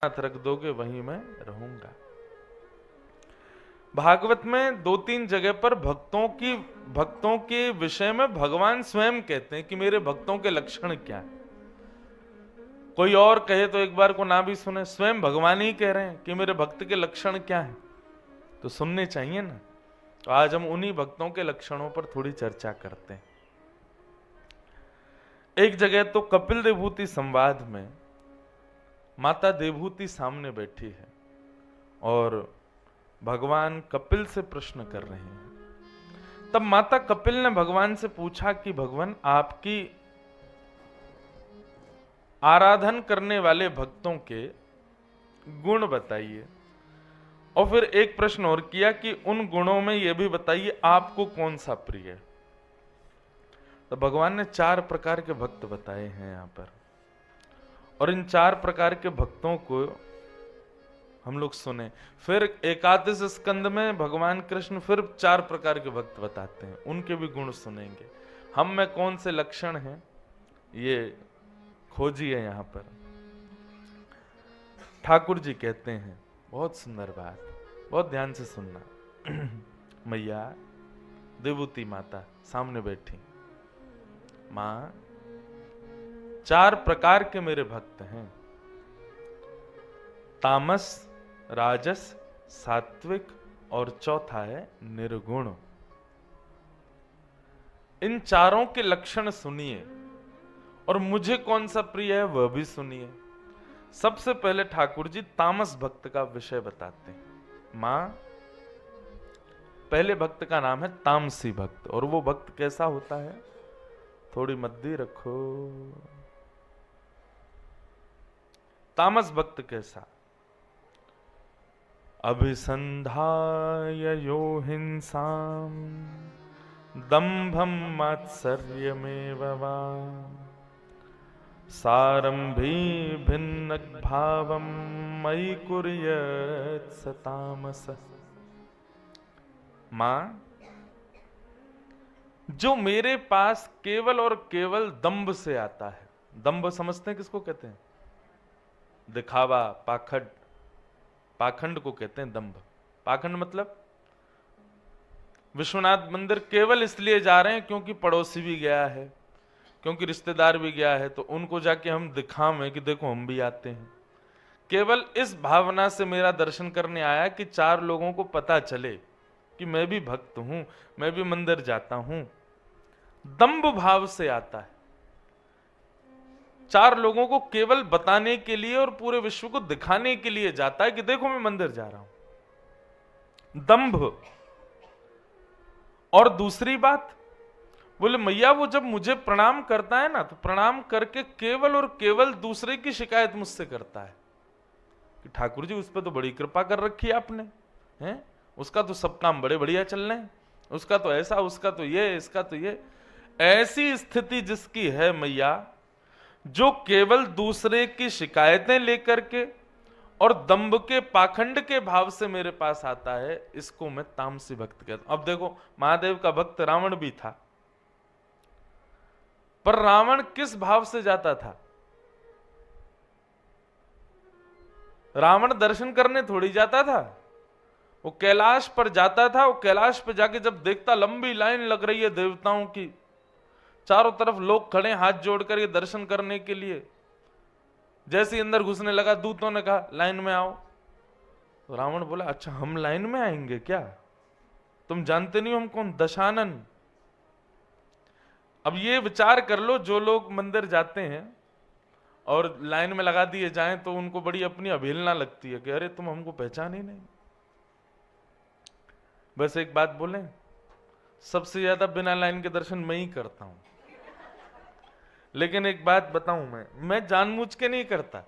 हाथ रख दोगे वहीं मैं रहूंगा। भागवत में 2-3 जगह पर भक्तों के विषय में भगवान स्वयं कहते हैं कि मेरे भक्तों के लक्षण क्या है। कोई और कहे तो एक बार को ना भी सुने, स्वयं भगवान ही कह रहे हैं कि मेरे भक्त के लक्षण क्या है, तो सुनने चाहिए ना। तो आज हम उन्हीं भक्तों के लक्षणों पर थोड़ी चर्चा करते हैं। एक जगह तो कपिल देवभूति संवाद में माता देवभूति सामने बैठी है और भगवान कपिल से प्रश्न कर रहे हैं। तब माता कपिल ने भगवान से पूछा कि भगवान, आपकी आराधन करने वाले भक्तों के गुण बताइए, और फिर एक प्रश्न और किया कि उन गुणों में यह भी बताइए आपको कौन सा प्रिय है। तो भगवान ने 4 प्रकार के भक्त बताए हैं यहां पर, और इन 4 प्रकार के भक्तों को हम लोग सुने। फिर एकादश स्कंद में भगवान कृष्ण फिर 4 प्रकार के भक्त बताते हैं, उनके भी गुण सुनेंगे। हम में कौन से लक्षण हैं ये खोजिए। यहां पर ठाकुर जी कहते हैं, बहुत सुंदर बात, बहुत ध्यान से सुनना। मैया देवभूति माता सामने बैठी, मां 4 प्रकार के मेरे भक्त हैं, तामस, राजस, सात्विक और चौथा है निर्गुण। इन चारों के लक्षण सुनिए और मुझे कौन सा प्रिय है वह भी सुनिए। सबसे पहले ठाकुर जी तामस भक्त का विषय बताते हैं। मां, पहले भक्त का नाम है तामसी भक्त, और वो भक्त कैसा होता है, थोड़ी मद्दी रखो। तामस भक्त कैसा, अभिसंधाय यो हिंसाम दंभम मात्सर्यमेव वा सारंभी भिन्न भावम मयि कुर्यात् स तामस। मां, जो मेरे पास केवल और केवल दंभ से आता है। दंभ समझते हैं किसको कहते हैं? दिखावा, पाखंड, पाखंड को कहते हैं दंभ। पाखंड मतलब विश्वनाथ मंदिर केवल इसलिए जा रहे हैं क्योंकि पड़ोसी भी गया है, क्योंकि रिश्तेदार भी गया है, तो उनको जाके हम दिखावें कि देखो हम भी आते हैं। केवल इस भावना से मेरा दर्शन करने आया कि 4 लोगों को पता चले कि मैं भी भक्त हूं, मैं भी मंदिर जाता हूं। दंभ भाव से आता है, 4 लोगों को केवल बताने के लिए और पूरे विश्व को दिखाने के लिए जाता है कि देखो मैं मंदिर जा रहा हूं। दंभ। और दूसरी बात, बोले मैया वो जब मुझे प्रणाम करता है ना, तो प्रणाम करके केवल और केवल दूसरे की शिकायत मुझसे करता है कि ठाकुर जी उस पर तो बड़ी कृपा कर रखी है आपने, हैं? उसका तो सब काम बड़े बढ़िया चल रहे हैं, उसका तो ऐसा, उसका तो ये, इसका तो ये। ऐसी स्थिति जिसकी है मैया, जो केवल दूसरे की शिकायतें लेकर के और दंभ के पाखंड के भाव से मेरे पास आता है, इसको मैं तामसी भक्त कहता हूं। अब देखो, महादेव का भक्त रावण भी था, पर रावण किस भाव से जाता था? रावण दर्शन करने थोड़ी जाता था, वो कैलाश पर जाता था। वो कैलाश पर जाके जब देखता लंबी लाइन लग रही है देवताओं की, चारों तरफ लोग खड़े हाथ जोड़कर ये दर्शन करने के लिए, जैसे ही अंदर घुसने लगा दूतों ने कहा लाइन में आओ। तो रावण बोला, अच्छा हम लाइन में आएंगे क्या? तुम जानते नहीं हम कौन? दशानन। अब ये विचार कर लो, जो लोग मंदिर जाते हैं और लाइन में लगा दिए जाएं तो उनको बड़ी अपनी अवहेलना लगती है कि अरे तुम हमको पहचान ही नहीं। बस एक बात बोले, सबसे ज्यादा बिना लाइन के दर्शन मैं ही करता हूं। लेकिन एक बात बताऊं, मैं जानबूझ के नहीं करता।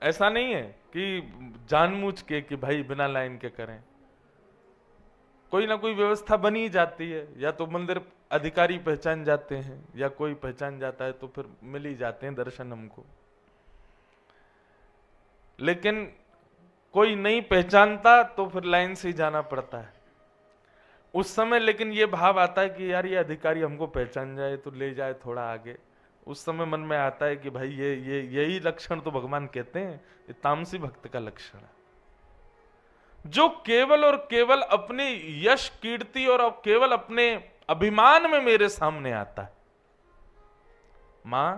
ऐसा नहीं है कि जानबूझ के कि भाई बिना लाइन के करें। कोई ना कोई व्यवस्था बनी जाती है, या तो मंदिर अधिकारी पहचान जाते हैं या कोई पहचान जाता है, तो फिर मिल ही जाते हैं दर्शन हमको। लेकिन कोई नहीं पहचानता तो फिर लाइन से ही जाना पड़ता है उस समय। लेकिन ये भाव आता है कि यार ये अधिकारी हमको पहचान जाए तो ले जाए थोड़ा आगे, उस समय मन में आता है कि भाई ये यही लक्षण तो भगवान कहते हैं, ये तामसी भक्त का लक्षण है, जो केवल और केवल अपने यश कीर्ति और केवल अपने अभिमान में मेरे सामने आता है मां,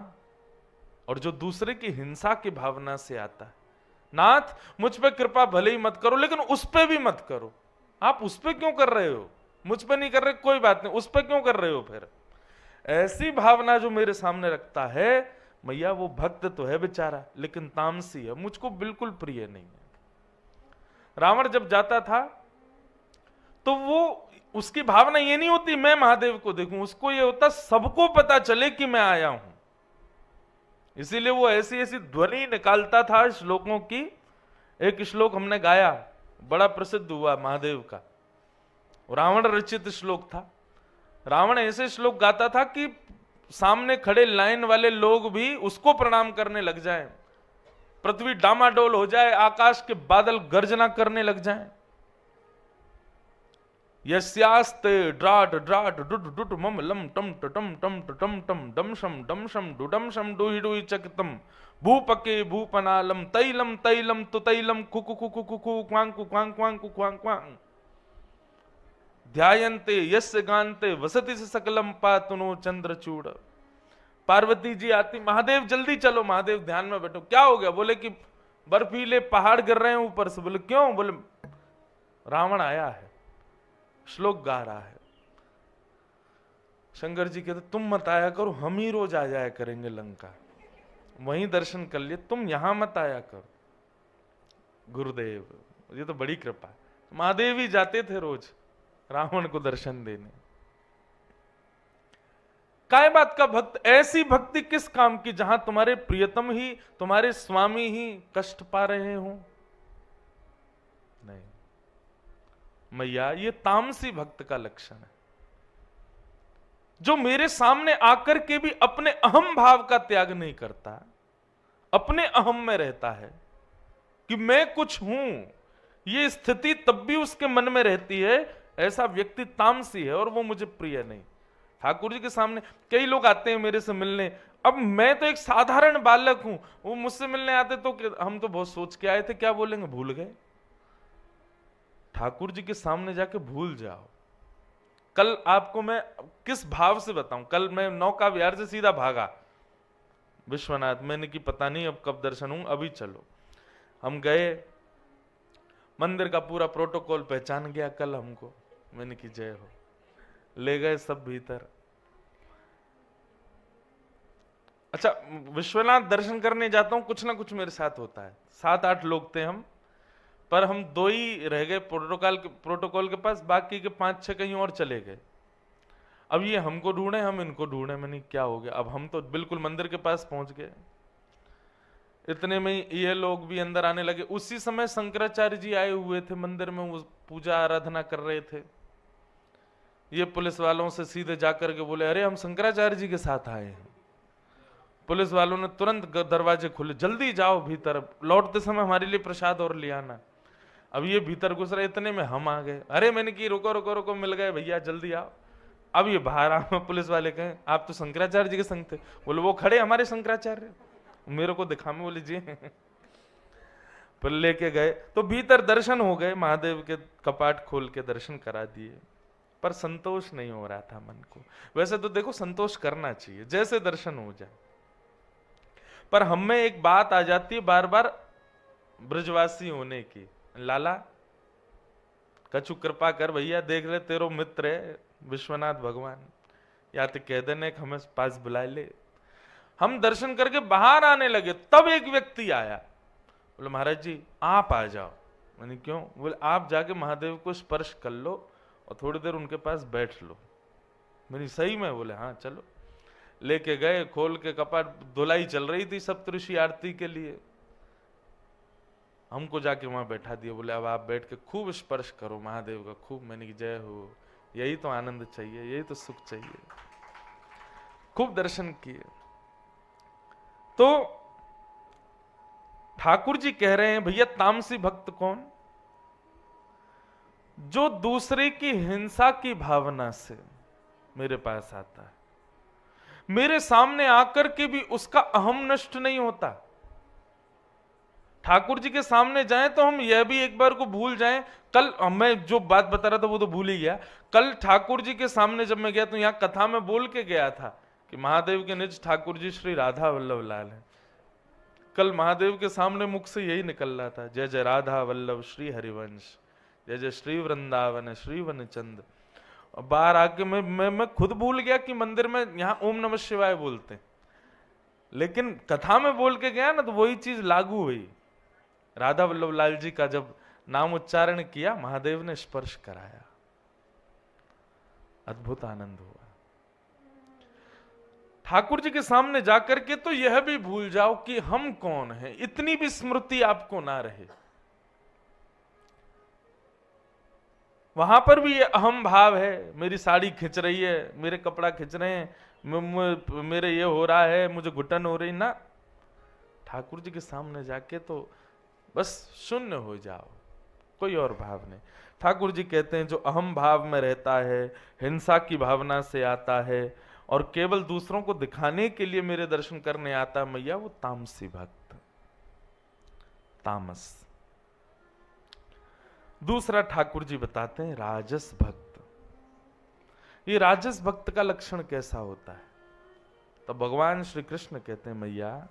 और जो दूसरे की हिंसा की भावना से आता है। नाथ मुझ पे कृपा भले ही मत करो, लेकिन उस पे भी मत करो। आप उस पे क्यों कर रहे हो? मुझ पे नहीं कर रहे, कोई बात नहीं, उस पे क्यों कर रहे हो? फिर ऐसी भावना जो मेरे सामने रखता है, मैया वो भक्त तो है बेचारा, लेकिन तामसी है, मुझको बिल्कुल प्रिय नहीं है। रावण जब जाता था तो वो उसकी भावना ये नहीं होती मैं महादेव को देखूं, उसको ये होता सबको पता चले कि मैं आया हूं। इसीलिए वो ऐसी ऐसी ध्वनि निकालता था श्लोकों की। एक श्लोक हमने गाया, बड़ा प्रसिद्ध हुआ महादेव का, रावण रचित श्लोक था। रावण ऐसे श्लोक गाता था कि सामने खड़े लाइन वाले लोग भी उसको प्रणाम करने लग जाएं, पृथ्वी डामाडोल हो जाए, आकाश के बादल गर्जना करने लग जाएं। यस्यास्ते ड्राट ड्राट डुट डुट मम लम टम टम टम टम टम डमशम डमशम डुडमशम डुहि डुहि चकितम भूपके भूपनालम तैलम तैलम तु तैलम कुकु कुकु कुकु क्वांग क्वांग क्वांग क्वांग क्वांग ध्यायन्ते यस्य गान्ते वसति से सकलम पातुनो चंद्रचूड़। पार्वती जी आती, महादेव जल्दी चलो, महादेव ध्यान में बैठो। क्या हो गया? बोले कि बर्फीले पहाड़ गिर रहे हैं ऊपर से। बोले क्यों? बोले रावण आया है, श्लोक गा रहा है। शंकर जी कहते तुम मत आया करो, हम ही रोज आ जाया करेंगे लंका, वहीं दर्शन कर लिए, तुम यहां मत आया करो। गुरुदेव, ये तो बड़ी कृपा है। महादेव ही जाते थे रोज रावण को दर्शन देने। काय बात का भक्त? ऐसी भक्ति किस काम की जहां तुम्हारे प्रियतम ही, तुम्हारे स्वामी ही कष्ट पा रहे हो? नहीं मैया, ये तामसी भक्त का लक्षण है, जो मेरे सामने आकर के भी अपने अहम भाव का त्याग नहीं करता, अपने अहम में रहता है कि मैं कुछ हूं। ये स्थिति तब भी उसके मन में रहती है। ऐसा व्यक्ति तामसी है और वो मुझे प्रिय नहीं। ठाकुर जी के सामने कई लोग आते हैं मेरे से मिलने, अब मैं तो एक साधारण बालक हूं, वो मुझसे मिलने आते तो हम तो बहुत सोच के आए थे, क्या बोलेंगे, भूल गए। ठाकुर जी के सामने जाके भूल जाओ। कल आपको मैं किस भाव से बताऊं, कल मैं नौका विहार से सीधा भागा विश्वनाथ, मैंने कि पता नहीं अब कब दर्शन हूं, अभी चलो। हम गए, मंदिर का पूरा प्रोटोकॉल पहचान गया कल हमको, मैंने कि जय हो। ले गए सब भीतर। अच्छा, विश्वनाथ दर्शन करने जाता हूं, कुछ ना कुछ मेरे साथ होता है। 7-8 लोग थे हम, पर हम 2 ही रह गए प्रोटोकॉल के पास, बाकी के 5-6 कहीं और चले गए। अब ये हमको ढूंढे, हम इनको ढूंढे, मैंने क्या हो गया। अब हम तो बिल्कुल मंदिर के पास पहुंच गए, इतने में ये लोग भी अंदर आने लगे। उसी समय शंकराचार्य जी आए हुए थे मंदिर में, वो पूजा आराधना कर रहे थे। ये पुलिस वालों से सीधे जाकर के बोले अरे हम शंकराचार्य जी के साथ आए हैं। पुलिस वालों ने तुरंत दरवाजे खोले, जल्दी जाओ भीतर, लौटते समय हमारे लिए प्रसाद और ले आना। अब ये भीतर घुस रहे, इतने में हम आ गए। अरे मैंने कि रुको रुको रुको, मिल गए भैया, जल्दी आओ। अब ये बाहर आ, पुलिस वाले कहे आप तो शंकराचार्य जी के संग थे। बोले वो खड़े हमारे शंकराचार्य, मेरे को दिखा में, बोले जी। पर लेके गए तो भीतर दर्शन हो गए, महादेव के कपाट खोल के दर्शन करा दिए, पर संतोष नहीं हो रहा था मन को। वैसे तो देखो संतोष करना चाहिए, जैसे दर्शन हो जाए, पर हम में एक बात आ जाती है बार बार ब्रजवासी होने की, लाला कछु कृपा कर भैया, देख ले तेरो मित्र है विश्वनाथ भगवान, या तो कह देने हमें पास बुला ले। हम दर्शन करके बाहर आने लगे, तब एक व्यक्ति आया, बोले महाराज जी आप आ जाओ। मैंने क्यों? बोले आप जाके महादेव को स्पर्श कर लो और थोड़ी देर उनके पास बैठ लो। मैंने सही में? बोले हाँ चलो। लेके गए, खोल के कपाट, धुलाई चल रही थी सप्तऋषि आरती के लिए, हमको जाके वहां बैठा दिया। बोले अब आप बैठ के खूब स्पर्श करो महादेव का, खूब। मैंने की जय हो, यही तो आनंद चाहिए, यही तो सुख चाहिए। खूब दर्शन किए। तो ठाकुर जी कह रहे हैं भैया तामसी भक्त कौन? जो दूसरे की हिंसा की भावना से मेरे पास आता है, मेरे सामने आकर के भी उसका अहम नष्ट नहीं होता। ठाकुर जी के सामने जाएं तो हम यह भी एक बार को भूल जाएं। कल मैं जो बात बता रहा था वो तो भूल ही गया। कल ठाकुर जी के सामने जब मैं गया तो यहां कथा में बोल के गया था कि महादेव के निज ठाकुर जी श्री राधा वल्लभ लाल हैं। कल महादेव के सामने मुख से यही निकल रहा था, जय जय राधा वल्लभ श्री हरिवंश, जय जय श्री वृंदावन श्री वनचंद। बाहर आके मैं खुद भूल गया कि मंदिर में यहाँ ओम नमः शिवाय बोलते, लेकिन कथा में बोल के गया ना तो वही चीज लागू हुई। राधा वल्लभ लाल जी का जब नाम उच्चारण किया, महादेव ने स्पर्श कराया, अद्भुत आनंद हुआ। ठाकुर जी के सामने जाकर के तो यह भी भूल जाओ कि हम कौन हैं, इतनी भी स्मृति आपको ना रहे। वहां पर भी ये अहम भाव है, मेरी साड़ी खिंच रही है, मेरे कपड़ा खिंच रहे हैं, मेरे ये हो रहा है, मुझे घुटन हो रही ना। ठाकुर जी के सामने जाके तो बस शून्य हो जाओ, कोई और भाव नहीं। ठाकुर जी कहते हैं जो अहम भाव में रहता है, हिंसा की भावना से आता है और केवल दूसरों को दिखाने के लिए मेरे दर्शन करने आता मैया, वो तामसी भक्त, तामस। दूसरा ठाकुर जी बताते हैं राजस भक्त। ये राजस भक्त का लक्षण कैसा होता है? तो भगवान श्री कृष्ण कहते हैं मैया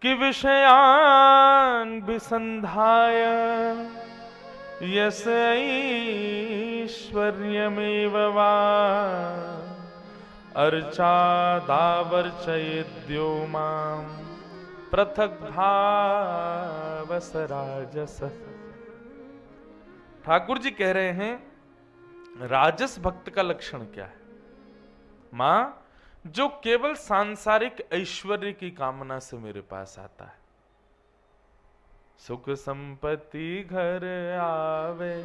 कि विषयान विसंधाय यस ऐश्वर्यमेव वा अर्चादावर्चयेद्यो मां पृथक भावस राजस। ठाकुर जी कह रहे हैं राजस भक्त का लक्षण क्या है? मां जो केवल सांसारिक ऐश्वर्य की कामना से मेरे पास आता है, सुख संपत्ति घर आवे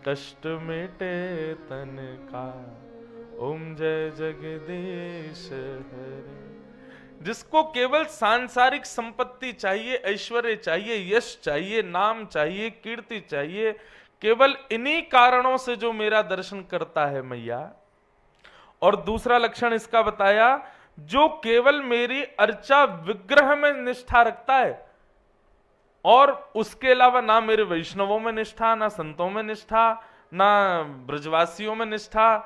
कष्ट मिटे तन का, ओम जय जगदीश हरे। जिसको केवल सांसारिक संपत्ति चाहिए, ऐश्वर्य चाहिए, यश चाहिए, नाम चाहिए, कीर्ति चाहिए, केवल इन्हीं कारणों से जो मेरा दर्शन करता है मैया। और दूसरा लक्षण इसका बताया जो केवल मेरी अर्चा विग्रह में निष्ठा रखता है और उसके अलावा ना मेरे वैष्णवों में निष्ठा, ना संतों में निष्ठा, ना ब्रजवासियों में निष्ठा,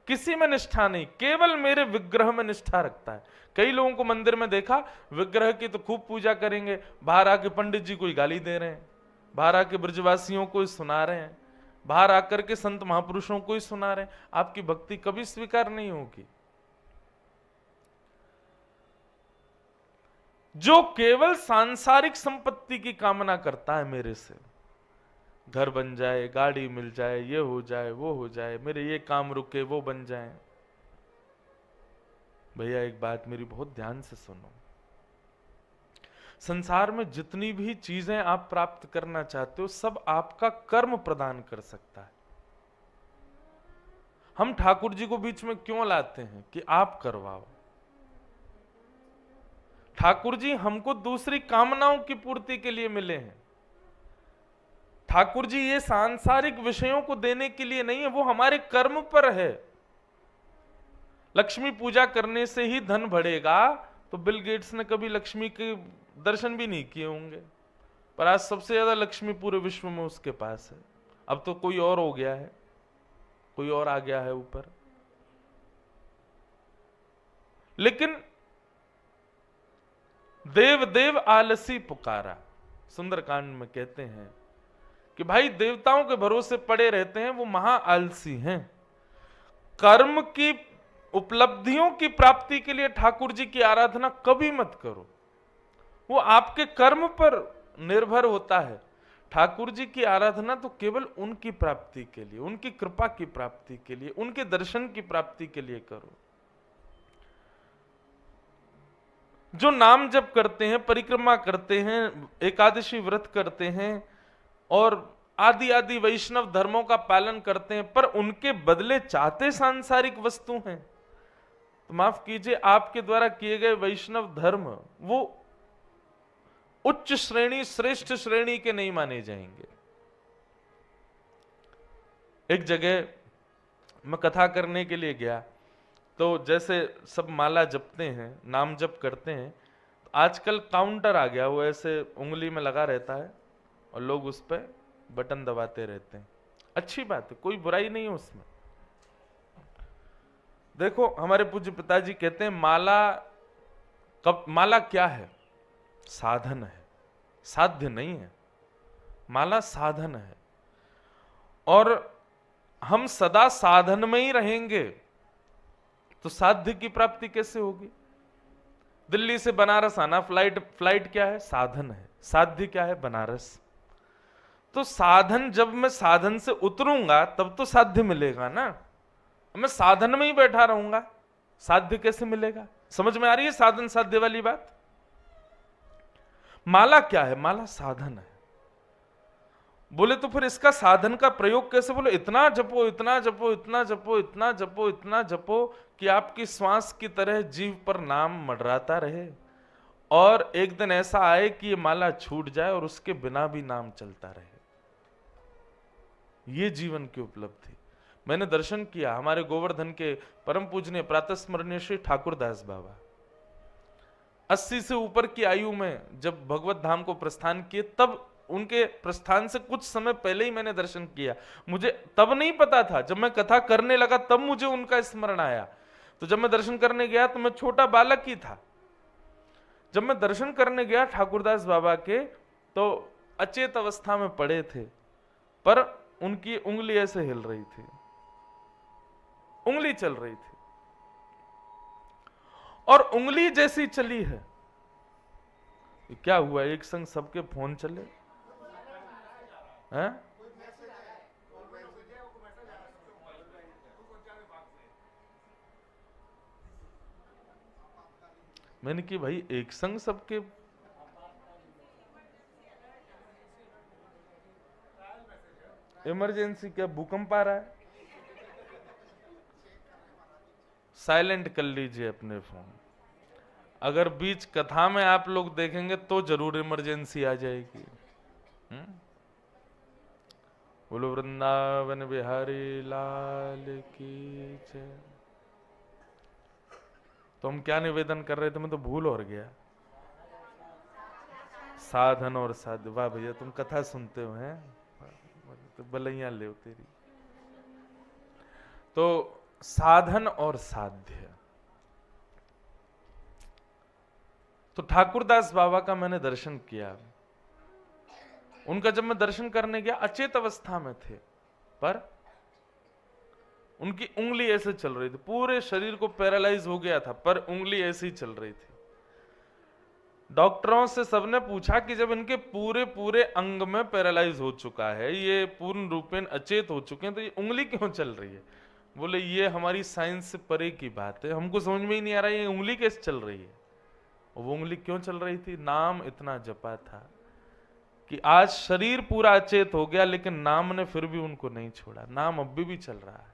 किसी में निष्ठा नहीं, केवल मेरे विग्रह में निष्ठा रखता है। कई लोगों को मंदिर में देखा, विग्रह की तो खूब पूजा करेंगे, बाहर आके पंडित जी को गाली दे रहे हैं, बाहर आके ब्रजवासियों को सुना रहे हैं, बाहर आकर के संत महापुरुषों को ही सुना रहे हैं। आपकी भक्ति कभी स्वीकार नहीं होगी। जो केवल सांसारिक संपत्ति की कामना करता है मेरे से, घर बन जाए, गाड़ी मिल जाए, ये हो जाए, वो हो जाए, मेरे ये काम रुके, वो बन जाए। भैया एक बात मेरी बहुत ध्यान से सुनो, संसार में जितनी भी चीजें आप प्राप्त करना चाहते हो सब आपका कर्म प्रदान कर सकता है। हम ठाकुर जी को बीच में क्यों लाते हैं कि आप करवाओ? ठाकुर जी हमको दूसरी कामनाओं की पूर्ति के लिए मिले हैं। ठाकुर जी ये सांसारिक विषयों को देने के लिए नहीं है, वो हमारे कर्म पर है। लक्ष्मी पूजा करने से ही धन बढ़ेगा तो बिल गेट्स ने कभी लक्ष्मी के दर्शन भी नहीं किए होंगे, पर आज सबसे ज्यादा लक्ष्मी पूरे विश्व में उसके पास है। अब तो कोई और हो गया है, कोई और आ गया है ऊपर। लेकिन देव देव आलसी पुकारा, सुंदरकांड में कहते हैं कि भाई देवताओं के भरोसे पड़े रहते हैं, वो महा आलसी हैं। कर्म की उपलब्धियों की प्राप्ति के लिए ठाकुर जी की आराधना कभी मत करो, वो आपके कर्म पर निर्भर होता है। ठाकुर जी की आराधना तो केवल उनकी प्राप्ति के लिए, उनकी कृपा की प्राप्ति के लिए, उनके दर्शन की प्राप्ति के लिए करो। जो नाम जप करते हैं, परिक्रमा करते हैं, एकादशी व्रत करते हैं और आदि आदि वैष्णव धर्मों का पालन करते हैं, पर उनके बदले चाहते सांसारिक वस्तु हैं, तो माफ कीजिए आपके द्वारा किए गए वैष्णव धर्म वो उच्च श्रेणी, श्रेष्ठ श्रेणी के नहीं माने जाएंगे। एक जगह मैं कथा करने के लिए गया तो जैसे सब माला जपते हैं, नाम जप करते हैं, तो आजकल काउंटर आ गया, वो ऐसे उंगली में लगा रहता है और लोग उस पर बटन दबाते रहते हैं। अच्छी बात है, कोई बुराई नहीं है उसमें। देखो हमारे पूज्य पिताजी कहते हैं माला क्या है? साधन है, साध्य नहीं है। माला साधन है, और हम सदा साधन में ही रहेंगे तो साध्य की प्राप्ति कैसे होगी? दिल्ली से बनारस आना, फ्लाइट क्या है? साधन है। साध्य क्या है? बनारस। तो साधन, जब मैं साधन से उतरूंगा तब तो साध्य मिलेगा ना। मैं साधन में ही बैठा रहूंगा, साध्य कैसे मिलेगा? समझ में आ रही है साधन साध्य वाली बात? माला क्या है? माला साधन है। बोले तो फिर इसका साधन का प्रयोग कैसे? बोले इतना जपो, इतना जपो, इतना जपो, इतना जपो, इतना जपो कि आपकी श्वास की तरह जीव पर नाम मंडराता रहे, और एक दिन ऐसा आए कि ये माला छूट जाए और उसके बिना भी नाम चलता रहे। ये जीवन की उपलब्धि। मैंने दर्शन किया हमारे गोवर्धन के परम पूजनीय प्रातस्मरणीय श्री ठाकुरदास बाबा 80 से ऊपर की आयु में जब भगवत धाम को प्रस्थान किए, तब उनके प्रस्थान से कुछ समय पहले ही मैंने दर्शन किया। मुझे तब नहीं पता था, जब मैं कथा करने लगा तब मुझे उनका स्मरण आया। तो जब मैं दर्शन करने गया तो मैं छोटा बालक ही था। जब मैं दर्शन करने गया ठाकुरदास बाबा के, तो अचेत अवस्था में पड़े थे, पर उनकी उंगली ऐसे हिल रही थी, उंगली चल रही थी, और उंगली जैसी चली है, क्या हुआ? एक संग सबके फोन चले हैं? मैंने कि भाई एक संग सबके, इमरजेंसी क्या, भूकंप आ रहा है? साइलेंट कर लीजिए अपने फोन। अगर बीच कथा में आप लोग देखेंगे तो जरूर इमरजेंसी आ जाएगी। बोलो वृंदावन बिहारी लाल की जय। तो हम क्या निवेदन कर रहे थे? मैं तो भूल और गया। साधन और साध्य। वाह भैया, तुम कथा सुनते हो हैं, तो बलैया ले तेरी। तो साधन और साध्य। तो ठाकुरदास बाबा का मैंने दर्शन किया। उनका जब मैं दर्शन करने गया, अचेत अवस्था में थे, पर उनकी उंगली ऐसे चल रही थी, पूरे शरीर को पैरालाइज हो गया था, पर उंगली ऐसे ही चल रही थी। डॉक्टरों से सबने पूछा कि जब इनके पूरे पूरे अंग में पैरालाइज हो चुका है, ये पूर्ण रूपेण अचेत हो चुके हैं, तो ये उंगली क्यों चल रही है? बोले ये हमारी साइंस से परे की बात है, हमको समझ में ही नहीं आ रहा है ये उंगली कैसे चल रही है। वो उंगली क्यों चल रही थी? नाम इतना जपा था कि आज शरीर पूरा अचेत हो गया, लेकिन नाम ने फिर भी उनको नहीं छोड़ा। नाम अभी भी चल रहा है,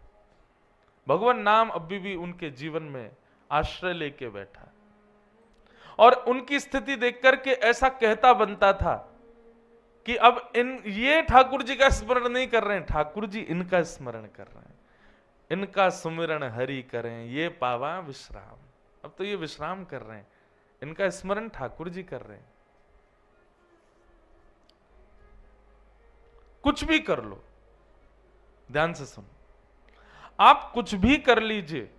भगवान नाम अभी भी उनके जीवन में आश्रय लेके बैठा। और उनकी स्थिति देख करके ऐसा कहता बनता था कि अब ये ठाकुर जी का स्मरण नहीं कर रहे हैं, ठाकुर जी इनका स्मरण कर रहे हैं, इनका सुमिरन हरि करें ये पावा विश्राम। अब तो ये विश्राम कर रहे हैं, इनका स्मरण ठाकुर जी कर रहे हैं। कुछ भी कर लो, ध्यान से सुनो, आप कुछ भी कर लीजिए,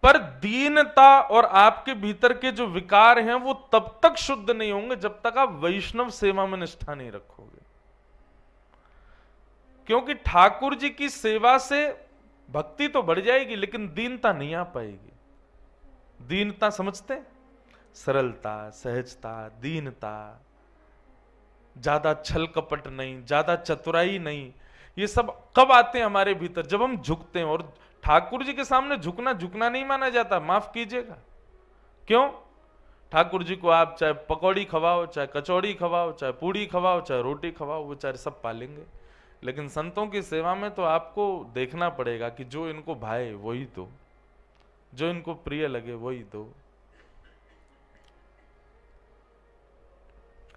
पर दीनता और आपके भीतर के जो विकार हैं वो तब तक शुद्ध नहीं होंगे जब तक आप वैष्णव सेवा में निष्ठा नहीं रखोगे। क्योंकि ठाकुर जी की सेवा से भक्ति तो बढ़ जाएगी, लेकिन दीनता नहीं आ पाएगी। दीनता समझते? सरलता, सहजता, दीनता, ज्यादा छल कपट नहीं, ज्यादा चतुराई नहीं। ये सब कब आते हैं हमारे भीतर? जब हम झुकते हैं। और ठाकुर जी के सामने झुकना नहीं माना जाता, माफ कीजिएगा। क्यों? ठाकुर जी को आप चाहे पकौड़ी खवाओ, चाहे कचौड़ी खवाओ, चाहे पूड़ी खवाओ, चाहे रोटी खवाओ, वो चाहे सब पालेंगे। लेकिन संतों की सेवा में तो आपको देखना पड़ेगा कि जो इनको भाए वही दो, जो इनको प्रिय लगे वही दो।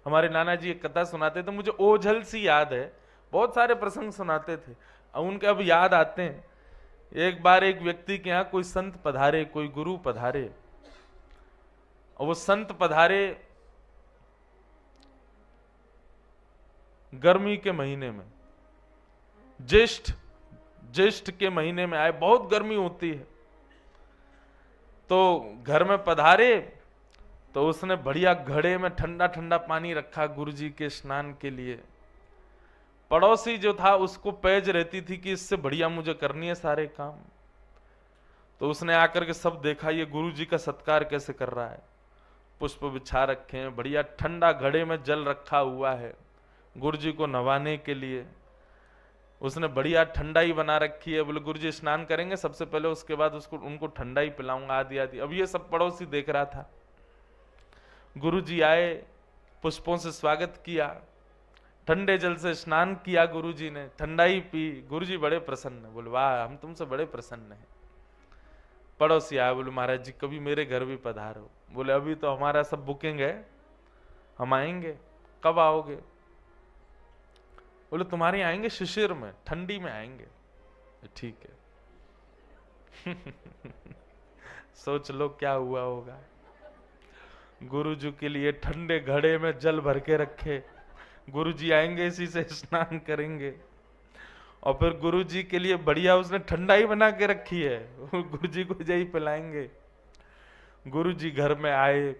हमारे नाना जी एक कथा सुनाते थे, मुझे ओझल सी याद है, बहुत सारे प्रसंग सुनाते थे, उनके अब याद आते हैं एक बार एक व्यक्ति के यहाँ कोई संत पधारे, कोई गुरु पधारे, और वो संत पधारे गर्मी के महीने में, ज्येष्ठ के महीने में आए, बहुत गर्मी होती है। तो घर में पधारे तो उसने बढ़िया घड़े में ठंडा ठंडा पानी रखा गुरुजी के स्नान के लिए। पड़ोसी जो था उसको पेज रहती थी कि इससे बढ़िया मुझे करनी है सारे काम। तो उसने आकर के सब देखा, ये गुरुजी का सत्कार कैसे कर रहा है। पुष्प बिछा रखे हैं, बढ़िया ठंडा घड़े में जल रखा हुआ है गुरुजी को नवाने के लिए। उसने बढ़िया ठंडाई बना रखी है। बोले गुरुजी स्नान करेंगे सबसे पहले, उसके बाद उनको ठंडाई पिलाऊंगा आदि आदि। अब ये सब पड़ोसी देख रहा था। गुरुजी आए, पुष्पों से स्वागत किया, ठंडे जल से स्नान किया गुरुजी ने, ठंडाई पी। गुरुजी बड़े प्रसन्न, बोले वाह हम तुमसे बड़े प्रसन्न हैं। पड़ोसी आया, बोले महाराज जी कभी मेरे घर भी पधारो। बोले अभी तो हमारा सब बुकिंग है, हम आएंगे, कब आओगे? बोले तुम्हारे आएंगे शिशिर में, ठंडी में आएंगे। ठीक है। सोच लो क्या हुआ होगा। गुरुजी के लिए ठंडे घड़े में जल भर के रखे, गुरुजी आएंगे इसी से स्नान करेंगे। और फिर गुरुजी के लिए बढ़िया उसने ठंडाई बना के रखी है, गुरुजी को यही पिलाएंगे। गुरुजी घर में आए,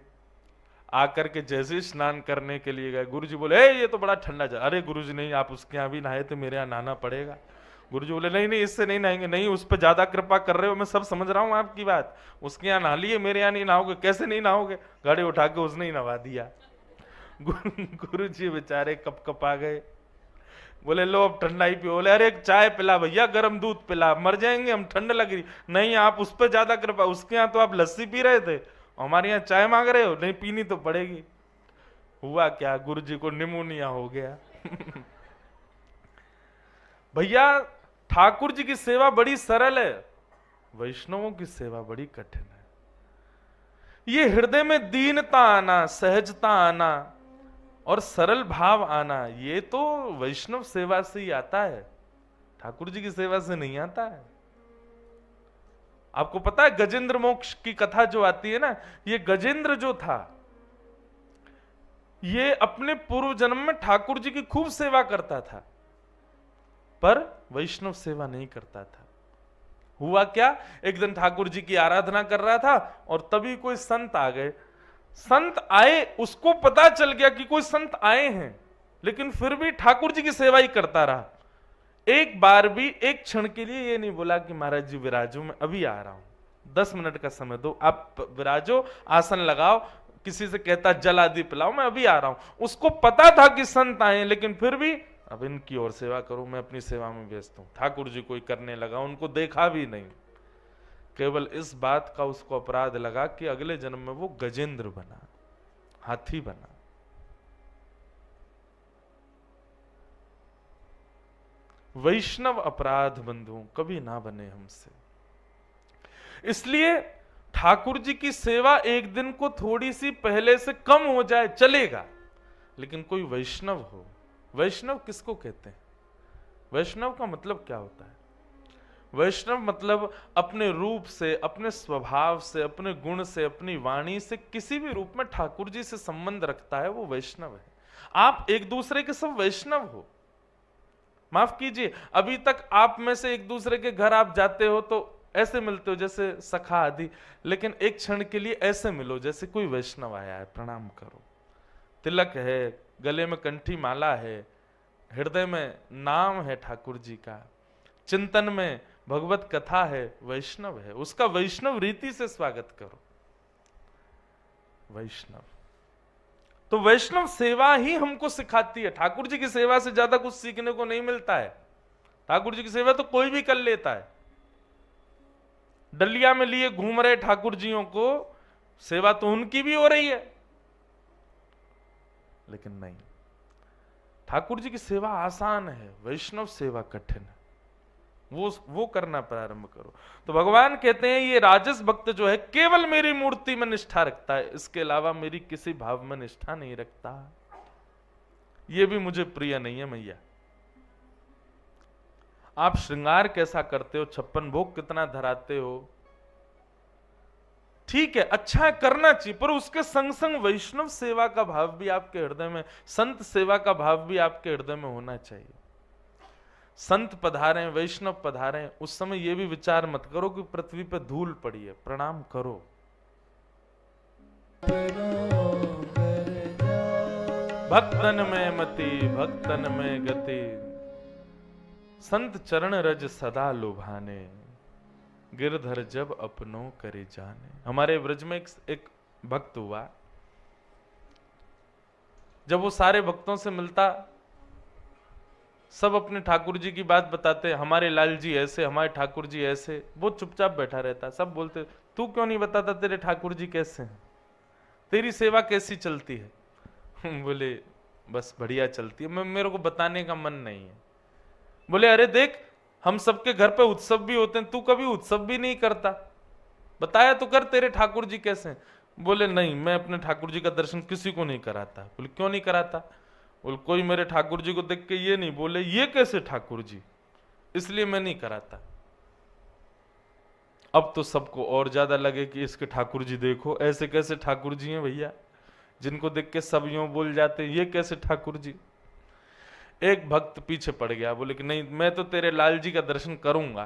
आकर के जैसे स्नान करने के लिए गए, गुरुजी बोले ये तो बड़ा ठंडा जल। अरे गुरुजी नहीं, आप उसके यहाँ भी नहाए थे, मेरे यहाँ नहाना पड़ेगा। गुरुजी बोले नहीं नहीं इससे नहीं नहाएंगे। नहीं, उस पर ज्यादा कृपा कर रहे हो, मैं सब समझ रहा हूँ आपकी बात। उसके यहाँ नहा लिए, मेरे यहाँ नहीं नहाओगे। कैसे नहीं नहाओगे? गाड़ी उठा के उसने ही नहा दिया। गुरुजी बेचारे कप कप आ गए। बोले लो अब ठंडाई पियो। बोले अरे चाय पिला भैया, गर्म दूध पिला, मर जाएंगे हम, ठंड लग रही। नहीं आप उस पर ज्यादा कृपा, उसके यहाँ तो आप लस्सी पी रहे थे, हमारे यहाँ चाय मांग रहे हो। नहीं पीनी तो पड़ेगी। हुआ क्या, गुरुजी को निमोनिया हो गया। भैया ठाकुर जी की सेवा बड़ी सरल है, वैष्णवों की सेवा बड़ी कठिन है। ये हृदय में दीनता आना, सहजता आना और सरल भाव आना, ये तो वैष्णव सेवा से ही आता है, ठाकुर जी की सेवा से नहीं आता है। आपको पता है गजेंद्र मोक्ष की कथा जो आती है ना, ये गजेंद्र जो था ये अपने पूर्व जन्म में ठाकुर जी की खूब सेवा करता था, पर वैष्णव सेवा नहीं करता था। हुआ क्या, एक दिन ठाकुर जी की आराधना कर रहा था और तभी कोई संत आ गए। संत आए, उसको पता चल गया कि कोई संत आए हैं, लेकिन फिर भी ठाकुर जी की सेवा ही करता रहा। एक बार भी एक क्षण के लिए ये नहीं बोला कि महाराज जी विराजो, मैं अभी आ रहा हूं, 10 मिनट का समय दो, आप विराजो, आसन लगाओ, किसी से कहता जल आदि पिलाओ, मैं अभी आ रहा हूं। उसको पता था कि संत आए, लेकिन फिर भी अब इनकी और सेवा करूं, मैं अपनी सेवा में व्यस्त हूं। ठाकुर जी कोई करने लगा, उनको देखा भी नहीं। केवल इस बात का उसको अपराध लगा कि अगले जन्म में वो गजेंद्र बना, हाथी बना। वैष्णव अपराध बंधुओं कभी ना बने हमसे। इसलिए ठाकुर जी की सेवा एक दिन को थोड़ी सी पहले से कम हो जाए चलेगा, लेकिन कोई वैष्णव हो। वैष्णव किसको कहते हैं? वैष्णव का मतलब क्या होता है? वैष्णव मतलब अपने रूप से, अपने स्वभाव से, अपने गुण से, अपनी वाणी से किसी भी रूप में ठाकुर जी से संबंध रखता है, वो वैष्णव है। आप एक दूसरे के सब वैष्णव हो। माफ कीजिए, अभी तक आप में से एक दूसरे के घर आप जाते हो तो ऐसे मिलते हो जैसे सखा आदि, लेकिन एक क्षण के लिए ऐसे मिलो जैसे कोई वैष्णव आया है, प्रणाम करो। तिलक है, गले में कंठी माला है, हृदय में नाम है ठाकुर जी का, चिंतन में भगवत कथा है, वैष्णव है, उसका वैष्णव रीति से स्वागत करो। वैष्णव तो वैष्णव सेवा ही हमको सिखाती है। ठाकुर जी की सेवा से ज्यादा कुछ सीखने को नहीं मिलता है। ठाकुर जी की सेवा तो कोई भी कर लेता है। डलिया में लिए घूम रहे ठाकुर जियों को सेवा तो उनकी भी हो रही है, लेकिन नहीं, ठाकुर जी की सेवा आसान है, वैष्णव सेवा कठिन है। वो करना प्रारंभ करो। तो भगवान कहते हैं ये राजस भक्त जो है केवल मेरी मूर्ति में निष्ठा रखता है, इसके अलावा मेरी किसी भाव में निष्ठा नहीं रखता, ये भी मुझे प्रिय नहीं है मैया। आप श्रृंगार कैसा करते हो, 56 भोग कितना धराते हो, ठीक है, अच्छा है, करना चाहिए, पर उसके संग संग वैष्णव सेवा का भाव भी आपके हृदय में, संत सेवा का भाव भी आपके हृदय में होना चाहिए। संत पधारे, वैष्णव पधारे, उस समय यह भी विचार मत करो कि पृथ्वी पर धूल पड़ी है, प्रणाम करो। भक्तन में मति, भक्तन में गति, संत चरण रज सदा लुभाने, गिरधर जब अपनों करे जाने। हमारे व्रज में एक भक्त हुआ, जब वो सारे भक्तों से मिलता, सब अपने ठाकुर जी की बात बताते, हमारे लाल जी ऐसे, हमारे ठाकुर जी ऐसे, वो चुपचाप बैठा रहता। सब बोलते तू क्यों नहीं बताता तेरे ठाकुर जी कैसे हैं, तेरी सेवा कैसी चलती है? बोले बस बढ़िया चलती है, मेरे को बताने का मन नहीं है। बोले अरे देख, हम सबके घर पे उत्सव भी होते हैं, तू कभी उत्सव भी नहीं करता, बताया तो कर तेरे ठाकुर जी कैसे हैं। बोले नहीं, मैं अपने ठाकुर जी का दर्शन किसी को नहीं कराता। बोले क्यों नहीं कराता? बोले कोई मेरे ठाकुर जी को देख के ये नहीं बोले ये कैसे ठाकुर जी, इसलिए मैं नहीं कराता। अब तो सबको और ज्यादा लगे कि इसके ठाकुर जी देखो ऐसे कैसे ठाकुर जी हैं भैया, जिनको देख के सब यूं बोल जाते हैं ये कैसे ठाकुर जी। एक भक्त पीछे पड़ गया, बोले कि नहीं मैं तो तेरे लाल जी का दर्शन करूंगा।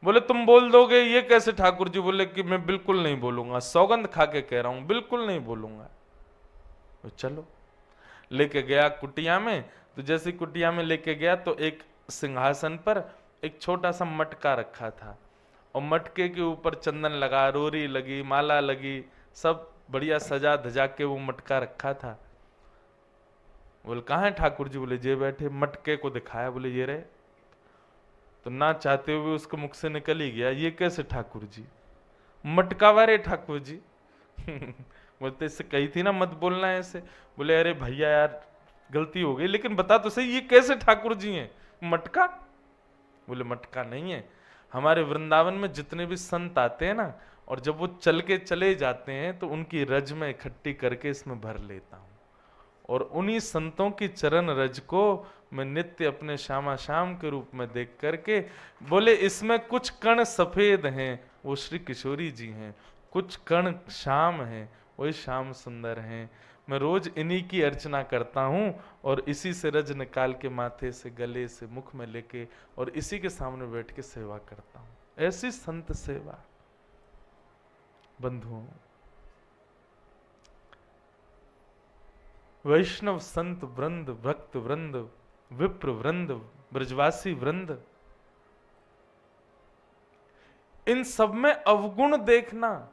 बोले तुम बोल दोगे ये कैसे ठाकुर जी? बोले कि मैं बिल्कुल नहीं बोलूंगा, सौगंध खा के कह रहा हूं, बिल्कुल नहीं बोलूंगा। तो चलो, लेके गया कुटिया में। तो जैसे कुटिया में लेके गया तो एक सिंहासन पर एक छोटा सा मटका रखा था, और मटके के ऊपर चंदन लगा, रोरी लगी, माला लगी, सब बढ़िया सजा धजा के वो मटका रखा था। बोले कहाँ है ठाकुर जी? बोले जे बैठे। मटके को दिखाया, बोले ये रहे। तो ना चाहते हुए उसके मुख से निकल ही गया ये कैसे ठाकुर जी, मटका वाले ठाकुर जी। बोलते इससे कही थी ना मत बोलना है ऐसे। बोले अरे भैया यार गलती हो गई, लेकिन बता तो सही ये कैसे ठाकुर जी हैं? मटका? बोले मटका नहीं है, हमारे वृंदावन में जितने भी संत आते हैं ना, और जब वो चल के चले जाते हैं तो उनकी रज में इकट्ठी करके इसमें भर लेता हूं, और उन्हीं संतों की चरण रज को मैं नित्य अपने श्यामा श्याम के रूप में देख करके, बोले इसमें कुछ कण सफेद हैं वो श्री किशोरी जी हैं, कुछ कण श्याम हैं वही श्याम सुंदर हैं। मैं रोज इन्हीं की अर्चना करता हूं, और इसी से रज निकाल के माथे से, गले से, मुख में लेके, और इसी के सामने बैठ के सेवा करता हूं। ऐसी संत सेवा बंधुओं, वैष्णव संत वृंद, भक्त वृंद, विप्र वृंद, ब्रजवासी वृंद, इन सब में अवगुण देखना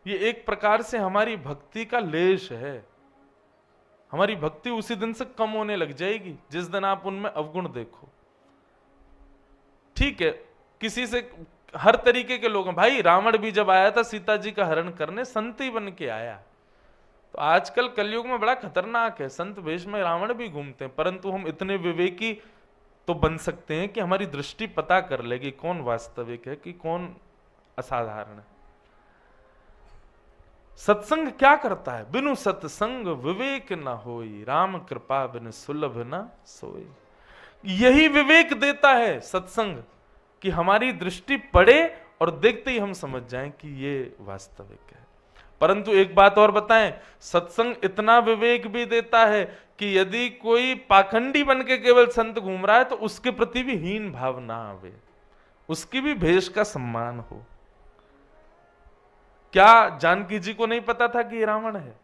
ये एक प्रकार से हमारी भक्ति का लेश है। हमारी भक्ति उसी दिन से कम होने लग जाएगी जिस दिन आप उनमें अवगुण देखो। ठीक है, किसी से हर तरीके के लोग हैं भाई। रावण भी जब आया था सीता जी का हरण करने, संत ही बन के आया। तो आजकल कलयुग में बड़ा खतरनाक है, संत वेश में रावण भी घूमते हैं, परंतु हम इतने विवेकी तो बन सकते हैं कि हमारी दृष्टि पता कर लेगी कौन वास्तविक है कि कौन असाधारण है। सत्संग क्या करता है? बिनु सत्संग विवेक न होई, राम कृपा बिन सुलभ न सोई। यही विवेक देता है सत्संग, कि हमारी दृष्टि पड़े और देखते ही हम समझ जाएं कि ये वास्तविक है। परंतु एक बात और बताएं, सत्संग इतना विवेक भी देता है कि यदि कोई पाखंडी बन के केवल संत घूम रहा है तो उसके प्रति भी हीन भाव ना आवे, उसकी भी भेष का सम्मान हो। क्या जानकी जी को नहीं पता था कि ये रावण है?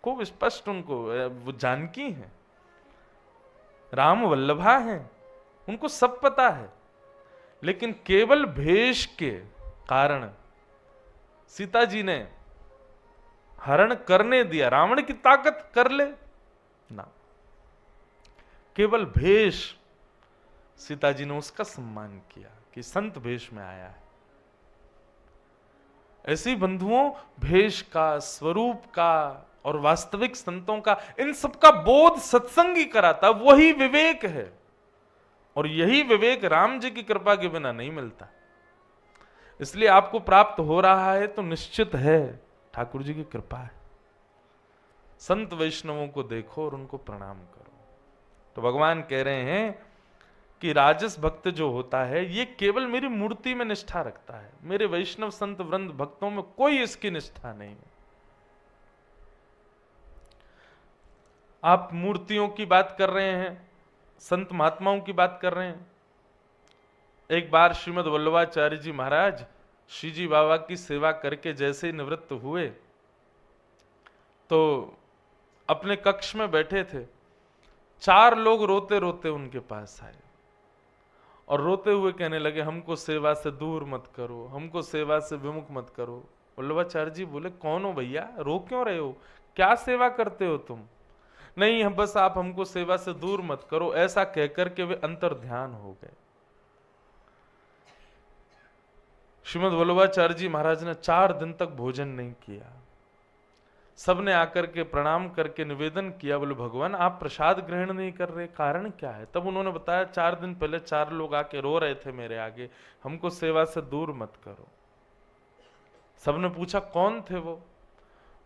खूब स्पष्ट उनको, वो जानकी है, राम वल्लभा है, उनको सब पता है, लेकिन केवल भेष के कारण सीता जी ने हरण करने दिया। रावण की ताकत कर ले ना, केवल भेष सीता जी ने उसका सम्मान किया कि संत भेष में आया है। ऐसे बंधुओं, भेष का, स्वरूप का और वास्तविक संतों का, इन सब का बोध सत्संग ही कराता, वही विवेक है। और यही विवेक राम जी की कृपा के बिना नहीं मिलता। इसलिए आपको प्राप्त हो रहा है तो निश्चित है ठाकुर जी की कृपा है। संत वैष्णवों को देखो और उनको प्रणाम करो। तो भगवान कह रहे हैं कि राजस भक्त जो होता है ये केवल मेरी मूर्ति में निष्ठा रखता है, मेरे वैष्णव संत वृंद भक्तों में कोई इसकी निष्ठा नहीं है। आप मूर्तियों की बात कर रहे हैं, संत महात्माओं की बात कर रहे हैं। एक बार श्रीमद् वल्लभाचार्य जी महाराज श्री जी बाबा की सेवा करके जैसे ही निवृत्त हुए तो अपने कक्ष में बैठे थे, 4 लोग रोते रोते उनके पास आए और रोते हुए कहने लगे, हमको सेवा से दूर मत करो, हमको सेवा से विमुख मत करो। वल्लभाचार्य जी बोले, कौन हो भैया, रो क्यों रहे हो, क्या सेवा करते हो तुम? नहीं, हम बस आप हमको सेवा से दूर मत करो, ऐसा कहकर के वे अंतर ध्यान हो गए। श्रीमद् वल्लभाचार्य जी महाराज ने 4 दिन तक भोजन नहीं किया। सबने आकर के प्रणाम करके निवेदन किया, बोले भगवान आप प्रसाद ग्रहण नहीं कर रहे, कारण क्या है? तब उन्होंने बताया, 4 दिन पहले 4 लोग आके रो रहे थे मेरे आगे, हमको सेवा से दूर मत करो। सबने पूछा कौन थे वो?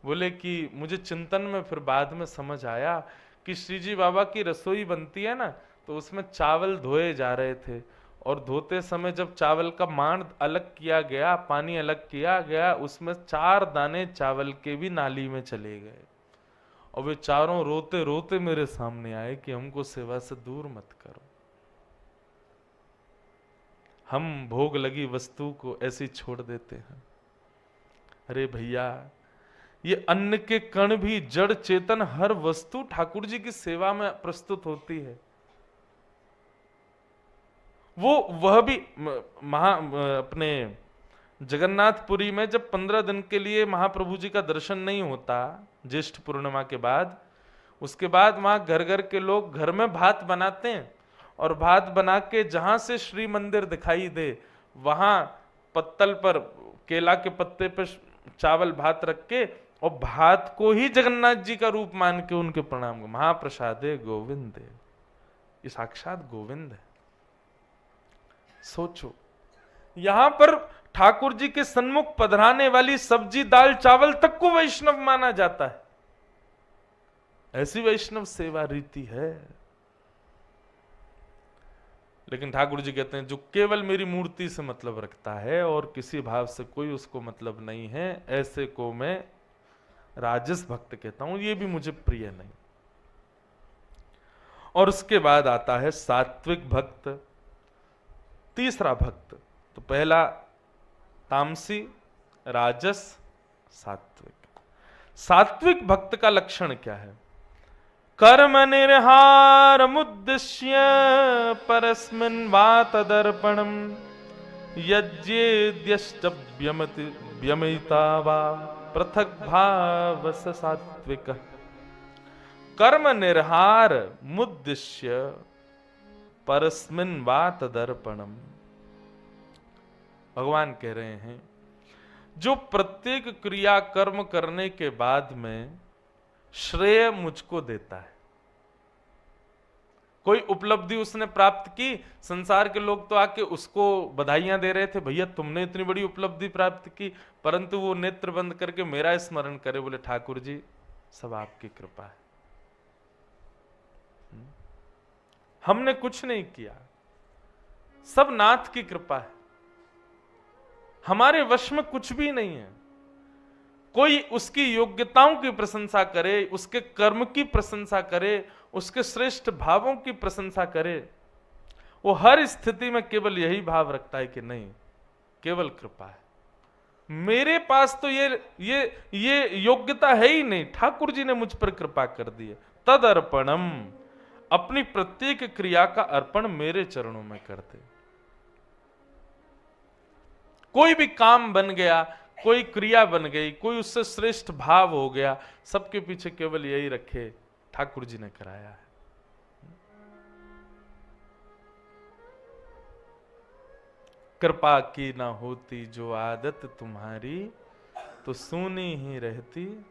बोले कि मुझे चिंतन में फिर बाद में समझ आया कि श्री जी बाबा की रसोई बनती है ना, तो उसमें चावल धोए जा रहे थे और धोते समय जब चावल का मांड अलग किया गया, पानी अलग किया गया, उसमें 4 दाने चावल के भी नाली में चले गए और वे चारों रोते रोते मेरे सामने आए कि हमको सेवा से दूर मत करो। हम भोग लगी वस्तु को ऐसे छोड़ देते हैं। अरे भैया, ये अन्न के कण भी जड़ चेतन हर वस्तु ठाकुर जी की सेवा में प्रस्तुत होती है। वह भी अपने जगन्नाथपुरी में जब 15 दिन के लिए महाप्रभु जी का दर्शन नहीं होता ज्येष्ठ पूर्णिमा के बाद, उसके बाद वहां घर घर के लोग घर में भात बनाते हैं और भात बना के जहां से श्री मंदिर दिखाई दे वहां पत्तल पर केला के पत्ते पर चावल भात रख के और भात को ही जगन्नाथ जी का रूप मान के उनके प्रणाम, महाप्रसादे गोविंद, ये साक्षात गोविंद है। सोचो, यहां पर ठाकुर जी के सन्मुख पधराने वाली सब्जी दाल चावल तक को वैष्णव माना जाता है। ऐसी वैष्णव सेवा रीति है। लेकिन ठाकुर जी कहते हैं जो केवल मेरी मूर्ति से मतलब रखता है और किसी भाव से कोई उसको मतलब नहीं है, ऐसे को मैं राजस भक्त कहता हूं, ये भी मुझे प्रिय नहीं। और उसके बाद आता है सात्विक भक्त, तीसरा भक्त। तो पहला तामसी, राजस, सात्विक। सात्विक भक्त का लक्षण क्या है? कर्म निर्हार मुद्दिश्य परस्मिन् वा तदर्पणम् यज्ञेद्यष्टव्यमिता वा पृथक भाव स सात्विक। कर्म निर्हार मुद्दिश्य परस्मिन् वा तदर्पणम्। भगवान कह रहे हैं जो प्रत्येक क्रिया कर्म करने के बाद में श्रेय मुझको देता है, कोई उपलब्धि उसने प्राप्त की, संसार के लोग तो आके उसको बधाइयां दे रहे थे, भैया तुमने इतनी बड़ी उपलब्धि प्राप्त की, परंतु वो नेत्र बंद करके मेरा स्मरण करे, बोले ठाकुर जी सब आपकी कृपा है, हमने कुछ नहीं किया, सब नाथ की कृपा है, हमारे वश में कुछ भी नहीं है। कोई उसकी योग्यताओं की प्रशंसा करे, उसके कर्म की प्रशंसा करे, उसके श्रेष्ठ भावों की प्रशंसा करे, वो हर स्थिति में केवल यही भाव रखता है कि नहीं, केवल कृपा है, मेरे पास तो ये योग्यता है ही नहीं, ठाकुर जी ने मुझ पर कृपा कर दी है। तद अर्पणम, अपनी प्रत्येक क्रिया का अर्पण मेरे चरणों में कर दे। कोई भी काम बन गया, कोई क्रिया बन गई, कोई उससे श्रेष्ठ भाव हो गया, सबके पीछे केवल यही रखे ठाकुर जी ने कराया है। कृपा की ना होती जो आदत तुम्हारी, तो सूनी ही रहती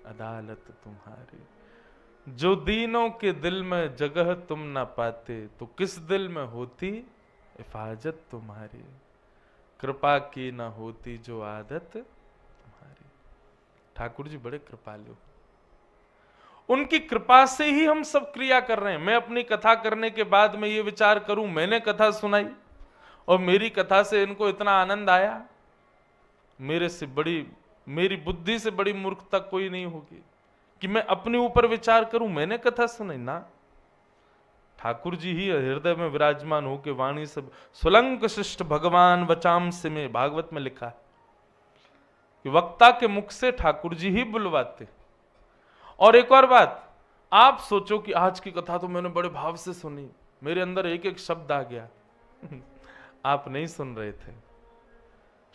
अदालत तुम्हारी। जो दीनों के दिल में जगह तुम ना पाते, तो किस दिल में होती हिफाजत तुम्हारी। कृपा की ना होती जो आदत तुम्हारी। ठाकुर जी बड़े कृपालु, उनकी कृपा से ही हम सब क्रिया कर रहे हैं। मैं अपनी कथा करने के बाद में ये विचार करूं, मैंने कथा सुनाई और मेरी कथा से इनको इतना आनंद आया, मेरी बुद्धि से बड़ी मूर्खता कोई नहीं होगी कि मैं अपने ऊपर विचार करूं, मैंने कथा सुनाई ना। ठाकुर जी ही हृदय में विराजमान होके वाणी से सुलंक शिष्ट भगवान वचाम से में, भागवत में लिखा है कि वक्ता के मुख से ठाकुर जी ही बुलवाते। और एक और बात, आप सोचो कि आज की कथा तो मैंने बड़े भाव से सुनी, मेरे अंदर एक एक शब्द आ गया आप नहीं सुन रहे थे,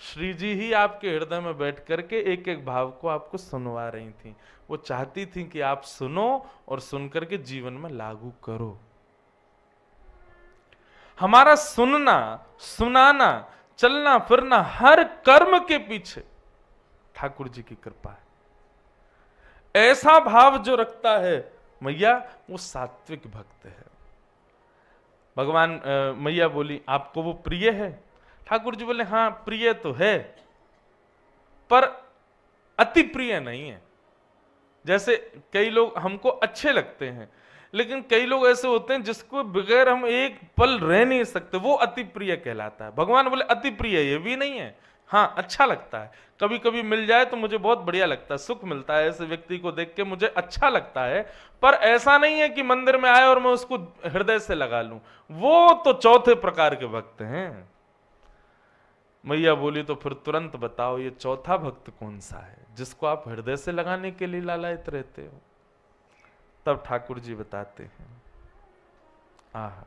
श्री जी ही आपके हृदय में बैठ करके एक एक भाव को आपको सुनवा रही थी। वो चाहती थी कि आप सुनो और सुन करके जीवन में लागू करो। हमारा सुनना, सुनाना, चलना फिरना, हर कर्म के पीछे ठाकुर जी की कृपा है। ऐसा भाव जो रखता है मैया, वो सात्विक भक्त है। भगवान मैया बोली आपको वो प्रिय है? ठाकुर जी बोले हाँ प्रिय तो है, पर अति प्रिय नहीं है। जैसे कई लोग हमको अच्छे लगते हैं, लेकिन कई लोग ऐसे होते हैं जिसको बगैर हम एक पल रह नहीं सकते, वो अति प्रिय कहलाता है। भगवान बोले अति प्रिय ये भी नहीं है, हाँ अच्छा लगता है, कभी कभी मिल जाए तो मुझे बहुत बढ़िया लगता है, सुख मिलता है ऐसे व्यक्ति को देख के, मुझे अच्छा लगता है, पर ऐसा नहीं है कि मंदिर में आए और मैं उसको हृदय से लगा लूं। वो तो चौथे प्रकार के भक्त हैं। मैया बोली तो फिर तुरंत बताओ ये चौथा भक्त कौन सा है जिसको आप हृदय से लगाने के लिए लालायित रहते हो? तब ठाकुर जी बताते हैं, आहा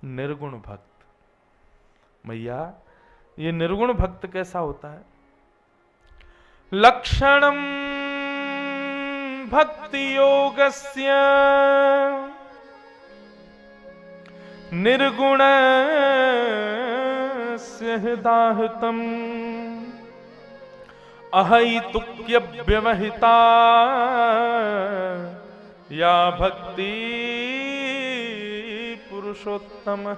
निर्गुण भक्त। मैया ये निर्गुण भक्त कैसा होता है? लक्षणम भक्ति योगस्य निर्गुण हृदाहतम अहैतुक्य व्यवहिता या भक्ति पुरुषोत्तम।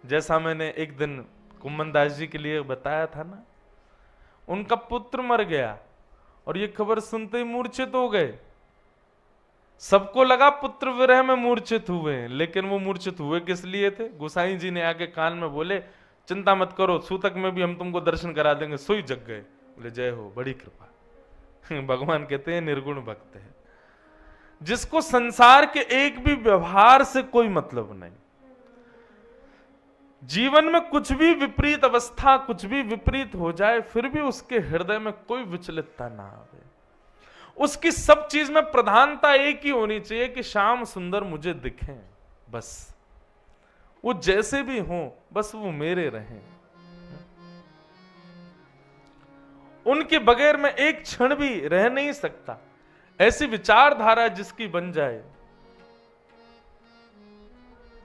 जैसा मैंने एक दिन कुम्मन दास जी के लिए बताया था ना, उनका पुत्र मर गया और ये खबर सुनते ही मूर्छित हो गए। सबको लगा पुत्र विरह में मूर्छित हुए, लेकिन वो मूर्छित हुए किस लिए थे? गोसाई जी ने आके कान में बोले चिंता मत करो, सूतक में भी हम तुमको दर्शन करा देंगे। सोई जग गए। बोले जय हो, बड़ी कृपा। भगवान कहते हैं निर्गुण भक्त है, जिसको संसार के एक भी व्यवहार से कोई मतलब नहीं, जीवन में कुछ भी विपरीत अवस्था, कुछ भी विपरीत हो जाए, फिर भी उसके हृदय में कोई विचलितता ना आवे। उसकी सब चीज में प्रधानता एक ही होनी चाहिए कि श्याम सुंदर मुझे दिखें, बस वो जैसे भी हो, बस वो मेरे रहें। उनके बगैर मैं एक क्षण भी रह नहीं सकता। ऐसी विचारधारा जिसकी बन जाए।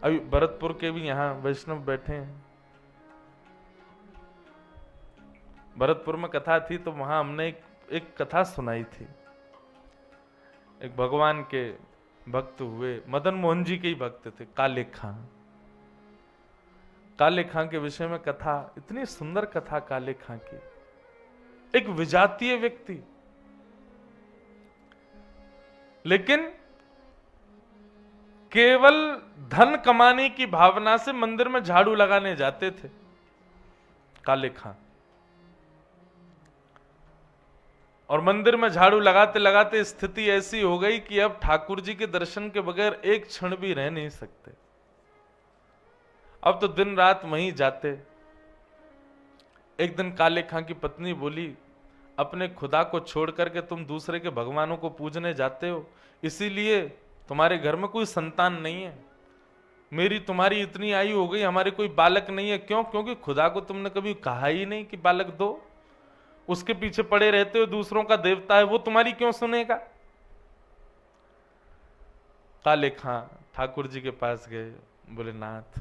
अभी भरतपुर के भी यहां वैष्णव बैठे हैं। भरतपुर में कथा थी तो वहां हमने एक कथा सुनाई थी। एक भगवान के भक्त हुए, मदन मोहन जी के ही भक्त थे, काले खां। काले खां के विषय में कथा, इतनी सुंदर कथा काले खां की। एक विजातीय व्यक्ति, लेकिन केवल धन कमाने की भावना से मंदिर में झाड़ू लगाने जाते थे काले खां। और मंदिर में झाड़ू लगाते लगाते स्थिति ऐसी हो गई कि अब ठाकुर जी के दर्शन के बगैर एक क्षण भी रह नहीं सकते। अब तो दिन रात वहीं जाते। एक दिन काले खां की पत्नी बोली, अपने खुदा को छोड़ करके तुम दूसरे के भगवानों को पूजने जाते हो, इसीलिए तुम्हारे घर में कोई संतान नहीं है। मेरी तुम्हारी इतनी आयु हो गई, हमारे कोई बालक नहीं है। क्यों? क्योंकि खुदा को तुमने कभी कहा ही नहीं कि बालक दो। उसके पीछे पड़े रहते हो, दूसरों का देवता है, वो तुम्हारी क्यों सुनेगा? काले खां ठाकुर जी के पास गए, बोले नाथ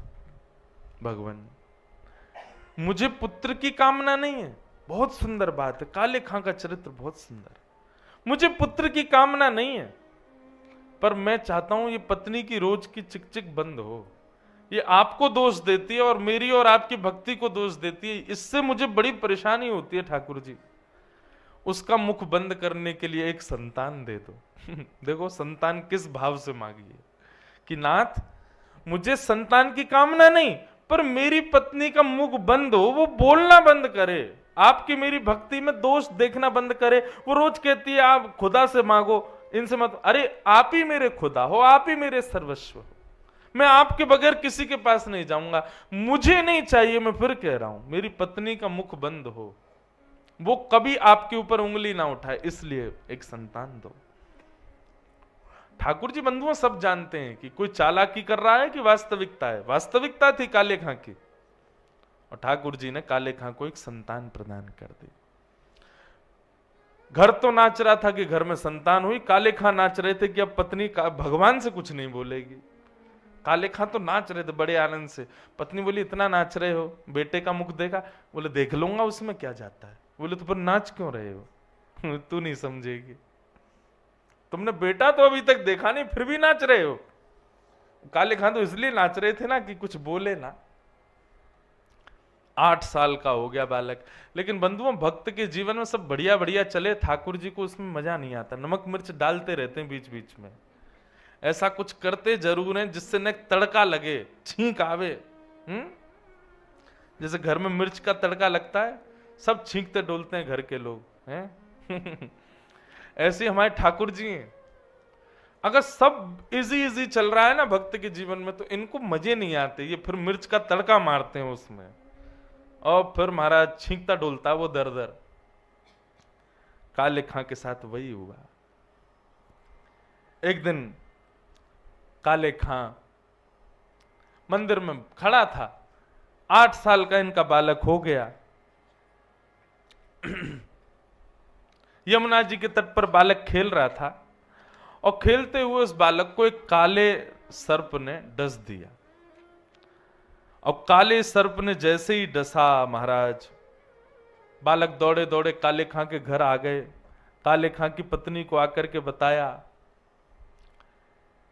भगवान, मुझे पुत्र की कामना नहीं है। बहुत सुंदर बात है, काले खां का चरित्र बहुत सुंदर। मुझे पुत्र की कामना नहीं है, पर मैं चाहता हूं ये पत्नी की रोज की चिकचिक बंद हो। ये आपको दोष देती है और मेरी और आपकी भक्ति को दोष देती है, इससे मुझे बड़ी परेशानी होती है ठाकुर जी। उसका मुख बंद करने के लिए एक संतान दे दो। देखो संतान किस भाव से मांगी है कि नाथ मुझे संतान की कामना नहीं, पर मेरी पत्नी का मुख बंद हो, वो बोलना बंद करे, आपकी मेरी भक्ति में दोष देखना बंद करे। वो रोज कहती है आप खुदा से मांगो, इनसे मत। अरे आप ही मेरे खुदा हो, आप ही मेरे सर्वस्व हो, मैं आपके बगैर किसी के पास नहीं जाऊंगा, मुझे नहीं चाहिए। मैं फिर कह रहा हूं मेरी पत्नी का मुख बंद हो, वो कभी आपके ऊपर उंगली ना उठाए, इसलिए एक संतान दो। ठाकुर जी बंधुओं सब जानते हैं कि कोई चालाकी कर रहा है कि वास्तविकता है। वास्तविकता थी काले खां की, और ठाकुर जी ने काले खां को एक संतान प्रदान कर दी। घर तो नाच रहा था कि घर में संतान हुई, काले खां नाच रहे थे कि अब पत्नी का भगवान से कुछ नहीं बोलेगी। काले खां तो नाच रहे थे बड़े आनंद से। पत्नी बोली इतना नाच रहे हो, बेटे का मुख देखा? बोले देख लूंगा, उसमें क्या जाता है। बोले तो पर नाच क्यों रहे हो? तू नहीं समझेगी, तुमने बेटा तो अभी तक देखा नहीं, फिर भी नाच रहे हो। काले खां तो इसलिए नाच रहे थे ना कि कुछ बोले ना। 8 साल का हो गया बालक। लेकिन बंधुओं भक्त के जीवन में सब बढ़िया बढ़िया चले, ठाकुर जी को उसमें मजा नहीं आता। नमक मिर्च डालते रहते हैं बीच बीच में, ऐसा कुछ करते जरूर हैं जिससे न तड़का लगे, छींक आवे। जैसे घर में मिर्च का तड़का लगता है, सब छींकते डोलते हैं घर के लोग हैं। ऐसे हमारे ठाकुर जी हैं। अगर सब इजी इजी चल रहा है ना भक्त के जीवन में, तो इनको मजे नहीं आते, ये फिर मिर्च का तड़का मारते हैं उसमें, और फिर महाराज छींकता डोलता वो दर दर। काले खां के साथ वही हुआ। एक दिन काले खां मंदिर में खड़ा था, 8 साल का इनका बालक हो गया। यमुना जी के तट पर बालक खेल रहा था, और खेलते हुए उस बालक को एक काले सर्प ने डस दिया। और काले सर्प ने जैसे ही डसा महाराज, बालक दौड़े दौड़े काले खां के घर आ गए। काले खां की पत्नी को आकर के बताया।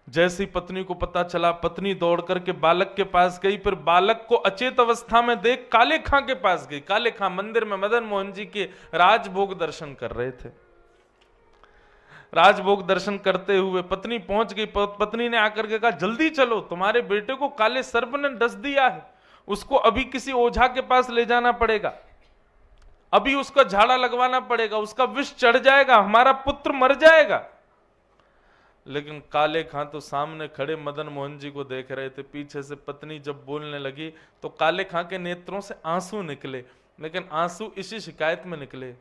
जैसे ही पत्नी को पता चला, पत्नी दौड़ करके बालक के पास गई, फिर बालक को अचेत अवस्था में देख काले खां के पास गई। काले खां मंदिर में मदन मोहन जी के राजभोग दर्शन कर रहे थे। राजभोग दर्शन करते हुए पत्नी पहुंच गई। पत्नी ने आकर के कहा जल्दी चलो, तुम्हारे बेटे को काले सर्प ने डस दिया है, उसको अभी किसी ओझा के पास ले जाना पड़ेगा, अभी उसका झाड़ा लगवाना पड़ेगा, उसका विष चढ़ जाएगा, हमारा पुत्र मर जाएगा। लेकिन काले खां तो सामने खड़े मदन मोहन जी को देख रहे थे। पीछे से पत्नी जब बोलने लगी तो काले खां के नेत्रों से आंसू निकले, लेकिन आंसू इसी शिकायत में निकले,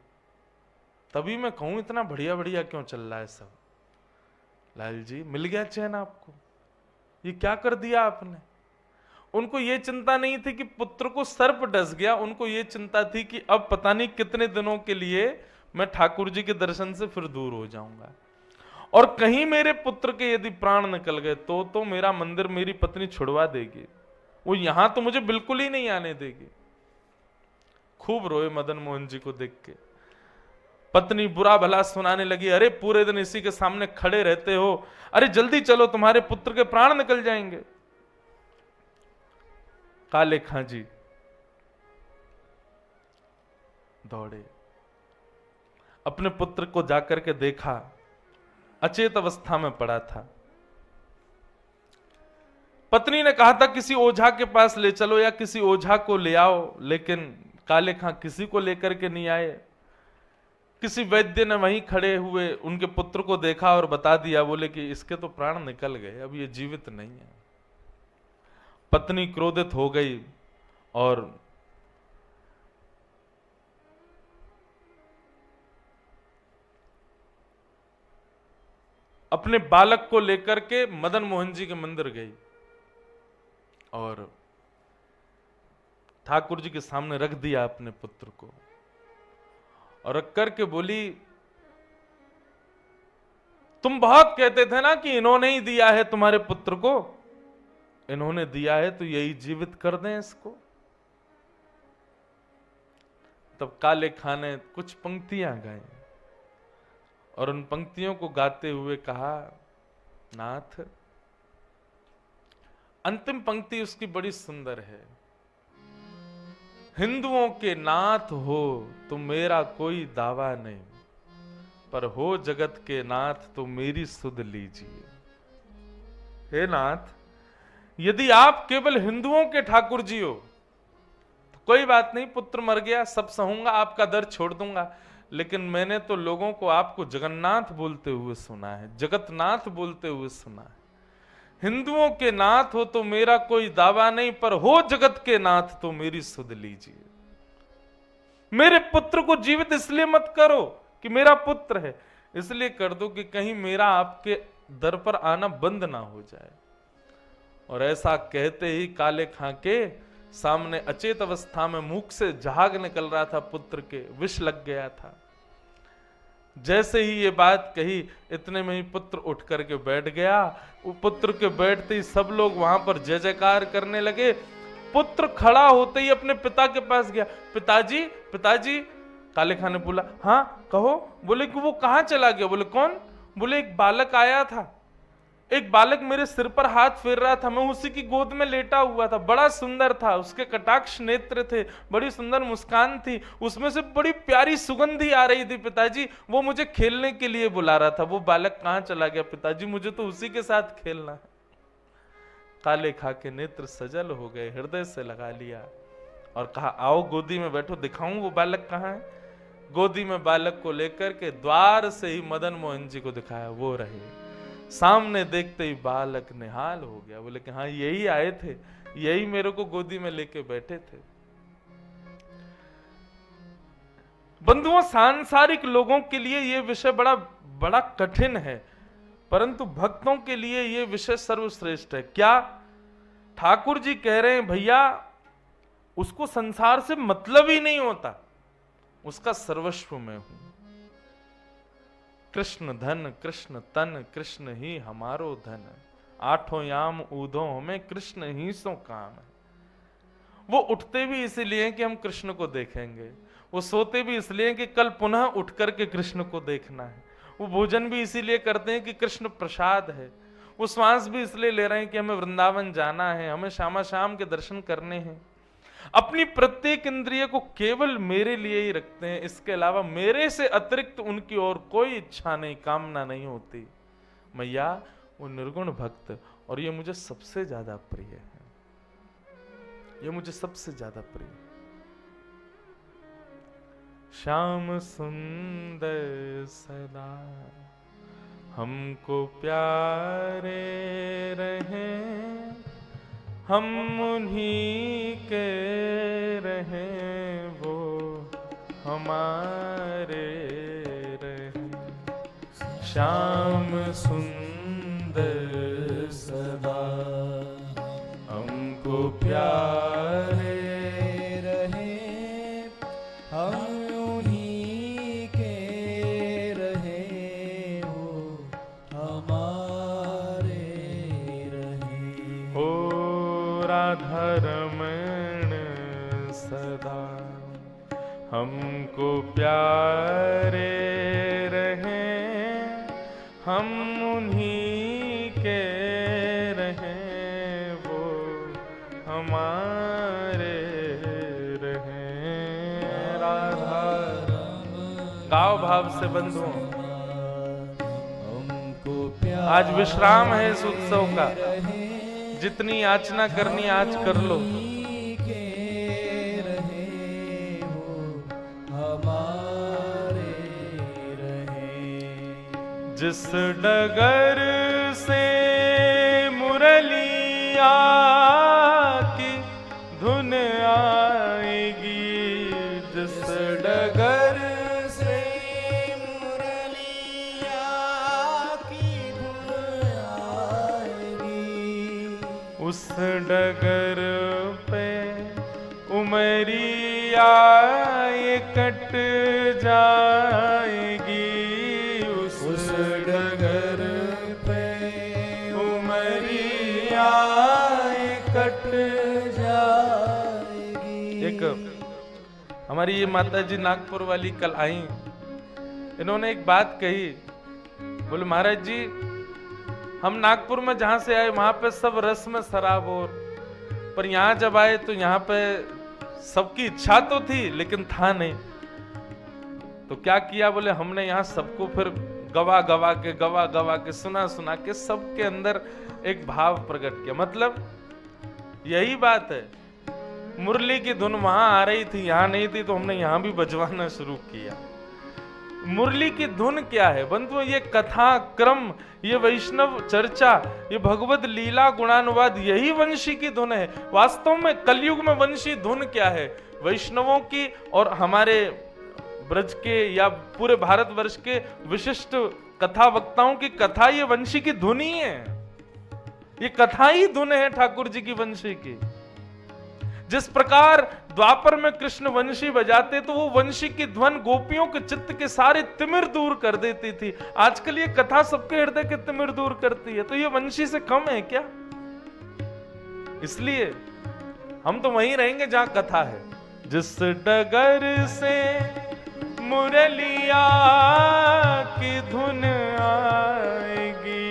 तभी मैं कहूं इतना बढ़िया बढ़िया क्यों चल रहा है सब। लाल जी मिल गया चैन आपको, ये क्या कर दिया आपने। उनको ये चिंता नहीं थी कि पुत्र को सर्प डस गया, उनको ये चिंता थी कि अब पता नहीं कितने दिनों के लिए मैं ठाकुर जी के दर्शन से फिर दूर हो जाऊंगा, और कहीं मेरे पुत्र के यदि प्राण निकल गए तो मेरा मंदिर मेरी पत्नी छुड़वा देगी, वो यहां तो मुझे बिल्कुल ही नहीं आने देगी। खूब रोए मदन मोहन जी को देख के। पत्नी बुरा भला सुनाने लगी, अरे पूरे दिन इसी के सामने खड़े रहते हो, अरे जल्दी चलो तुम्हारे पुत्र के प्राण निकल जाएंगे। काले खां जी दौड़े, अपने पुत्र को जाकर के देखा, अचेत अवस्था में पड़ा था। पत्नी ने कहा था किसी ओझा के पास ले चलो या किसी ओझा को ले आओ, लेकिन काले खां किसी को लेकर के नहीं आए। किसी वैद्य ने वहीं खड़े हुए उनके पुत्र को देखा और बता दिया, बोले कि इसके तो प्राण निकल गए, अब ये जीवित नहीं है। पत्नी क्रोधित हो गई और अपने बालक को लेकर के मदन मोहन जी के मंदिर गई और ठाकुर जी के सामने रख दिया अपने पुत्र को, और रख करके बोली तुम बहुत कहते थे ना कि इन्होंने ही दिया है तुम्हारे पुत्र को, इन्होंने दिया है तो यही जीवित कर दें इसको। तब काले खां ने कुछ पंक्तियां गाई और उन पंक्तियों को गाते हुए कहा, नाथ, अंतिम पंक्ति उसकी बड़ी सुंदर है, हिंदुओं के नाथ हो तो मेरा कोई दावा नहीं, पर हो जगत के नाथ तो मेरी सुध लीजिए। हे नाथ, यदि आप केवल हिंदुओं के ठाकुर जी हो तो कोई बात नहीं, पुत्र मर गया, सब सहूंगा, आपका दर छोड़ दूंगा। लेकिन मैंने तो लोगों को आपको जगन्नाथ बोलते हुए सुना है, जगतनाथ बोलते हुए सुना है। हिंदुओं के नाथ हो तो मेरा कोई दावा नहीं, पर हो जगत के नाथ तो मेरी सुध लीजिए। मेरे पुत्र को जीवित इसलिए मत करो कि मेरा पुत्र है, इसलिए कर दो कि कहीं मेरा आपके दर पर आना बंद ना हो जाए। और ऐसा कहते ही काले खां के सामने अचेत अवस्था में मुख से झाग निकल रहा था, पुत्र के विष लग गया था। जैसे ही ये बात कही, इतने में ही पुत्र उठ करके बैठ गया। पुत्र के बैठते ही सब लोग वहां पर जय जयकार करने लगे। पुत्र खड़ा होते ही अपने पिता के पास गया, पिताजी पिताजी। काले खां ने बोला, हाँ कहो। बोले कि वो कहाँ चला गया? बोले कौन? बोले एक बालक आया था, एक बालक मेरे सिर पर हाथ फेर रहा था, मैं उसी की गोद में लेटा हुआ था, बड़ा सुंदर था, उसके कटाक्ष नेत्र थे, बड़ी सुंदर मुस्कान थी, उसमें से बड़ी प्यारी सुगंधी आ रही थी पिताजी, वो मुझे खेलने के लिए बुला रहा था। वो बालक कहाँ चला गया पिताजी? मुझे तो उसी के साथ खेलना है। काले खां के नेत्र सजल हो गए, हृदय से लगा लिया और कहा, आओ गोदी में बैठो, दिखाऊं वो बालक कहाँ है। गोदी में बालक को लेकर के द्वार से ही मदन मोहन जी को दिखाया, वो रहे। सामने देखते ही बालक निहाल हो गया। बोले कि हाँ यही आए थे, यही मेरे को गोदी में लेके बैठे थे। बंधुओं, सांसारिक लोगों के लिए यह विषय बड़ा बड़ा कठिन है, परंतु भक्तों के लिए यह विषय सर्वश्रेष्ठ है। क्या ठाकुर जी कह रहे हैं, भैया उसको संसार से मतलब ही नहीं होता, उसका सर्वस्व मैं हूं। कृष्ण धन कृष्ण तन, कृष्ण ही हमारो धन, आठों याम ऊधों में कृष्ण ही सो काम है। वो उठते भी इसीलिए कि हम कृष्ण को देखेंगे, वो सोते भी इसलिए कि कल पुनः उठ करके कृष्ण को देखना है, वो भोजन भी इसीलिए करते हैं कि कृष्ण प्रसाद है, वो श्वास भी इसलिए ले रहे हैं कि हमें वृंदावन जाना है, हमें श्यामा श्याम के दर्शन करने हैं। अपनी प्रत्येक इंद्रिय को केवल मेरे लिए ही रखते हैं, इसके अलावा मेरे से अतिरिक्त उनकी और कोई इच्छा नहीं, कामना नहीं होती। मैया वो निर्गुण भक्त, और ये मुझे सबसे ज्यादा प्रिय है, ये मुझे सबसे ज्यादा प्रिय। श्याम सुंदर सदा हमको प्यारे रहे, हम उन्हीं के रहें, वो हमारे रहें। श्याम सुंदर सदा हमको प्यारे रहें, हम उन्हीं के रहें, वो हमारे रहें। हो राधा रमण सदा हमको प्यारे रहें, हम उन्हीं के रहें, वो हमारे रहें। राधा गाओ भाव से बंधुओं, आज विश्राम है इस उत्सव का, जितनी याचना करनी आज कर लो। जिस डगर से मुरलिया की धुन आएगी, जिस डगर से मुरलिया की धुन आएगी, उस डगर पे उमरिया ये कट जाएगी, उस डगर पे उमरिया ये कट जाएगी। एक हमारी ये माता जी नागपुर वाली कल आई, इन्होंने एक बात कही, बोले महाराज जी हम नागपुर में जहां से आए वहां पे सब रस में शराब, और पर यहाँ जब आए तो यहाँ पे सबकी इच्छा तो थी लेकिन था नहीं। तो क्या किया, बोले हमने यहाँ सबको फिर गवा गवा के सुना के सबके अंदर एक भाव प्रकट किया। मतलब यही बात है, मुरली की धुन वहां आ रही थी, यहां नहीं थी, तो हमने यहां भी बजवाना शुरू किया। मुरली की धुन क्या है बंधुओं? ये कथा क्रम, ये वैष्णव चर्चा, ये भगवत लीला गुणानुवाद, यही वंशी की धुन है। वास्तव में कलयुग में वंशी धुन क्या है? वैष्णवों की और हमारे ब्रज के या पूरे भारतवर्ष के विशिष्ट कथा वक्ताओं की कथा, ये वंशी की धुन ही है। ये कथा ही धुन है ठाकुर जी की वंशी की। जिस प्रकार द्वापर में कृष्ण वंशी बजाते तो वो वंशी की ध्वन गोपियों के चित्त के सारे तिमिर दूर कर देती थी। आजकल ये कथा सबके हृदय के तिमिर दूर करती है, तो ये वंशी से कम है क्या? इसलिए हम तो वहीं रहेंगे जहां कथा है। जिस डगर से मुरलिया की धुन आएगी,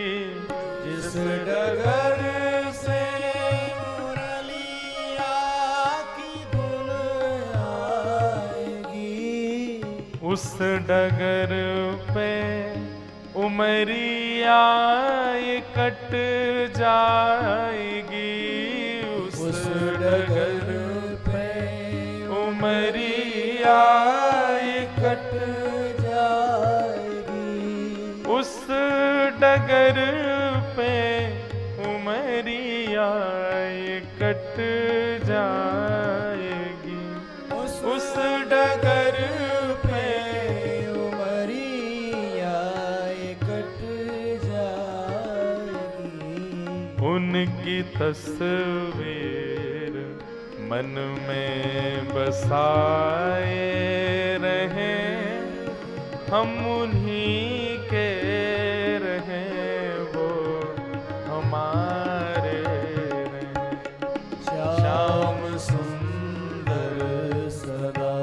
जिस डगर से मुरलिया की धुन आएगी, उस डगर पे उमरिया ये कट जाएगी, उस डगर पे उमरिया कट जाएगी, उस डगर पे उमरिया ये कट जाएगी, उस डगर पे उमरिया ये कट जाएगी। उनकी तस्वीर मन में बसाए रहे, हम उन्हीं के रहे, वो हमारे रहे। श्याम सुंदर सदा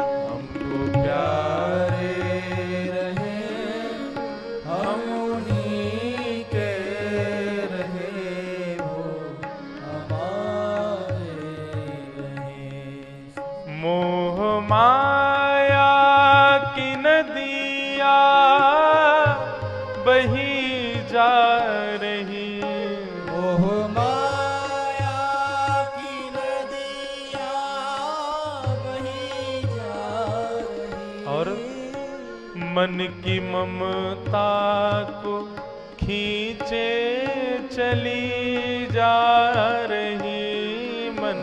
हमको प्यारे रहे, हम उन्हीं के रहे, वो हमारे रहे। मोह माया की नदिया बही जा रही, मोह माया की नदिया बही जा रही, और मन की ममता को खींचे चली जा रही, मन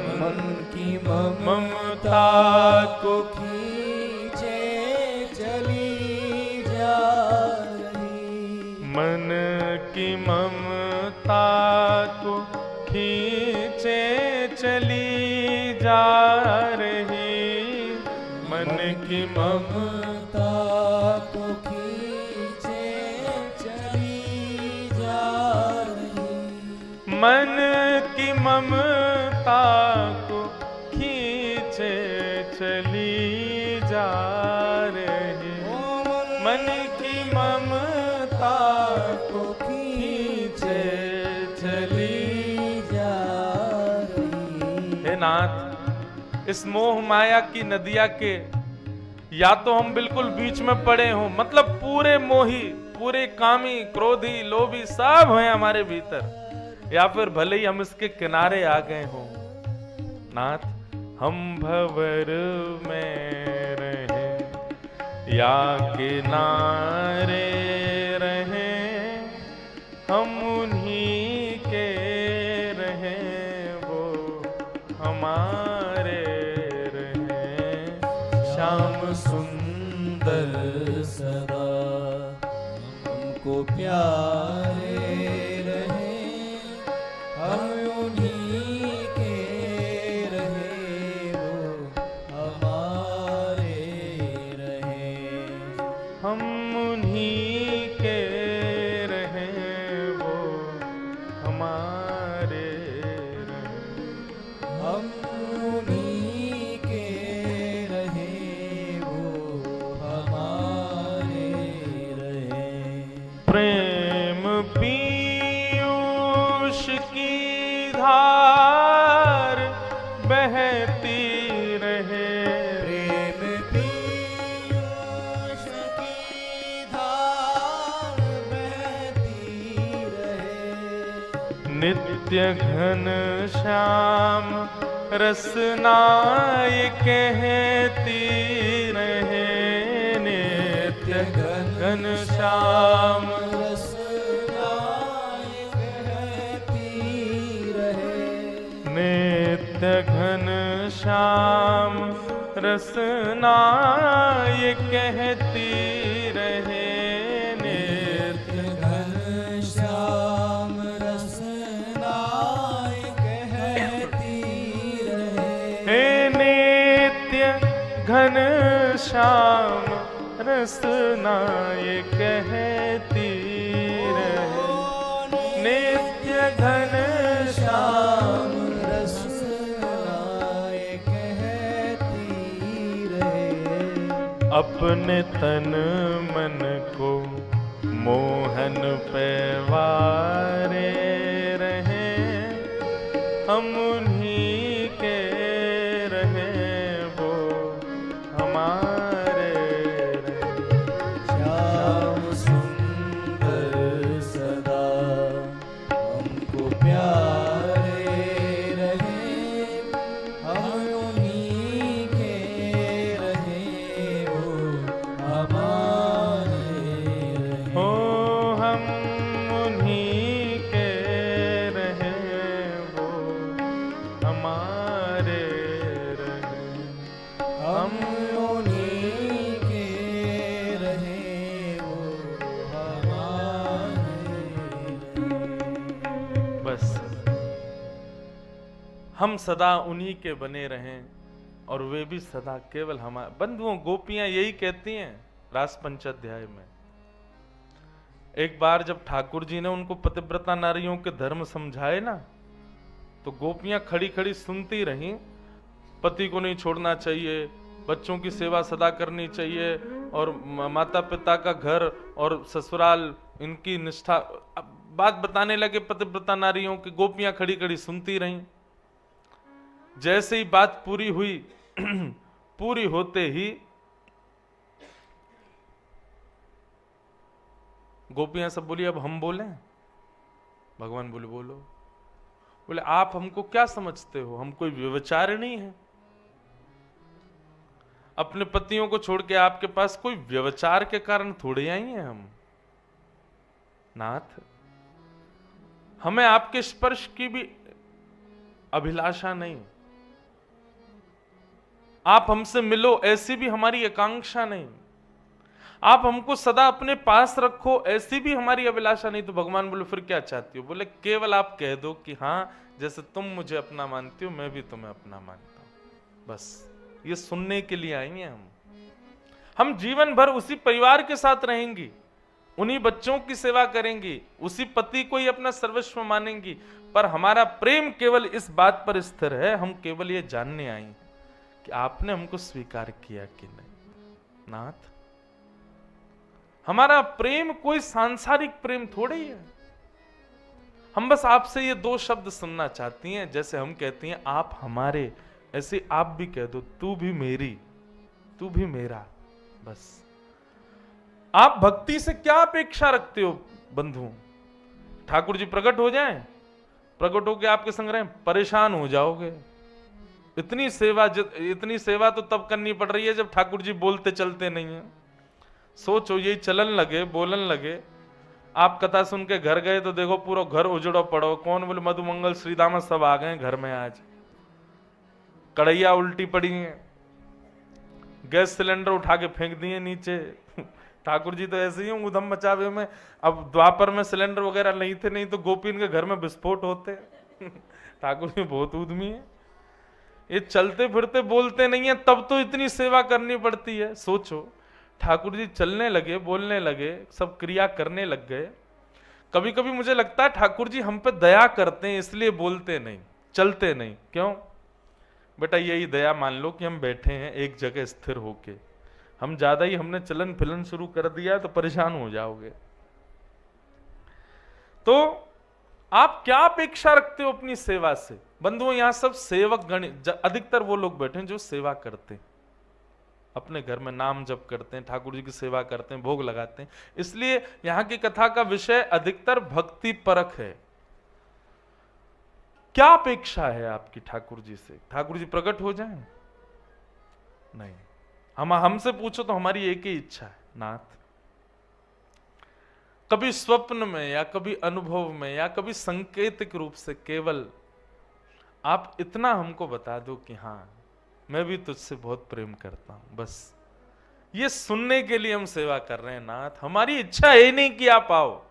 की ममता को खींचे चली जा रही, मन की ममता को खींचे चली जा रही, मन की ममता को खींचे चली जा रही, मन की ममता को खींचे चली जा रही, मन की ममता को खींचे चली जा रही। हे नाथ, इस मोह माया की नदिया के या तो हम बिल्कुल बीच में पड़े हों, मतलब पूरे मोही, पूरे कामी, क्रोधी, लोभी सब हैं हमारे भीतर, या फिर भले ही हम इसके किनारे आ गए हों। नाथ, हम भंवर में रहे या किनारे रहे, हम उन्हीं के रहे, वो हमारे रहे। श्याम सुंदर सदा हमको प्यारे रहे, हम उन्हीं के रहे, वो हमारे रहे, हम उन्हीं के रहे, वो हमारे रहे, हम उन्हीं के रहे, वो हमारे रहे। प्रेम पीयूष की धार बहती रहे, प्रेम पीयूष नित्य घन श्याम रसनाय कहती रहे, नित्य घन श्याम रसनाय कहती रहे, नित्य घन श्याम रसनाय कहती रहे, नित्य घन श्याम रसनाय कहती रहे, नित्य घन श्याम रसनाय कहती रहे, नित्य घन श्याम रसनाय कहती रहे। अपने तन मन को मोहन पे वारे रहे, हम उन्हीं के रहे, वो हमारे रहे। श्याम सुंदर सदा हमको प्यारे रहे, हम उन्हीं के रहे, वो हमारे रहे। हो हम उन्हीं के रहे, वो हमारे रहे, हम उन्हीं के रहे, वो हमारे रहे। बस हम सदा उन्हीं के बने रहें और वे भी सदा केवल हमारे। बंधुओं, गोपियां यही कहती हैं रास पंचाध्याय में। एक बार जब ठाकुर जी ने उनको पतिव्रता नारियों के धर्म समझाए ना, तो गोपियां खड़ी खड़ी सुनती रहीं। पति को नहीं छोड़ना चाहिए, बच्चों की सेवा सदा करनी चाहिए, और माता पिता का घर और ससुराल इनकी निष्ठा, बात बताने लगे पतिव्रता नारियों की। गोपियां खड़ी खड़ी सुनती रहीं। जैसे ही बात पूरी हुई पूरी होते ही गोपियां सब बोली, अब हम बोलें? भगवान बोले, बोलो। बोले, आप हमको क्या समझते हो? हम कोई व्यभिचारिणी है? अपने पतियों को छोड़ के आपके पास कोई व्यभिचार के कारण थोड़े आई हैं हम। नाथ, हमें आपके स्पर्श की भी अभिलाषा नहीं, आप हमसे मिलो ऐसी भी हमारी आकांक्षा नहीं, आप हमको सदा अपने पास रखो ऐसी भी हमारी अभिलाषा नहीं। तो भगवान बोले, फिर क्या चाहती हो? बोले, केवल आप कह दो कि हाँ, जैसे तुम मुझे अपना मानती हो मैं भी तुम्हें अपना मानता हूं। बस ये सुनने के लिए आई हैं हम जीवन भर उसी परिवार के साथ रहेंगी, उन्हीं बच्चों की सेवा करेंगी, उसी पति को ही अपना सर्वस्व मानेंगी, पर हमारा प्रेम केवल इस बात पर स्थिर है, हम केवल ये जानने आई कि आपने हमको स्वीकार किया कि नहीं। नाथ, हमारा प्रेम कोई सांसारिक प्रेम थोड़ी है। हम बस आपसे ये दो शब्द सुनना चाहती हैं। जैसे हम कहती हैं आप हमारे, ऐसे आप भी कह दो, तू भी मेरी, तू भी मेरा। बस आप भक्ति से क्या अपेक्षा रखते हो बंधु? ठाकुर जी प्रकट हो जाएं, प्रकट होकर आपके संग रहें, परेशान हो जाओगे। इतनी सेवा तो तब करनी पड़ रही है जब ठाकुर जी बोलते चलते नहीं है। सोचो, यही चलन लगे, बोलन लगे। आप कथा सुन के घर गए तो देखो पूरा घर उजड़ो पड़ो। कौन बोले, मधुमंगल श्रीदामा सब आ गए घर में, आज कढ़ैया उल्टी पड़ी है, गैस सिलेंडर उठा के फेंक दिए नीचे। ठाकुर जी तो ऐसे ही उधम मचावे में। अब द्वापर में सिलेंडर वगैरह नहीं थे, नहीं तो गोपीन के घर में विस्फोट होते। ठाकुर जी बहुत उद्यमी है, ये चलते फिरते बोलते नहीं है, तब तो इतनी सेवा करनी पड़ती है। सोचो, ठाकुर जी चलने लगे, बोलने लगे, सब क्रिया करने लग गए। कभी कभी मुझे लगता है ठाकुर जी हम पे दया करते हैं, इसलिए बोलते नहीं, चलते नहीं। क्यों बेटा? यही दया मान लो कि हम बैठे हैं एक जगह स्थिर होके, हम ज्यादा ही हमने चलन फिलन शुरू कर दिया तो परेशान हो जाओगे। तो आप क्या अपेक्षा रखते हो अपनी सेवा से? बंधुओं, यहां सब सेवक गण, अधिकतर वो लोग बैठे हैं जो सेवा करते हैं, अपने घर में नाम जप करते हैं, ठाकुर जी की सेवा करते हैं, भोग लगाते हैं। इसलिए यहाँ की कथा का विषय अधिकतर भक्ति परक है। क्या अपेक्षा है आपकी ठाकुर जी से? ठाकुर जी प्रकट हो जाएं? नहीं। हमसे पूछो तो हमारी एक ही इच्छा है, नाथ कभी स्वप्न में या कभी अनुभव में या कभी संकेतिक रूप से केवल आप इतना हमको बता दो कि हाँ मैं भी तुझसे बहुत प्रेम करता हूं। बस ये सुनने के लिए हम सेवा कर रहे हैं नाथ। हमारी इच्छा है नहीं कि आप आओ।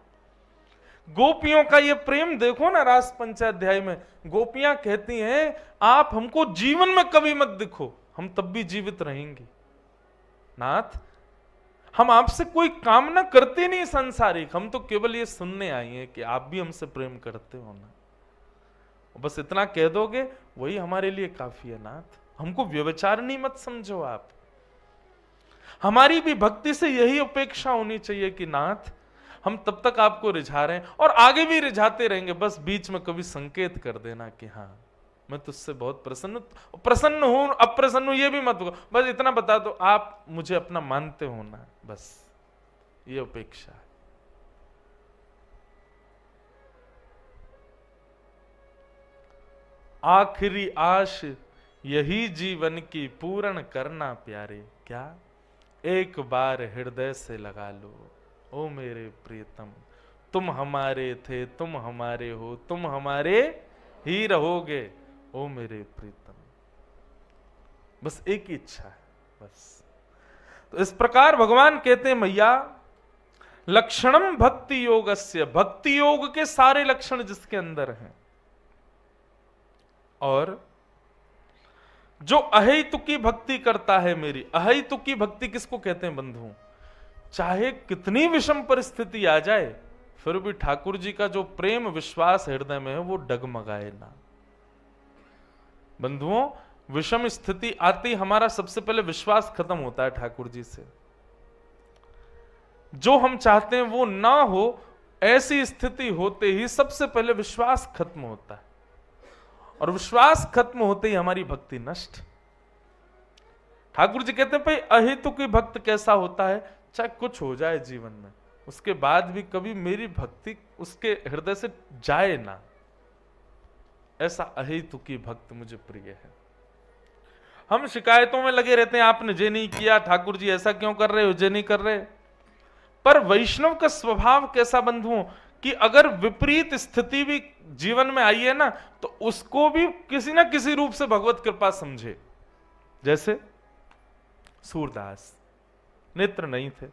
गोपियों का ये प्रेम देखो ना, रास पंचाध्याय में गोपियां कहती हैं आप हमको जीवन में कभी मत दिखो, हम तब भी जीवित रहेंगे। नाथ हम आपसे कोई कामना करते नहीं संसारिक, हम तो केवल ये सुनने आई हैं कि आप भी हमसे प्रेम करते हो ना। बस इतना कह दोगे वही हमारे लिए काफी है नाथ। हमको व्यभिचारिणी मत समझो आप। हमारी भी भक्ति से यही अपेक्षा होनी चाहिए कि नाथ हम तब तक आपको रिझा रहे हैं और आगे भी रिझाते रहेंगे, बस बीच में कभी संकेत कर देना कि हाँ मैं तुझसे बहुत प्रसन्न हूं, अप्रसन्न हूं ये भी मत, बस इतना बता दो आप मुझे अपना मानते हो ना, बस ये अपेक्षा है। आखिरी आश यही जीवन की पूर्ण करना प्यारे, क्या एक बार हृदय से लगा लो ओ मेरे प्रियतम, तुम हमारे थे, तुम हमारे हो, तुम हमारे ही रहोगे ओ मेरे प्रीतम। बस एक ही इच्छा है बस। तो इस प्रकार भगवान कहते हैं मैया लक्षणम भक्ति योगस्य, भक्ति योग के सारे लक्षण जिसके अंदर हैं। और जो अहेतुकी भक्ति करता है मेरी, अहेतुकी भक्ति किसको कहते हैं बंधुओं? चाहे कितनी विषम परिस्थिति आ जाए फिर भी ठाकुर जी का जो प्रेम विश्वास हृदय में है वो डगमगाए ना। बंधुओं विषम स्थिति आती हमारा सबसे पहले विश्वास खत्म होता है ठाकुर जी से। जो हम चाहते हैं वो ना हो, ऐसी स्थिति होते ही सबसे पहले विश्वास खत्म होता है और विश्वास खत्म होते ही हमारी भक्ति नष्ट। ठाकुर जी कहते हैं भाई अहेतुकी भक्त कैसा होता है, चाहे कुछ हो जाए जीवन में उसके बाद भी कभी मेरी भक्ति उसके हृदय से जाए ना, ऐसा अहेतुकी भक्त मुझे प्रिय है। हम शिकायतों में लगे रहते हैं आपने जे नहीं किया, ठाकुर जी ऐसा क्यों कर रहे हो, जे नहीं कर रहे। पर वैष्णव का स्वभाव कैसा बंधुओं कि अगर विपरीत स्थिति भी जीवन में आई है ना तो उसको भी किसी ना किसी रूप से भगवत कृपा समझे। जैसे सूरदास नेत्र नहीं थे,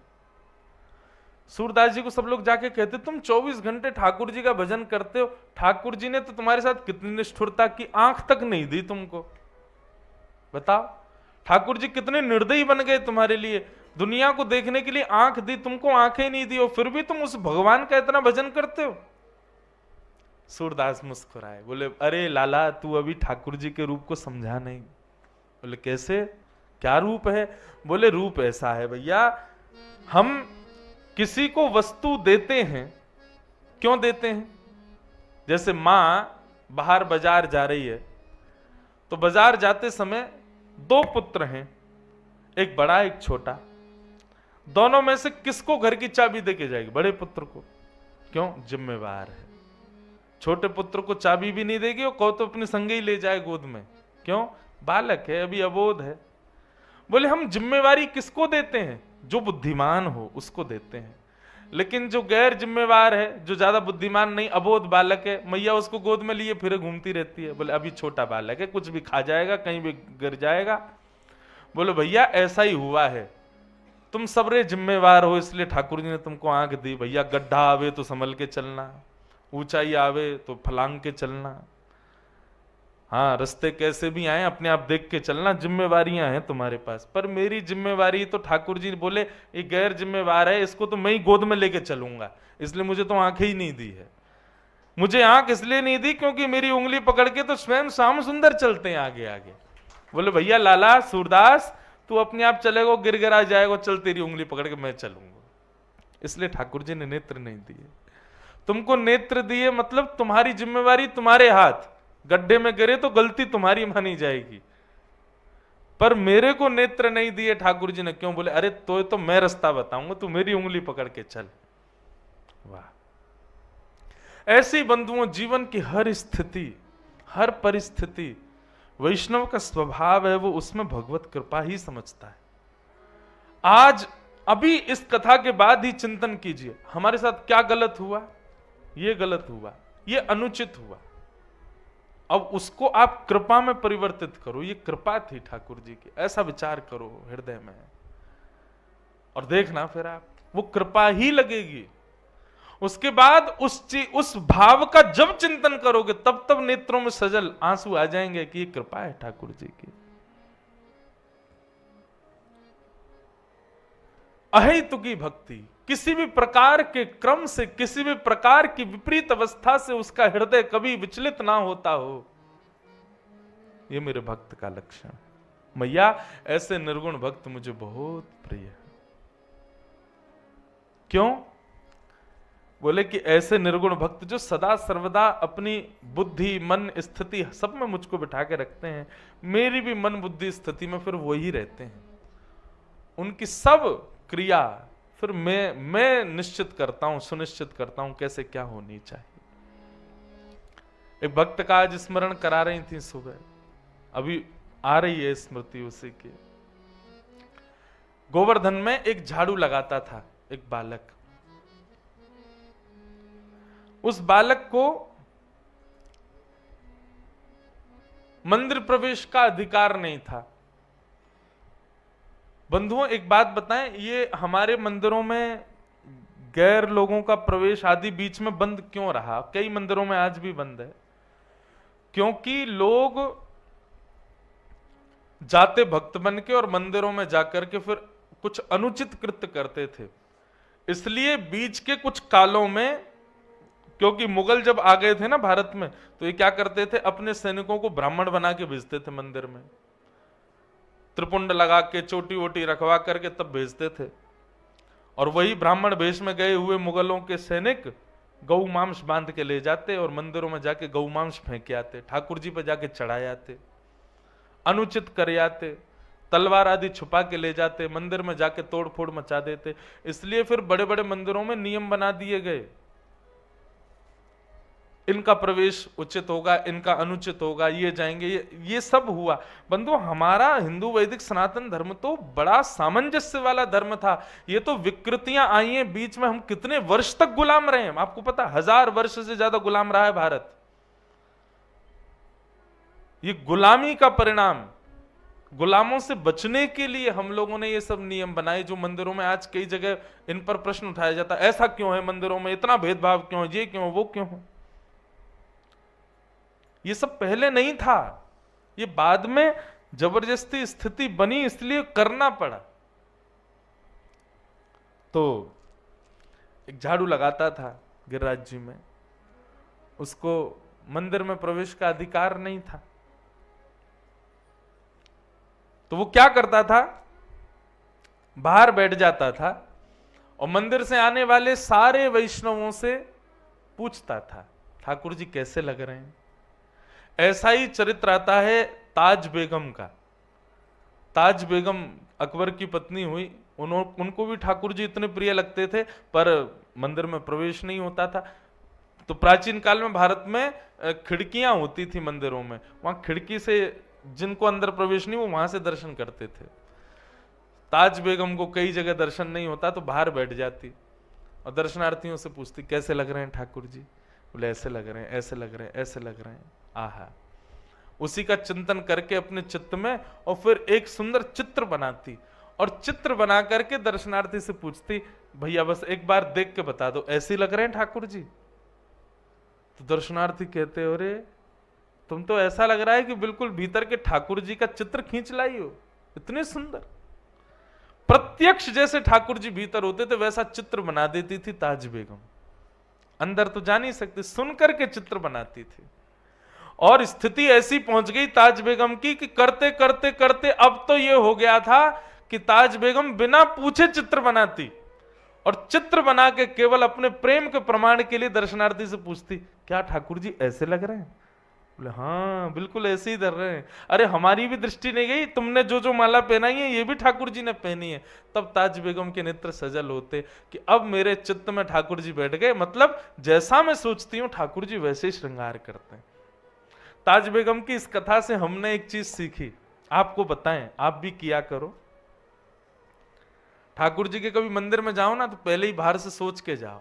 सूरदास जी को सब लोग जाके कहते तुम 24 घंटे ठाकुर जी का भजन करते हो, ठाकुर जी ने तो तुम्हारे साथ कितनी निष्ठुरता की, आंख तक नहीं दी तुमको। बताओ ठाकुर जी कितने निर्दयी बन गए तुम्हारे लिए, दुनिया को देखने के लिए आंख दी तुमको, आंखें नहीं दी, और फिर भी तुम उस भगवान का इतना भजन करते हो। सूरदास मुस्कुराए, बोले अरे लाला तू अभी ठाकुर जी के रूप को समझा नहीं। बोले कैसे, क्या रूप है? बोले रूप ऐसा है भैया, हम किसी को वस्तु देते हैं, क्यों देते हैं? जैसे मां बाहर बाजार जा रही है तो बाजार जाते समय दो पुत्र हैं, एक बड़ा एक छोटा, दोनों में से किसको घर की चाबी देके जाएगी? बड़े पुत्र को। क्यों? जिम्मेवार है। छोटे पुत्र को चाबी भी नहीं देगी और कहो तो अपने संगे ही ले जाए गोद में, क्यों? बालक है, अभी अबोध है। बोले हम जिम्मेवारी किसको देते हैं? जो बुद्धिमान हो उसको देते हैं, लेकिन जो गैर जिम्मेवार है, जो ज्यादा बुद्धिमान नहीं, अबोध बालक है, मैया उसको गोद में लिए फिर घूमती रहती है। बोले अभी छोटा बालक है, कुछ भी खा जाएगा, कहीं भी गिर जाएगा। बोले भैया ऐसा ही हुआ है, तुम सबरे जिम्मेवार हो इसलिए ठाकुर जी ने तुमको आंख दी। भैया गड्ढा आवे तो संभल के चलना, ऊंचाई आवे तो फलांग के चलना, हाँ रास्ते कैसे भी आए अपने आप देख के चलना, जिम्मेवारियां हैं तुम्हारे पास। पर मेरी जिम्मेवारी तो ठाकुर जी बोले ये गैर जिम्मेवार है, इसको तो मैं ही गोद में लेके चलूंगा, इसलिए मुझे तो आंखें ही नहीं दी है। मुझे आंख इसलिए नहीं दी क्योंकि मेरी उंगली पकड़ के तो स्वयं श्याम सुंदर चलते हैं आगे आगे। बोले भैया लाला सूरदास तू अपने आप चलेगा, गिरगिरा जाएगा, चल तेरी उंगली पकड़ के मैं चलूंगा। इसलिए ठाकुर जी ने नेत्र नहीं दिए, तुमको नेत्र दिए मतलब तुम्हारी जिम्मेवारी तुम्हारे हाथ, गड्ढे में गिरे तो गलती तुम्हारी मानी जाएगी। पर मेरे को नेत्र नहीं दिए ठाकुर जी ने, क्यों? बोले अरे तो मैं रास्ता बताऊंगा, तू मेरी उंगली पकड़ के चल। वाह! ऐसी बंधुओं जीवन की हर स्थिति, हर परिस्थिति, वैष्णव का स्वभाव है वो उसमें भगवत कृपा ही समझता है। आज अभी इस कथा के बाद ही चिंतन कीजिए, हमारे साथ क्या गलत हुआ, ये गलत हुआ, ये अनुचित हुआ, अब उसको आप कृपा में परिवर्तित करो। ये कृपा थी ठाकुर जी की, ऐसा विचार करो हृदय में, और देखना फिर आप वो कृपा ही लगेगी। उसके बाद उस भाव का जब चिंतन करोगे तब तब नेत्रों में सजल आंसू आ जाएंगे कि ये कृपा है ठाकुर जी की। अहेतु की भक्ति, किसी भी प्रकार के क्रम से, किसी भी प्रकार की विपरीत अवस्था से उसका हृदय कभी विचलित ना होता हो, ये मेरे भक्त का लक्षण। मैया ऐसे निर्गुण भक्त मुझे बहुत प्रिय है। क्यों? बोले कि ऐसे निर्गुण भक्त जो सदा सर्वदा अपनी बुद्धि, मन, स्थिति सब में मुझको बिठा के रखते हैं, मेरी भी मन बुद्धि स्थिति में फिर वही रहते हैं। उनकी सब क्रिया फिर मैं निश्चित करता हूं, सुनिश्चित करता हूं कैसे क्या होनी चाहिए। एक भक्त का आज स्मरण करा रही थी सुबह, अभी आ रही है स्मृति उसी की। गोवर्धन में एक झाड़ू लगाता था एक बालक। उस बालक को मंदिर प्रवेश का अधिकार नहीं था। बंधुओं एक बात बताएं, ये हमारे मंदिरों में गैर लोगों का प्रवेश आदि बीच में बंद क्यों रहा? कई मंदिरों में आज भी बंद है, क्योंकि लोग जाते भक्त बन के और मंदिरों में जाकर के फिर कुछ अनुचित कृत्य करते थे। इसलिए बीच के कुछ कालों में, क्योंकि मुगल जब आ गए थे ना भारत में, तो ये क्या करते थे, अपने सैनिकों को ब्राह्मण बना के भेजते थे मंदिर में, त्रिपुंड लगा के चोटी वोटी रखवा करके तब भेजते थे। और वही ब्राह्मण वेश में गए हुए मुगलों के सैनिक गौ मांस बांध के ले जाते और मंदिरों में जाके गौ मांस फेंक के आते, ठाकुर जी पे जाके चढ़ाए आते, अनुचित कर आते, तलवार आदि छुपा के ले जाते, मंदिर में जाके तोड़ फोड़ मचा देते। इसलिए फिर बड़े बड़े मंदिरों में नियम बना दिए गए, इनका प्रवेश उचित होगा, इनका अनुचित होगा, ये जाएंगे, ये सब हुआ। बंधु हमारा हिंदू वैदिक सनातन धर्म तो बड़ा सामंजस्य वाला धर्म था। ये तो विकृतियां आई हैं बीच में, हम कितने वर्ष तक गुलाम रहे हैं, आपको पता, 1000 वर्ष से ज्यादा गुलाम रहा है भारत। ये गुलामी का परिणाम, गुलामों से बचने के लिए हम लोगों ने ये सब नियम बनाए, जो मंदिरों में आज कई जगह इन पर प्रश्न उठाया जाता है, ऐसा क्यों है मंदिरों में, इतना भेदभाव क्यों, ये क्यों, वो क्यों है। ये सब पहले नहीं था, ये बाद में जबरदस्ती स्थिति बनी, इसलिए करना पड़ा। तो एक झाड़ू लगाता था गिरिराज जी में, उसको मंदिर में प्रवेश का अधिकार नहीं था। तो वो क्या करता था, बाहर बैठ जाता था और मंदिर से आने वाले सारे वैष्णवों से पूछता था, ठाकुर जी कैसे लग रहे हैं। ऐसा ही चरित्र आता है ताज बेगम का। ताज बेगम अकबर की पत्नी हुई, उनको भी ठाकुर जी इतने प्रिय लगते थे, पर मंदिर में प्रवेश नहीं होता था। तो प्राचीन काल में भारत में खिड़कियां होती थी मंदिरों में, वहां खिड़की से जिनको अंदर प्रवेश नहीं वो वहां से दर्शन करते थे। ताज बेगम को कई जगह दर्शन नहीं होता तो बाहर बैठ जाती और दर्शनार्थियों से पूछती कैसे लग रहे हैं ठाकुर जी। बोले ऐसे लग रहे हैं, ऐसे लग रहे हैं, ऐसे लग रहे हैं। आहा, उसी का चिंतन करके अपने चित्त में और फिर एक सुंदर चित्र बनाती और चित्र बना करके दर्शनार्थी से पूछती, भैया बस एक बार देख के बता दो ऐसे लग रहे हैं ठाकुर जी। तो दर्शनार्थी कहते हो, अरे तुम तो ऐसा लग रहा है कि बिल्कुल भीतर के ठाकुर जी का चित्र खींच लाई हो, इतने सुंदर। प्रत्यक्ष जैसे ठाकुर जी भीतर होते थे वैसा चित्र बना देती थी ताज बेगम। अंदर तो जा नहीं सकती, सुन करके चित्र बनाती थी। और स्थिति ऐसी पहुंच गई ताज बेगम की कि करते करते करते अब तो यह हो गया था कि ताज बेगम बिना पूछे चित्र बनाती और चित्र बना के केवल अपने प्रेम के प्रमाण के लिए दर्शनार्थी से पूछती, क्या ठाकुर जी ऐसे लग रहे हैं। बोले हाँ बिल्कुल ऐसे ही धर रहे हैं। अरे हमारी भी दृष्टि नहीं गई, तुमने जो जो माला पहनाई है ये भी ठाकुर जी ने पहनी है। तब ताज बेगम के नेत्र सजल होते कि अब मेरे चित्त में ठाकुर जी बैठ गए, मतलब जैसा मैं सोचती हूं ठाकुर जी वैसे ही श्रृंगार करते हैं। ताज बेगम की इस कथा से हमने एक चीज सीखी, आपको बताएं, आप भी किया करो। ठाकुर जी के कभी मंदिर में जाओ ना तो पहले ही बाहर से सोच के जाओ,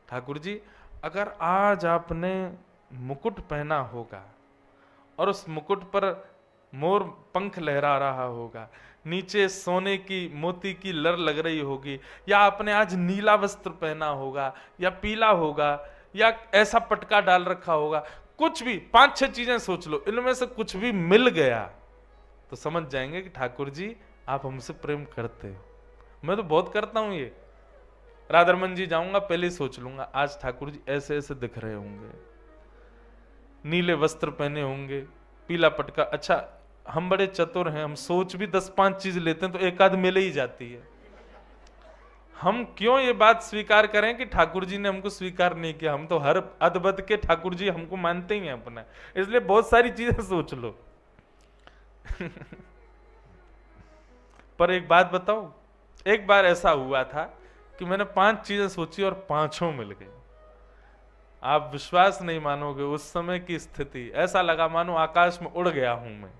ठाकुर जी अगर आज आपने मुकुट पहना होगा और उस मुकुट पर मोर पंख लहरा रहा होगा, नीचे सोने की मोती की लर लग रही होगी, या आपने आज नीला वस्त्र पहना होगा या पीला होगा या ऐसा पटका डाल रखा होगा, कुछ भी 5-6 चीजें सोच लो, इनमें से कुछ भी मिल गया तो समझ जाएंगे कि ठाकुर जी आप हमसे प्रेम करते हो। मैं तो बहुत करता हूं ये, राधारमन जी जाऊंगा पहले ही सोच लूंगा आज ठाकुर जी ऐसे ऐसे दिख रहे होंगे, नीले वस्त्र पहने होंगे, पीला पटका। अच्छा हम बड़े चतुर हैं, हम सोच भी 10-5 चीज लेते हैं तो एक आध मिल ही जाती है। हम क्यों ये बात स्वीकार करें कि ठाकुर जी ने हमको स्वीकार नहीं किया, हम तो हर अदबद के ठाकुर जी हमको मानते ही हैं अपना, इसलिए बहुत सारी चीजें सोच लो। पर एक बात बताओ, एक बार ऐसा हुआ था कि मैंने 5 चीजें सोची और 5 मिल गई। आप विश्वास नहीं मानोगे, उस समय की स्थिति ऐसा लगा मानो आकाश में उड़ गया हूं मैं,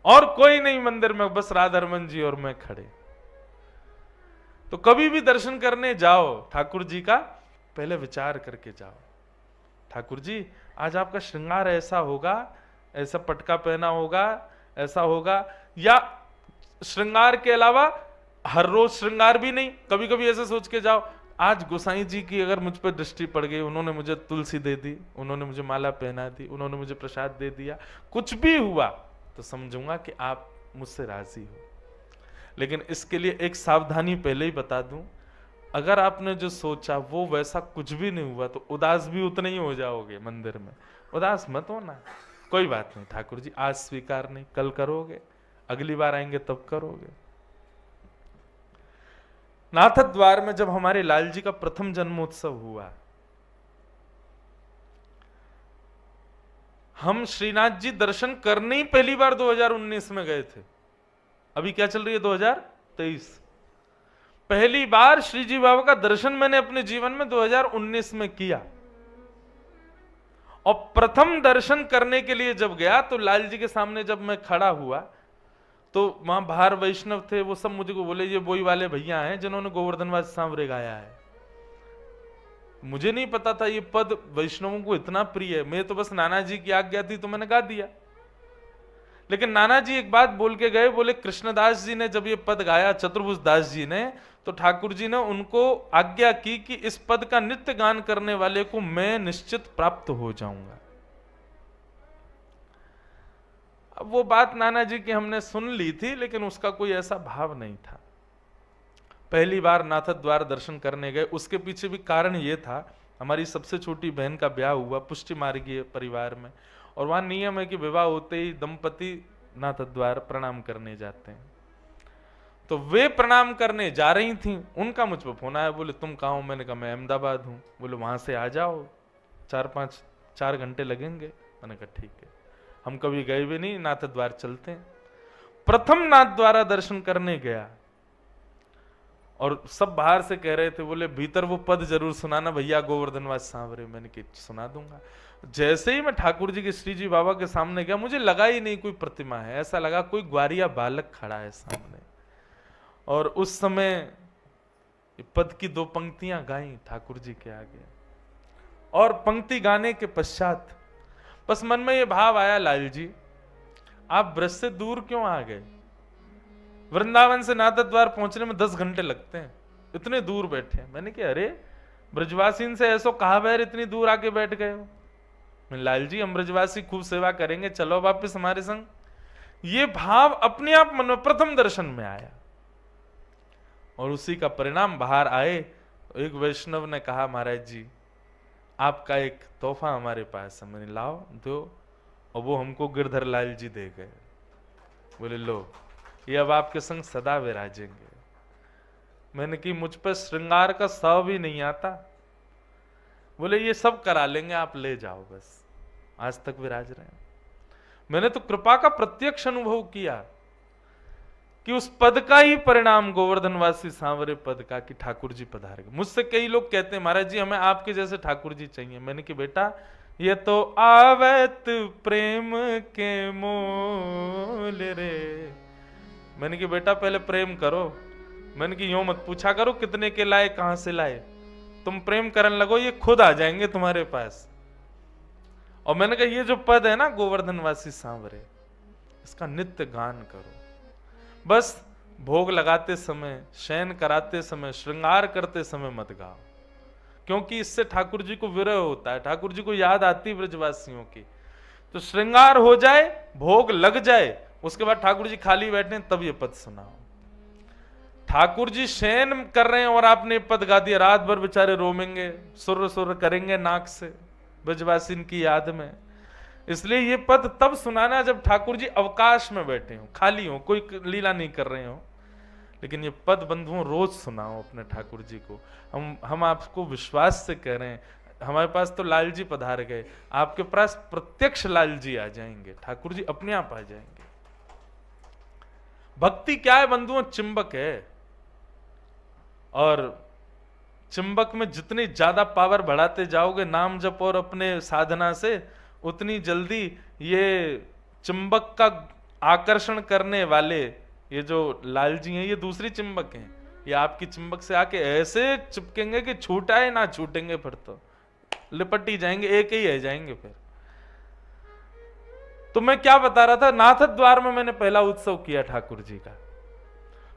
और कोई नहीं मंदिर में, बस राधारमन जी और मैं खड़े। तो कभी भी दर्शन करने जाओ ठाकुर जी का पहले विचार करके जाओ, ठाकुर जी आज आपका श्रृंगार ऐसा होगा, ऐसा पटका पहना होगा, ऐसा होगा, या श्रृंगार के अलावा हर रोज श्रृंगार भी नहीं, कभी कभी ऐसे सोच के जाओ आज गोसाई जी की अगर मुझ पर दृष्टि पड़ गई, उन्होंने मुझे तुलसी दे दी, उन्होंने मुझे माला पहना दी, उन्होंने मुझे प्रसाद दे दिया, कुछ भी हुआ तो समझूंगा कि आप मुझसे राजी हो। लेकिन इसके लिए एक सावधानी पहले ही बता दूं, अगर आपने जो सोचा वो वैसा कुछ भी नहीं हुआ तो उदास भी उतने ही हो जाओगे मंदिर में। उदास मत होना, कोई बात नहीं ठाकुर जी आज स्वीकार नहीं, कल करोगे, अगली बार आएंगे तब करोगे। नाथ द्वार में जब हमारे लाल जी का प्रथम जन्मोत्सव हुआ, हम श्रीनाथ जी दर्शन करने ही पहली बार 2019 में गए थे। अभी क्या चल रही है 2023। पहली बार श्री जी बाबा का दर्शन मैंने अपने जीवन में 2019 में किया, और प्रथम दर्शन करने के लिए जब गया तो लाल जी के सामने जब मैं खड़ा हुआ तो वहां बाहर वैष्णव थे, वो सब मुझे को बोले ये बोई वाले भैया हैं जिन्होंने गोवर्धनवास सांवरे गाया है। मुझे नहीं पता था ये पद वैष्णवों को इतना प्रिय है, मैं तो बस नाना जी की आज्ञा थी तो मैंने गा दिया। लेकिन नाना जी एक बात बोल के गए, बोले कृष्णदास जी ने जब ये पद गाया, चतुर्भुज दास जी ने, तो ठाकुर जी ने उनको आज्ञा की कि इस पद का नित्य गान करने वाले को मैं निश्चित प्राप्त हो जाऊंगा। अब वो बात नाना जी की हमने सुन ली थी, लेकिन उसका कोई ऐसा भाव नहीं था। पहली बार नाथ द्वार दर्शन करने गए, उसके पीछे भी कारण ये था, हमारी सबसे छोटी बहन का ब्याह हुआ पुष्टि मार्गीय परिवार में, और वहां नियम है कि विवाह होते ही दंपति नाथ द्वार प्रणाम करने जाते हैं। तो वे प्रणाम करने जा रही थी, उनका मुझ पर फोन आया, बोले तुम कहाँ हो? मैंने कहा मैं अहमदाबाद हूँ। बोले वहां से आ जाओ, 4 घंटे लगेंगे। मैंने कहा ठीक है, हम कभी गए भी नहीं, नाथ द्वार चलते हैं। प्रथम नाथ द्वारा दर्शन करने गया और सब बाहर से कह रहे थे, बोले भीतर वो पद जरूर सुनाना भैया गोवर्धनवास सांवरे। मैंने कहा सुना दूंगा। जैसे ही मैं ठाकुर जी के श्री जी बाबा के सामने गया, मुझे लगा ही नहीं कोई प्रतिमा है, ऐसा लगा कोई ग्वारिया बालक खड़ा है सामने। और उस समय पद की 2 पंक्तियां गाई ठाकुर जी के आगे, और पंक्ति गाने के पश्चात बस मन में ये भाव आया, लाल जी आप ब्रज से दूर क्यों आ गए? वृंदावन से नाथ द्वार पहुंचने में 10 घंटे लगते हैं, इतने दूर बैठे हैं। मैंने कहा अरे ब्रजवासी से ऐसो कहा बैर इतनी दूर आके बैठ गए हो? लाल जी हम ब्रजवासी खूब सेवा करेंगे, चलो वापिस हमारे संग। ये भाव अपने आप मन में प्रथम दर्शन में आया, और उसी का परिणाम बाहर आए। एक वैष्णव ने कहा महाराज जी आपका एक तोहफा हमारे पास है। मैंने लाओ दो, और वो हमको गिरधर लाल जी दे गए। बोले लो ये अब आपके संग सदा विराजेंगे। मैंने कि मुझ पर श्रृंगार का सौ भी नहीं आता। बोले ये सब करा लेंगे, आप ले जाओ बस, आज तक विराज रहे हैं। मैंने तो कृपा का प्रत्यक्ष अनुभव किया कि उस पद का ही परिणाम गोवर्धनवासी सांवरे पद का, कि ठाकुर जी पधार गए। मुझसे कई लोग कहते हैं महाराज जी हमें आपके जैसे ठाकुर जी चाहिए। मैंने कि बेटा ये तो आवत प्रेम के मोल रे। मैंने कि बेटा पहले प्रेम करो, मैंने कि यूं मत पूछा करो कितने के लाए कहां से लाए, तुम प्रेम करने लगो ये खुद आ जाएंगे तुम्हारे पास। और मैंने कहा ये जो पद है ना गोवर्धनवासी सांवरे, इसका नित्य गान करो। बस भोग लगाते समय, शयन कराते समय, श्रृंगार करते समय मत गाओ, क्योंकि इससे ठाकुर जी को विरह होता है, ठाकुर जी को याद आती ब्रजवासियों की। तो श्रृंगार हो जाए, भोग लग जाए, उसके बाद ठाकुर जी खाली बैठे तब ये पद सुनाओ। ठाकुर जी शयन कर रहे हैं और आपने पद गा दिया, रात भर बेचारे रोमेंगे, सुर सुर करेंगे नाक से ब्रजवासी की याद में। इसलिए ये पद तब सुनाना जब ठाकुर जी अवकाश में बैठे हो, खाली हो, कोई लीला नहीं कर रहे हो। लेकिन ये पद बंधुओं रोज सुनाओ अपने ठाकुर जी को। हम आपको विश्वास से कह रहे हैं, हमारे पास तो लाल जी पधार गए, आपके पास प्रत्यक्ष लाल जी आ जाएंगे, ठाकुर जी अपने आप आ जाएंगे। भक्ति क्या है बंधुओं? चिंबक है, और चिंबक में जितनी ज्यादा पावर बढ़ाते जाओगे नाम जप और अपने साधना से, उतनी जल्दी ये चिंबक का आकर्षण करने वाले ये जो लाल जी हैं, ये दूसरी चिंबक हैं, ये आपकी चिंबक से आके ऐसे चिपकेंगे कि छूटाए ना छूटेंगे, फिर तो लिपट ही जाएंगे, एक ही रह जाएंगे फिर। तो मैं क्या बता रहा था, नाथ द्वार में मैंने पहला उत्सव किया ठाकुर जी का,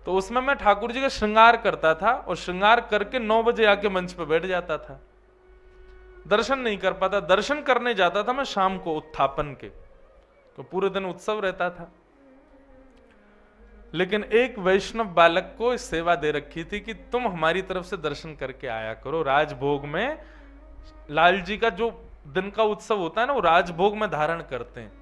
तो उसमें मैं ठाकुर जी का श्रृंगार करता था, और श्रृंगार करके 9 बजे आके मंच पे बैठ जाता था। दर्शन नहीं कर पाता, दर्शन करने जाता था मैं शाम को उत्थापन के, तो पूरे दिन उत्सव रहता था। लेकिन एक वैष्णव बालक को सेवा दे रखी थी कि तुम हमारी तरफ से दर्शन करके आया करो। राजभोग में लाल जी का जो दिन का उत्सव होता है ना, वो राजभोग में धारण करते हैं।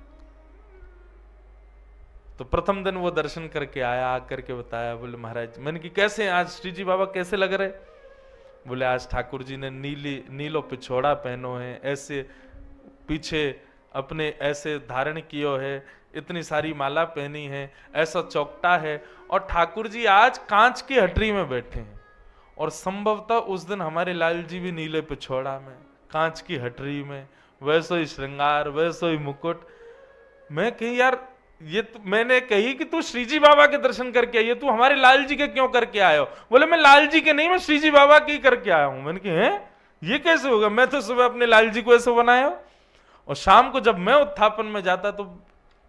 तो प्रथम दिन वो दर्शन करके आया, आकर के बताया, बोले महाराज, मैंने कि कैसे आज श्री जी बाबा कैसे लग रहे? बोले आज ठाकुर जी ने नीलो पिछोड़ा पहनो है, ऐसे पीछे अपने ऐसे धारण कियो है, इतनी सारी माला पहनी है, ऐसा चौकटा है, और ठाकुर जी आज कांच की हटरी में बैठे हैं। और संभवतः उस दिन हमारे लाल जी भी नीले पिछोड़ा में, कांच की हटरी में, वैसो ही श्रृंगार, वैसो ही मुकुट। मैं कही यार, ये तो मैंने कही कि तू श्रीजी बाबा के दर्शन करके आई है, तू हमारे लाल जी के क्यों करके आए हो? बोले मैं लाल जी के नहीं, मैं श्रीजी बाबा के करके आया हूं। मैंने कहा हैं, ये कैसे होगा? मैं तो सुबह अपने लाल जी को ऐसे बनाया, और शाम को जब मैं उत्थापन में जाता तो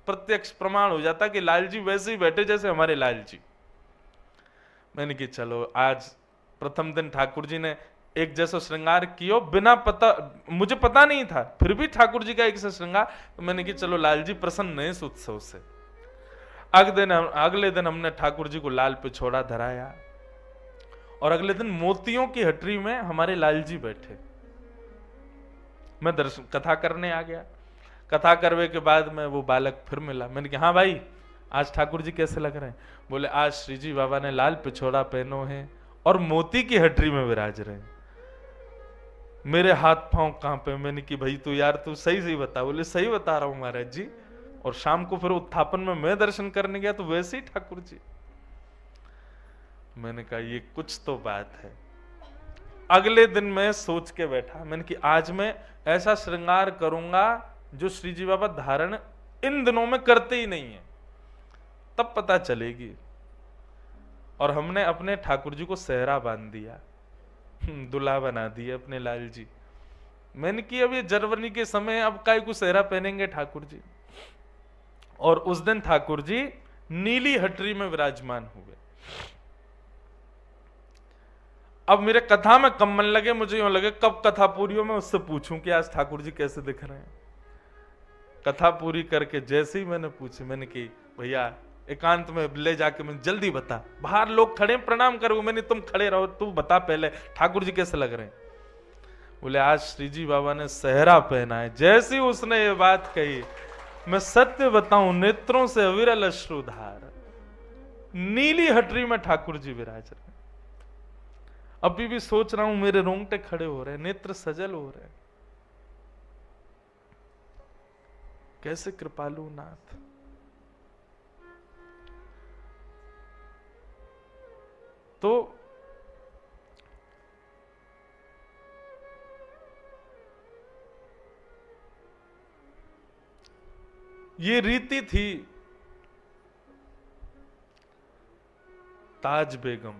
प्रत्यक्ष प्रमाण हो जाता कि लाल जी वैसे ही बैठे जैसे हमारे लाल जी। मैंने कि चलो आज प्रथम दिन ठाकुर जी ने एक जैसा श्रृंगार किया, बिना पता, मुझे पता नहीं था, फिर भी ठाकुर जी का एक सा श्रृंगार। तो मैंने कि चलो लाल जी प्रसन्न है इस उत्सव से। अगले दिन हमने ठाकुर जी को लाल पिछोड़ा धराया, और अगले दिन मोतियों की हटरी में हमारे लाल जी बैठे। मैं दर्शन कथा करने आ गया। कथा करने के बाद में वो बालक फिर मिला। मैंने कहा हाँ भाई, आज ठाकुर जी कैसे लग रहे हैं? बोले आज श्री जी बाबा ने लाल पिछोड़ा पहनो है और मोती की हटरी में विराज रहे हैं। मेरे हाथ पांव कांपे। मैंने कि भाई तू यार तू सही बता। बोले सही बता रहा हूं महाराज जी। और शाम को फिर उत्थापन में मैं दर्शन करने गया तो वैसे ही ठाकुर जी। मैंने कहा ये कुछ तो बात है। अगले दिन मैं सोच के बैठा, मैंने कि आज मैं ऐसा श्रृंगार करूंगा जो श्री जी बाबा धारण इन दिनों में करते ही नहीं है, तब पता चलेगी। और हमने अपने ठाकुर जी को सेहरा बांध दिया, दुल्हा बना दिया अपने लाल जी। मैंने कि अब ये जनवरी के समय अब काय को सेहरा पहनेंगे ठाकुर जी। और उस दिन ठाकुर जी नीली हटरी में विराजमान हुए। अब मेरे कथा में कम मन लगे, मुझे यूं लगे कब कथा पूरी हो मैं उससे पूछूं कि आज ठाकुर जी कैसे दिख रहे हैं। कथा पूरी करके जैसे ही मैंने पूछी, मैंने कि भैया एकांत में ले जाके मैं जल्दी बता, बाहर लोग खड़े प्रणाम करो। मैंने तुम खड़े रहो, तू बता पहले ठाकुर जी कैसे लग रहे हैं। बोले आज श्री जी बाबा ने सेहरा पहना है। जैसी उसने ये बात कही, मैं सत्य बताऊं नेत्रों से अविरल अश्रुधार, नीली हटरी में ठाकुर जी विराज रहे। अभी भी सोच रहा हूं, मेरे रोंगटे खड़े हो रहे हैं, नेत्र सजल हो रहे हैं। कैसे कृपालु नाथ। तो ये रीति थी ताज बेगम।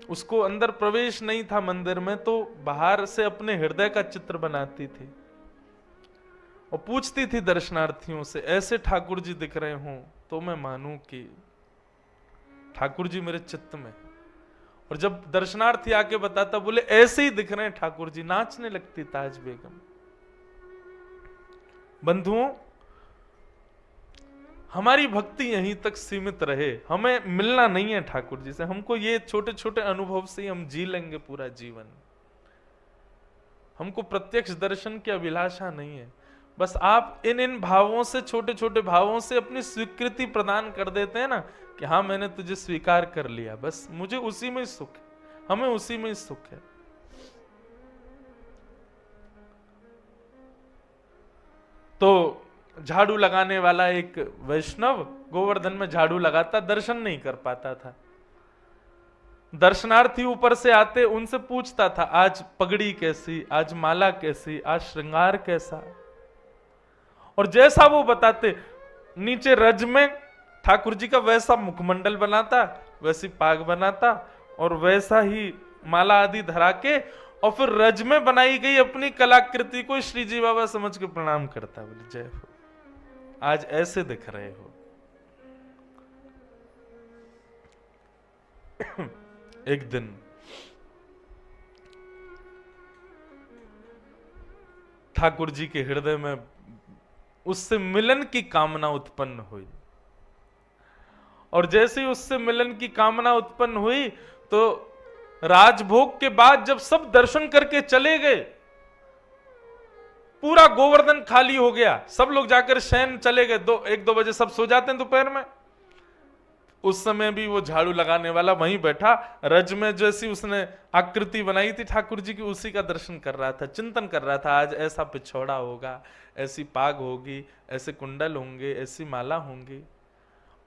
उसको अंदर प्रवेश नहीं था मंदिर में, तो बाहर से अपने हृदय का चित्र बनाती थी और पूछती थी दर्शनार्थियों से, ऐसे ठाकुर जी दिख रहे हों तो मैं मानूं कि ठाकुर जी मेरे चित्त में। और जब दर्शनार्थी आके बताता, बोले ऐसे ही दिख रहे हैं ठाकुर जी, नाचने लगती ताज बेगम। बंधुओं, हमारी भक्ति यहीं तक सीमित रहे, हमें मिलना नहीं है ठाकुर जी से। हमको ये छोटे छोटे अनुभव से ही हम जी लेंगे पूरा जीवन। हमको प्रत्यक्ष दर्शन की अभिलाषा नहीं है। बस आप इन भावों से, छोटे छोटे भावों से अपनी स्वीकृति प्रदान कर देते हैं ना, कि हाँ मैंने तुझे स्वीकार कर लिया, बस मुझे उसी में सुख है, हमें उसी में सुख है। तो झाड़ू लगाने वाला एक वैष्णव गोवर्धन में झाड़ू लगाता, दर्शन नहीं कर पाता था। दर्शनार्थी ऊपर से आते, उनसे पूछता था, आज पगड़ी कैसी, आज माला कैसी, आज श्रृंगार कैसा। और जैसा वो बताते, नीचे रज में ठाकुर जी का वैसा मुखमंडल बनाता, वैसी पाग बनाता, और वैसा ही माला आदि धरा के, और फिर रज में बनाई गई अपनी कलाकृति को श्री जी बाबा समझ के प्रणाम करता। बोले जय हो, आज ऐसे दिख रहे हो। एक दिन ठाकुर जी के हृदय में उससे मिलन की कामना उत्पन्न हुई, और जैसे ही उससे मिलन की कामना उत्पन्न हुई, तो राजभोग के बाद जब सब दर्शन करके चले गए, पूरा गोवर्धन खाली हो गया, सब लोग जाकर शयन चले गए, 1-2 बजे सब सो जाते हैं दोपहर में। उस समय भी वो झाड़ू लगाने वाला वहीं बैठा, रज में जैसी उसने आकृति बनाई थी ठाकुर जी की, उसी का दर्शन कर रहा था, चिंतन कर रहा था, आज ऐसा पिछौड़ा होगा, ऐसी पाग होगी, ऐसे कुंडल होंगे, ऐसी माला होंगी,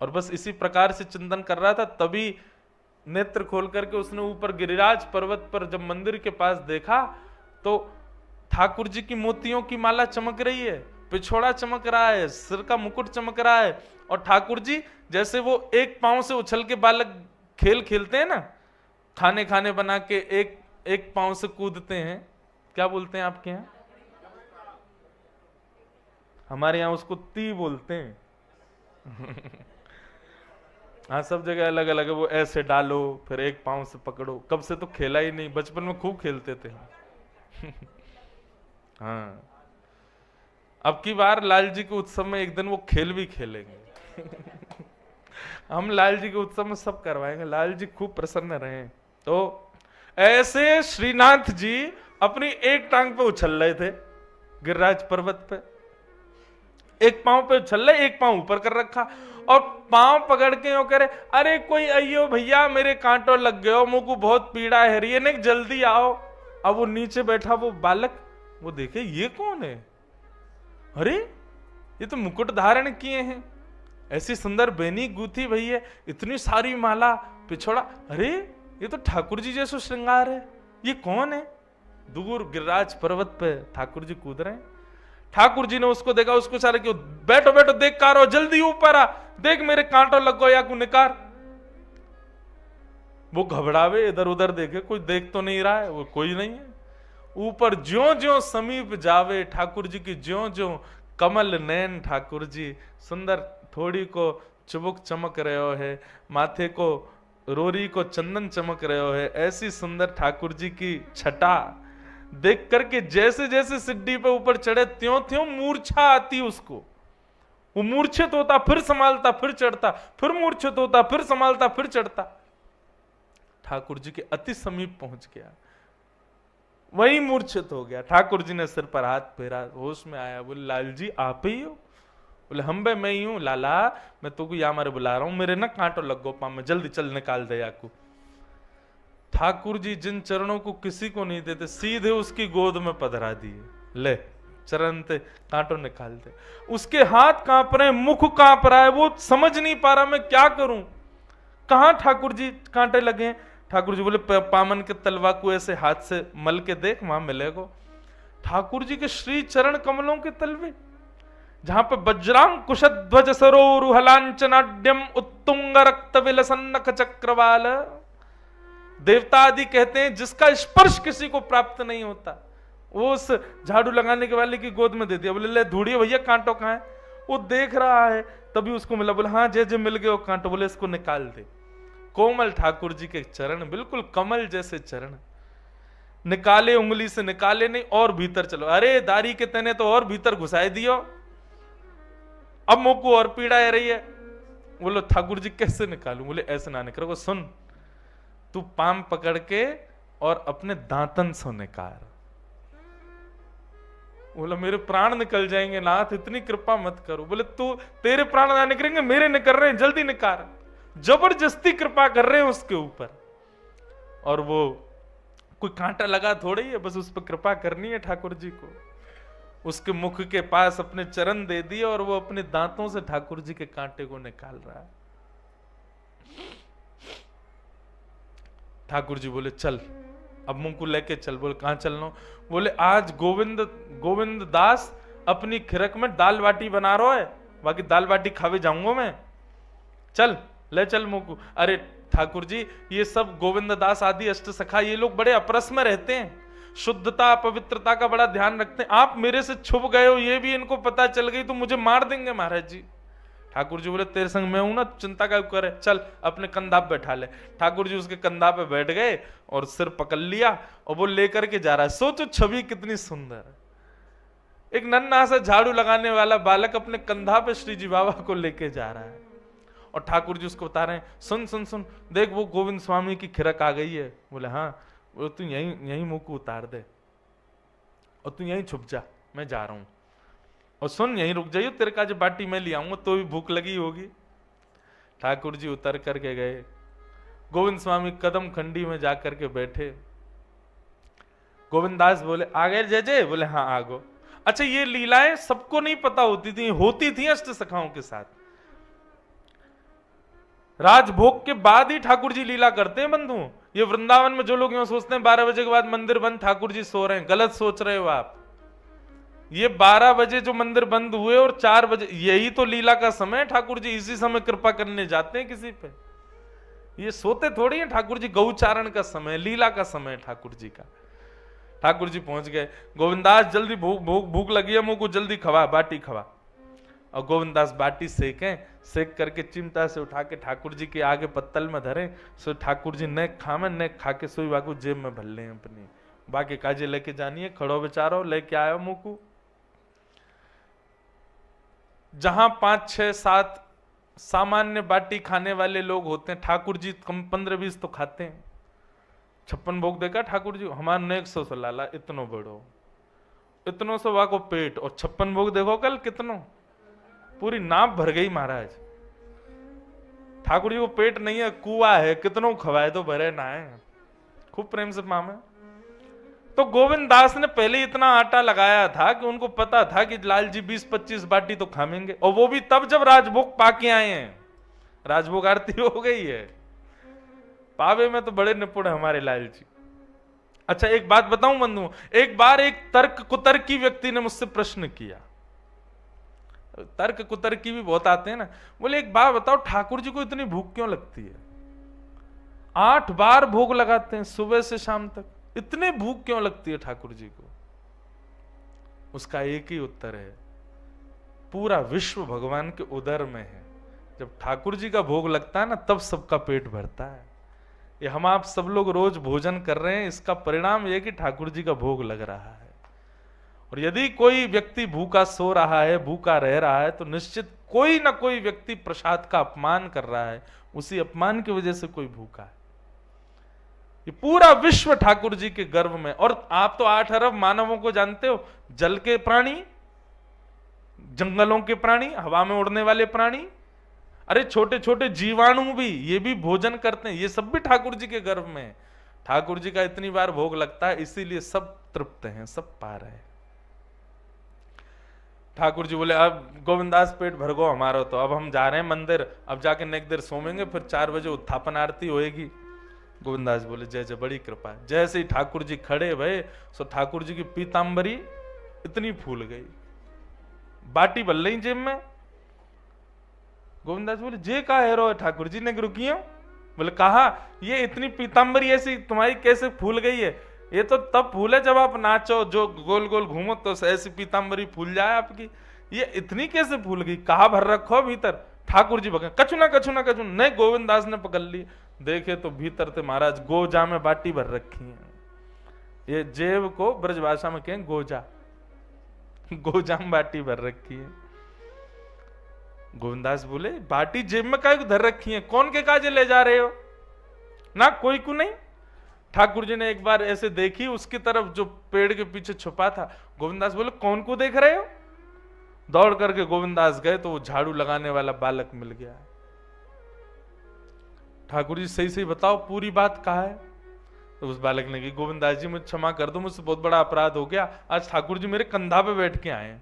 और बस इसी प्रकार से चिंतन कर रहा था। तभी नेत्र खोल करके उसने ऊपर गिरिराज पर्वत पर जब मंदिर के पास देखा, तो ठाकुर जी की मोतियों की माला चमक रही है, पिछोड़ा चमक रहा है, सिर का मुकुट चमक रहा है, और ठाकुर जी जैसे वो एक पांव से उछल के बालक खेल खेलते हैं ना, खाने खाने बना के एक पांव से कूदते हैं, क्या बोलते हैं आपके यहाँ? हमारे यहाँ उसको ती बोलते हैं। हाँ, सब जगह अलग अलग है। वो ऐसे डालो, फिर एक पांव से पकड़ो। कब से तो खेला ही नहीं, बचपन में खूब खेलते थे। हाँ, अब की बार लाल जी के उत्सव में एक दिन वो खेल भी खेलेंगे। हम लाल जी के उत्सव में सब करवाएंगे, लाल जी खूब प्रसन्न रहे। तो ऐसे श्रीनाथ जी अपनी एक टांग पे उछल रहे थे गिरिराज पर्वत पे, एक पांव पे उछल रहे, एक पांव ऊपर कर रखा, और पांव पकड़ के वो करे, अरे कोई अयो भैया मेरे कांटों लग गए, मुझ को बहुत पीड़ा है रही है, जल्दी आओ। अब वो नीचे बैठा वो बालक, वो देखे ये कौन है, अरे ये तो मुकुट धारण किए हैं, ऐसी सुंदर बेनी गूथी भैया, इतनी सारी माला, पिछोड़ा, अरे ये तो ठाकुर जी जैसा श्रृंगार है, ये कौन है? दूर गिरिराज पर्वत पे ठाकुर जी कूद रहे हैं। ठाकुर जी ने उसको देखा, उसको सारे क्यों, बैठो बैठो, देख कार हो, जल्दी ऊपर आ, देख मेरे कांटों लग गो या को निकार। वो घबरावे, इधर उधर देखे, कोई देख तो नहीं रहा है, वो कोई नहीं है। ऊपर ज्यों ज्यों समीप जावे ठाकुर जी की, ज्यों ज्यों कमल नैन ठाकुर जी, सुंदर थोड़ी को चुबुक चमक रहे हो है, माथे को रोरी को चंदन चमक रहे हो है, ऐसी सुंदर ठाकुर जी की छटा देख करके जैसे जैसे सिड्डी पे ऊपर चढ़े, त्यों त्यों मूर्छा आती उसको। वो मूर्छित होता, फिर संभालता, फिर चढ़ता, फिर मूर्छित होता, फिर संभालता, फिर चढ़ता। ठाकुर जी के अति समीप पहुंच गया, वही मूर्छित हो गया। ठाकुर जी ने सिर पर हाथ फेरा, होश में आया, बोले लाल जी आप ही हो? बोले हम बे मैं ही हूं लाला, मैं तो को यहाँ मारे बुला रहा हूं, मेरे ना कांटो लगो पाँव में, जल्दी चल निकाल दे याकू। ठाकुर जी जिन चरणों को किसी को नहीं देते, सीधे उसकी गोद में पधरा दिए, ले चरण ते कांटो निकाल दे। उसके हाथ कांप रहे, मुख कांप रहा है, वो समझ नहीं पा रहा मैं क्या करूं, कहां ठाकुर जी कांटे लगे। ठाकुर जी बोले पामन के तलवा को ऐसे हाथ से मल के देख, वहां मिलेगो। ठाकुर जी के श्री चरण कमलों के तलवे, जहां पर वज्रांकुशध्वज सरोरुहलांचनाड्यम उत्तुंग रक्त विलसन्नख चक्रवाल, देवता आदि कहते हैं जिसका स्पर्श किसी को प्राप्त नहीं होता, वो उस झाड़ू लगाने के वाले की गोद में दे दिया। बोले ले धूड़िए भैया, कांटो कहाँ है? वो देख रहा है, तभी उसको मिला। बोले हाँ जय जय मिल गए वो कांटो। बोले इसको निकाल दे। कोमल ठाकुर जी के चरण, बिल्कुल कमल जैसे चरण, निकाले उंगली से, निकाले नहीं और भीतर चलो। अरे दारी के तने तो और भीतर घुसाए दियो, अब मुंह को और पीड़ा आ रही है। बोलो ठाकुर जी कैसे निकालूं? बोले ऐसे ना निकालो, सुन तू पाम पकड़ के और अपने दांतन से निकाल। बोला मेरे प्राण निकल जाएंगे नाथ, इतनी कृपा मत करो। बोले तू, तेरे प्राण ना निकलेंगे, मेरे निकल रहे हैं, जल्दी निकाल। जबरदस्ती कृपा कर रहे हैं उसके ऊपर, और वो कोई कांटा लगा थोड़ी है, बस उस पर कृपा करनी है ठाकुर जी को। उसके मुख के पास अपने चरण दे दिए और वो अपने दांतों से ठाकुर जी के कांटे को निकाल रहा है। ठाकुर जी बोले चल अब मुंह को लेके चल। बोले कहां चलना? बोले आज गोविंद दास अपनी खिरक में दाल बाटी बना रहा है, बाकी दाल बाटी खावे जाऊंगा मैं, चल ले चल मुंह को। अरे ठाकुर जी ये सब गोविंद दास आदि अष्ट सखा, ये लोग बड़े अपरस में रहते हैं, शुद्धता पवित्रता का बड़ा ध्यान रखते हैं। आप मेरे से छुप गए हो, ये भी इनको पता चल गई तो मुझे मार देंगे महाराज जी। ठाकुर जी बोले तेरे संग मैं हूं ना, चिंता का करे, चल अपने कंधा पे बैठा ले। ठाकुर जी उसके कंधा पे बैठ गए और सिर पकड़ लिया और वो लेकर के जा रहा है। सोचो छवि कितनी सुंदर, एक नन्हा सा झाड़ू लगाने वाला बालक अपने कंधा पे श्री जी बाबा को लेके जा रहा है और ठाकुर जी उसको बता रहे हैं सुन सुन सुन देख वो गोविंद स्वामी की खिरक आ गई है। बोले हाँ। बोले तू यहीं मुंह को उतार दे और तू यहीं छुप जा, मैं जा रहा हूं, और सुन यहीं रुक जाइयो, तेरे का जो बाटी मैं ले आऊंगा, तो भी भूख लगी होगी। ठाकुर जी उतर करके गए, गोविंद स्वामी कदम खंडी में जाकर के बैठे। गोविंद दास बोले आ गए जय जय? बोले हाँ आ गो। अच्छा ये लीलाएं सबको नहीं पता होती थी अष्ट सखाओं के साथ। राजभोग के बाद ही ठाकुर जी लीला करते हैं बंधु। ये वृंदावन में जो लोग यूं सोचते हैं 12 बजे के बाद मंदिर बंद, ठाकुर जी सो रहे हैं, गलत सोच रहे हो आप। ये 12 बजे जो मंदिर बंद हुए और 4 बजे, यही तो लीला का समय है। ठाकुर जी इसी समय कृपा करने जाते हैं किसी पे, ये सोते थोड़ी है। ठाकुर जी गौचारण का समय, लीला का समय ठाकुर जी का। ठाकुर जी पहुंच गए। गोविंदास जल्दी भूख लगी है, मुंह को जल्दी खवा, बाटी खवा। और गोविंदास बाटी सेक करके चिमटा से उठा के ठाकुर जी के आगे पत्तल में धरे। सो ठाकुर जी न खावे, न खा के सोई बाकू जेब में भर ले अपनी, बाकी काजे लेके जानी है, खड़ो बेचारो लेके आयो मुंह को। जहां 5, 6, 7 सामान्य बाटी खाने वाले लोग होते हैं, ठाकुर जी कम 15-20 तो खाते हैं। 56 भोग देखा ठाकुर जी, हमारे ने 100 से लाला, इतनो बड़ो, इतनो से वाको पेट, और 56 भोग देखो कल कितनो, पूरी नाप भर गई महाराज। ठाकुर जी को पेट नहीं है, कुआ है, कितनों खवाए तो भरे ना है, खूब प्रेम से मामे। तो गोविंद दास ने पहले इतना आटा लगाया था कि उनको पता था कि लाल जी 20-25 बाटी तो खाएंगे, और वो भी तब जब राजभोग पाके आए हैं, राजभोग आरती हो गई है। पावे में तो बड़े निपुण है हमारे लाल जी। अच्छा एक बात बताऊं बंधु, एक बार एक कुतर्की व्यक्ति ने मुझसे प्रश्न किया, तर्क कुतर्की भी बहुत आते हैं ना। बोले एक बात बताओ, ठाकुर जी को इतनी भूख क्यों लगती है? 8 बार भोग लगाते हैं सुबह से शाम तक, इतने भूख क्यों लगती है ठाकुर जी को? उसका एक ही उत्तर है, पूरा विश्व भगवान के उदर में है। जब ठाकुर जी का भोग लगता है ना, तब सबका पेट भरता है। ये हम आप सब लोग रोज भोजन कर रहे हैं, इसका परिणाम यह कि ठाकुर जी का भोग लग रहा है। और यदि कोई व्यक्ति भूखा सो रहा है, भूखा रह रहा है, तो निश्चित कोई ना कोई व्यक्ति प्रसाद का अपमान कर रहा है, उसी अपमान की वजह से कोई भूखा है। ये पूरा विश्व ठाकुर जी के गर्भ में। और आप तो 8 अरब मानवों को जानते हो, जल के प्राणी, जंगलों के प्राणी, हवा में उड़ने वाले प्राणी, अरे छोटे छोटे जीवाणु भी, ये भी भोजन करते हैं, ये सब भी ठाकुर जी के गर्भ में। ठाकुर जी का इतनी बार भोग लगता है, इसीलिए सब तृप्त हैं, सब पा रहे हैं। ठाकुर जी बोले अब गोविंदास पेट भर गो हमारा, तो अब हम जा रहे हैं मंदिर, अब जाके नेक देर सोमेंगे, फिर 4 बजे उत्थापन आरती होएगी। गोविंदास बोले जय जय, बड़ी कृपा। जैसे ही ठाकुर जी खड़े भये, सो ठाकुर जी की पीतांबरी इतनी फूल गई, बाटी बल रही जेब में। गोविंदास बोले जे का हेरो है ठाकुर जी ने रुकी हो? बोले कहा ये इतनी पीताम्बरी ऐसी तुम्हारी कैसे फूल गई है? ये तो तब फूले जब आप नाचो, जो गोल गोल घूमो तो ऐसी पीताम्बरी फूल जाए आपकी, ये इतनी कैसे फूल गई? कहा भर रखो भीतर? ठाकुर जी बगे कछु ना कछु ना कछु। नहीं, गोविंदास ने पकड़ ली, देखे तो भीतर थे महाराज गोजा में बाटी भर रखी है। ये जेब को ब्रजभाषा में कहें गोजा, गोजा में बाटी भर रखी है। गोविंदास बोले बाटी जेब में काहे को धर रखी है? कौन के काजे ले जा रहे हो? ना कोई को नहीं। ठाकुर जी ने एक बार ऐसे देखी उसकी तरफ जो पेड़ के पीछे छुपा था। गोविंदास बोले कौन को देख रहे हो? दौड़ करके गोविंदास गए तो वो झाड़ू लगाने वाला बालक मिल गया। ठाकुर जी सही सही बताओ पूरी बात कहा है? तो उस बालक ने कही गोविंदास जी मुझे क्षमा कर दो, मुझसे बहुत बड़ा अपराध हो गया, आज ठाकुर जी मेरे कंधा पे बैठ के आए।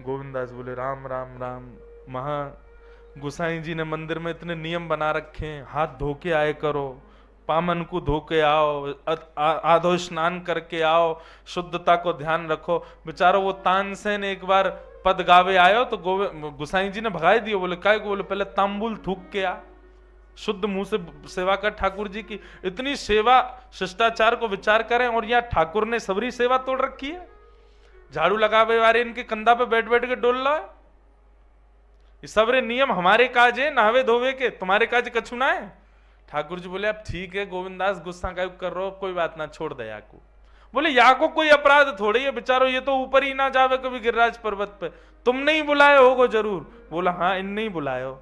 गोविंदास बोले राम राम राम। महा गोसाई जी ने मंदिर में इतने नियम बना रखे हैं, हाथ धो के आए करो, पामन को धो के आओ, आधो स्नान करके आओ, शुद्धता को ध्यान रखो। बेचारो वो तानसेन एक बार पद गावे आयो तो गोसाई जी ने भगाई दियो। बोले काय को? बोले पहले तांबुल थूक के आ, शुद्ध मुंह से सेवा कर ठाकुर जी की। इतनी सेवा शिष्टाचार को विचार करें और यहाँ ठाकुर ने सबरी सेवा तोड़ रखी है। झाड़ू लगावे वाले इनके कंधा पे बैठ बैठ के डोल रहा है। ये सबरे नियम हमारे काज है नहावे धोवे के, तुम्हारे काज कछु ना है। ठाकुर जी बोले अब ठीक है गोविंदास गुस्सा का कर रहे हो, कोई बात ना, छोड़ दे या को। बोले या को कोई अपराध थोड़ी है, बेचारो ये तो ऊपर ही ना जावे कभी गिरिराज पर्वत पे, तुमने ही बुलाए होगो जरूर। बोला हाँ इनने ही बुलाए हो।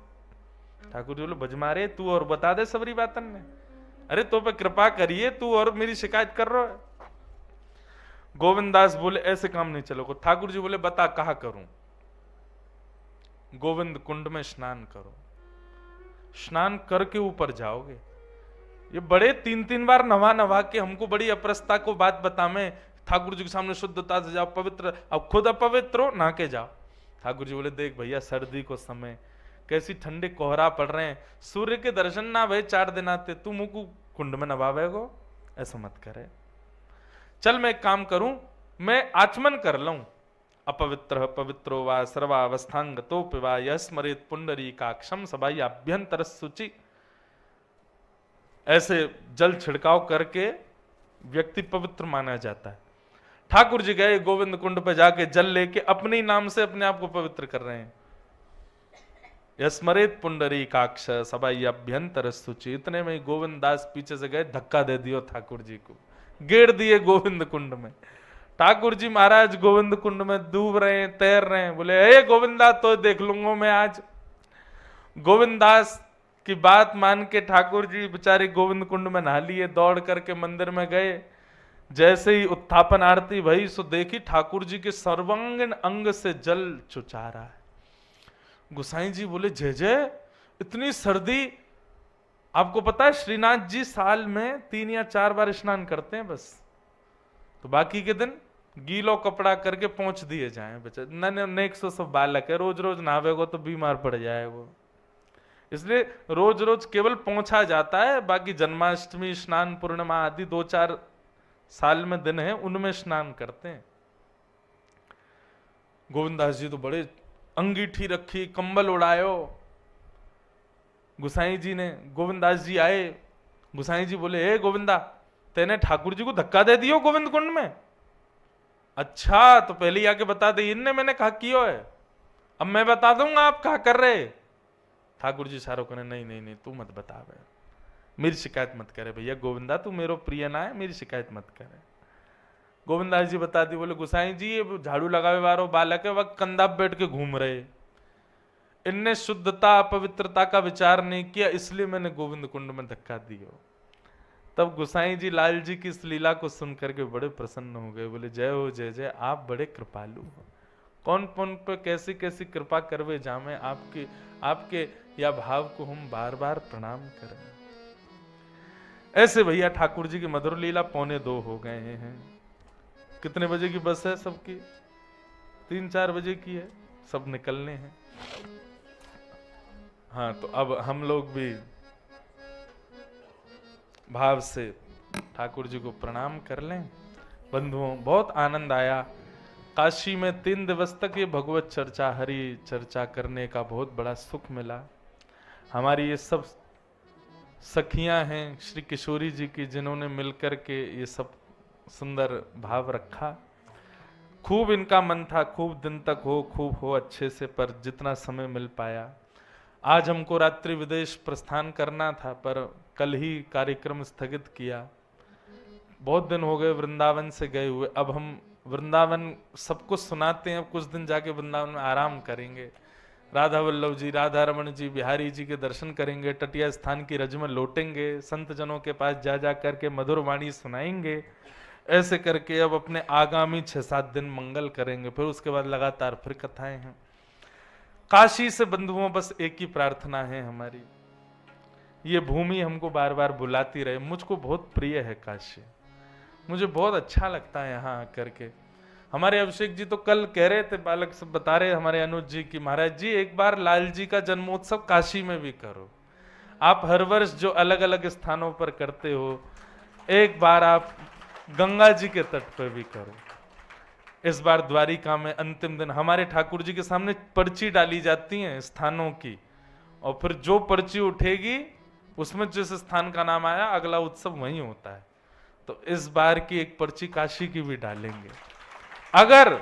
ठाकुर जी बोले बजमारे तू और बता दे सबरी बातन ने, अरे तो पे कृपा करिए, तू और मेरी शिकायत कर रहा है। गोविंदास बोले ऐसे काम नहीं चलोगे। ठाकुर जी बोले बता कहा करूं? गोविंद कुंड में स्नान करो, स्नान करके ऊपर जाओगे। ये बड़े 3-3 बार नवा नवा के हमको बड़ी अपरसता को बात बता में ठाकुर जी के सामने शुद्धता से जाओ, पवित्र, अब खुद अपवित्र हो ना के जाओ। ठाकुर जी बोले देख भैया सर्दी को समय, कैसी ठंडे कोहरा पड़ रहे हैं, सूर्य के दर्शन ना भय 4 दिन आते, तू मुंह को कुंड में नवावेगो? ऐसा मत करे। चल मैं एक काम करूं, मैं आचमन कर लूं। अपवित्र पवित्रो वा सर्वावस्थांगतो पिवा यस्मरेत पुंडरीकाक्षम सबाई अभ्यंतर शुचि। ऐसे जल छिड़काव करके व्यक्ति पवित्र माना जाता है। ठाकुर जी गए गोविंद कुंड पर जाके जल लेके अपने नाम से अपने आप को पवित्र कर रहे हैं। यस्मरेत पुंडरीकाक्ष सबाई अभ्यंतर शुचि। इतने में गोविंद दास पीछे से गए, धक्का दे दियो ठाकुर जी को, गेड़ दिए गोविंद कुंड में। ठाकुर जी महाराज गोविंद कुंड में डूब रहे हैं, तैर रहे हैं। बोले हे गोविंदा तो देख लूंगा मैं आज। गोविंदास की बात मान के ठाकुर जी बेचारे गोविंद कुंड में नहा लिए, दौड़ करके मंदिर में गए। जैसे ही उत्थापन आरती भई सो देखी ठाकुर जी के सर्वांगीण अंग से जल चुचा रहा है। गोसाई जी बोले जय जय, इतनी सर्दी। आपको पता है श्रीनाथ जी साल में 3 या 4 बार स्नान करते हैं बस, तो बाकी के दिन गीलो कपड़ा करके पहुंच दिए जाए। बेचारे नेक सो सब बालक है, रोज रोज नहावेगो तो बीमार पड़ जाएगो, इसलिए रोज रोज केवल पहुंचा जाता है। बाकी जन्माष्टमी, स्नान पूर्णिमा आदि 2-4 साल में दिन है, उनमें स्नान करते हैं। गोविंदास जी तो बड़े अंगीठी रखी, कंबल उड़ायो। गोसाई जी ने, गोविंदास जी आए, गोसाई जी बोले हे गोविंदा तेने ठाकुर जी को धक्का दे दियो गोविंद कुंड में? अच्छा तो पहले आके बता दे, इनने मैंने कहा कियो है, अब मैं बता दूंगा आप कहा कर रहे। ठाकुर जी सारो कहने नहीं नहीं नहीं तू मत बता भाई, मेरी शिकायत मत करे भैया, गोविंदा तू मेरो प्रिय ना है, मेरी शिकायत मत करे। गोविंदास जी बता दी, बोले गोसाई जी ये झाड़ू लगावे वालो बालक है, वह कंधा बैठ के घूम रहे, इनने शुद्धता पवित्रता का विचार नहीं किया, इसलिए मैंने गोविंद कुंड में धक्का दिया। तब गोसाई जी लाल जी की इस लीला को सुनकर के बड़े प्रसन्न हो गए। बोले जय हो जय जय, आप बड़े कृपालु हो, कौन कौन पे कैसी कैसी कृपा करवे जामे, आपके या भाव को हम बार बार प्रणाम करें। ऐसे भैया ठाकुर जी की मधुर लीला 1:45 हो गए हैं। कितने बजे की बस है सबकी? 3-4 बजे की है, सब निकलने हैं। हाँ तो अब हम लोग भी भाव से ठाकुर जी को प्रणाम कर लें। बंधुओं बहुत आनंद आया, काशी में 3 दिवस तक ये भगवत चर्चा, हरि चर्चा करने का बहुत बड़ा सुख मिला। हमारी ये सब सखियां हैं श्री किशोरी जी की, जिन्होंने मिलकर के ये सब सुंदर भाव रखा। खूब इनका मन था खूब दिन तक हो, खूब हो अच्छे से, पर जितना समय मिल पाया। आज हमको रात्रि विदेश प्रस्थान करना था, पर कल ही कार्यक्रम स्थगित किया। बहुत दिन हो गए वृंदावन से गए हुए। अब हम वृंदावन सबको सुनाते हैं, अब कुछ दिन जाके वृंदावन में आराम करेंगे, राधा वल्लभ जी, राधा रमन जी, बिहारी जी के दर्शन करेंगे, तटिया स्थान की रज में लौटेंगे, संत जनों के पास जा जा करके मधुर वाणी सुनाएंगे। ऐसे करके अब अपने आगामी 6-7 दिन मंगल करेंगे, फिर उसके बाद लगातार फिर कथाएं हैं। काशी से बंधुओं बस एक ही प्रार्थना है हमारी, ये भूमि हमको बार बार बुलाती रहे। मुझको बहुत प्रिय है काशी, मुझे बहुत अच्छा लगता है यहाँ आकर के। हमारे अभिषेक जी तो कल कह रहे थे, बालक सब बता रहे हमारे अनुज जी की, महाराज जी एक बार लाल जी का जन्मोत्सव काशी में भी करो। आप हर वर्ष जो अलग अलग स्थानों पर करते हो, एक बार आप गंगा जी के तट पर भी करो। इस बार द्वारिका में अंतिम दिन हमारे ठाकुर जी के सामने पर्ची डाली जाती है स्थानों की, और फिर जो पर्ची उठेगी उसमें जिस स्थान का नाम आया अगला उत्सव वहीं होता है। तो इस बार की एक पर्ची काशी की भी डालेंगे, अगर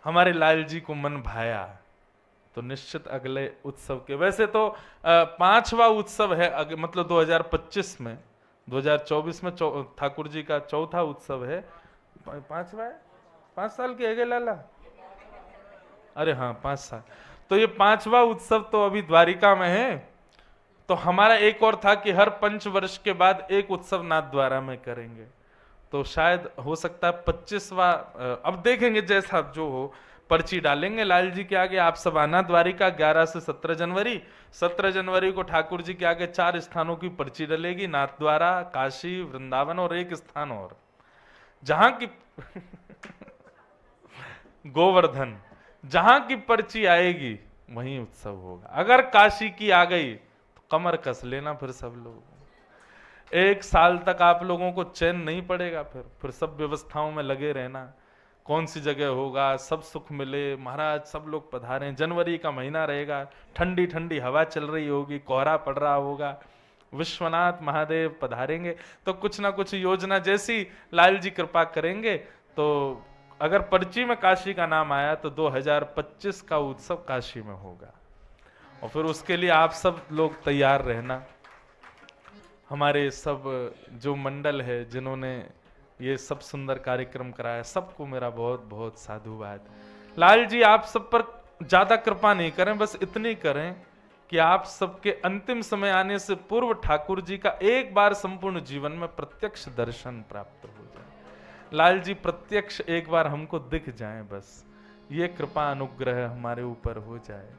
हमारे लाल जी को मन भाया तो निश्चित अगले उत्सव के। वैसे तो 5वां उत्सव है, मतलब 2025 में, 2024 में ठाकुर जी का 4था उत्सव है। 5वां है, 5 साल के है लाला, अरे हाँ 5 साल। तो ये 5वां उत्सव तो अभी द्वारिका में है। तो हमारा एक और था कि हर 5 वर्ष के बाद एक उत्सव नाथ द्वारा में करेंगे, तो शायद हो सकता है 25वां, अब देखेंगे जैसा जो हो, पर्ची डालेंगे लाल जी के आगे। आप सब आना द्वारिका 11 से 17 जनवरी। 17 जनवरी को ठाकुर जी के आगे 4 स्थानों की पर्ची डलेगी, नाथ द्वारा, काशी, वृंदावन और एक स्थान और जहां की गोवर्धन, जहां की पर्ची आएगी वहीं उत्सव होगा। अगर काशी की आ गई तो कमर कस लेना फिर सब लोग। 1 साल तक आप लोगों को चैन नहीं पड़ेगा, फिर सब व्यवस्थाओं में लगे रहना, कौन सी जगह होगा, सब सुख मिले, महाराज सब लोग पधारें। जनवरी का महीना रहेगा, ठंडी ठंडी हवा चल रही होगी, कोहरा पड़ रहा होगा, विश्वनाथ महादेव पधारेंगे, तो कुछ ना कुछ योजना जैसी लाल जी कृपा करेंगे। तो अगर पर्ची में काशी का नाम आया तो 2025 का उत्सव काशी में होगा, और फिर उसके लिए आप सब लोग तैयार रहना। हमारे सब जो मंडल है जिन्होंने ये सब सुंदर कार्यक्रम कराया, सबको मेरा बहुत बहुत साधुवाद। लाल जी आप सब पर ज्यादा कृपा नहीं करें, बस इतनी करें कि आप सबके अंतिम समय आने से पूर्व ठाकुर जी का एक बार संपूर्ण जीवन में प्रत्यक्ष दर्शन प्राप्त हो जाए। लाल जी प्रत्यक्ष एक बार हमको दिख जाएं, बस ये कृपा अनुग्रह हमारे ऊपर हो जाए,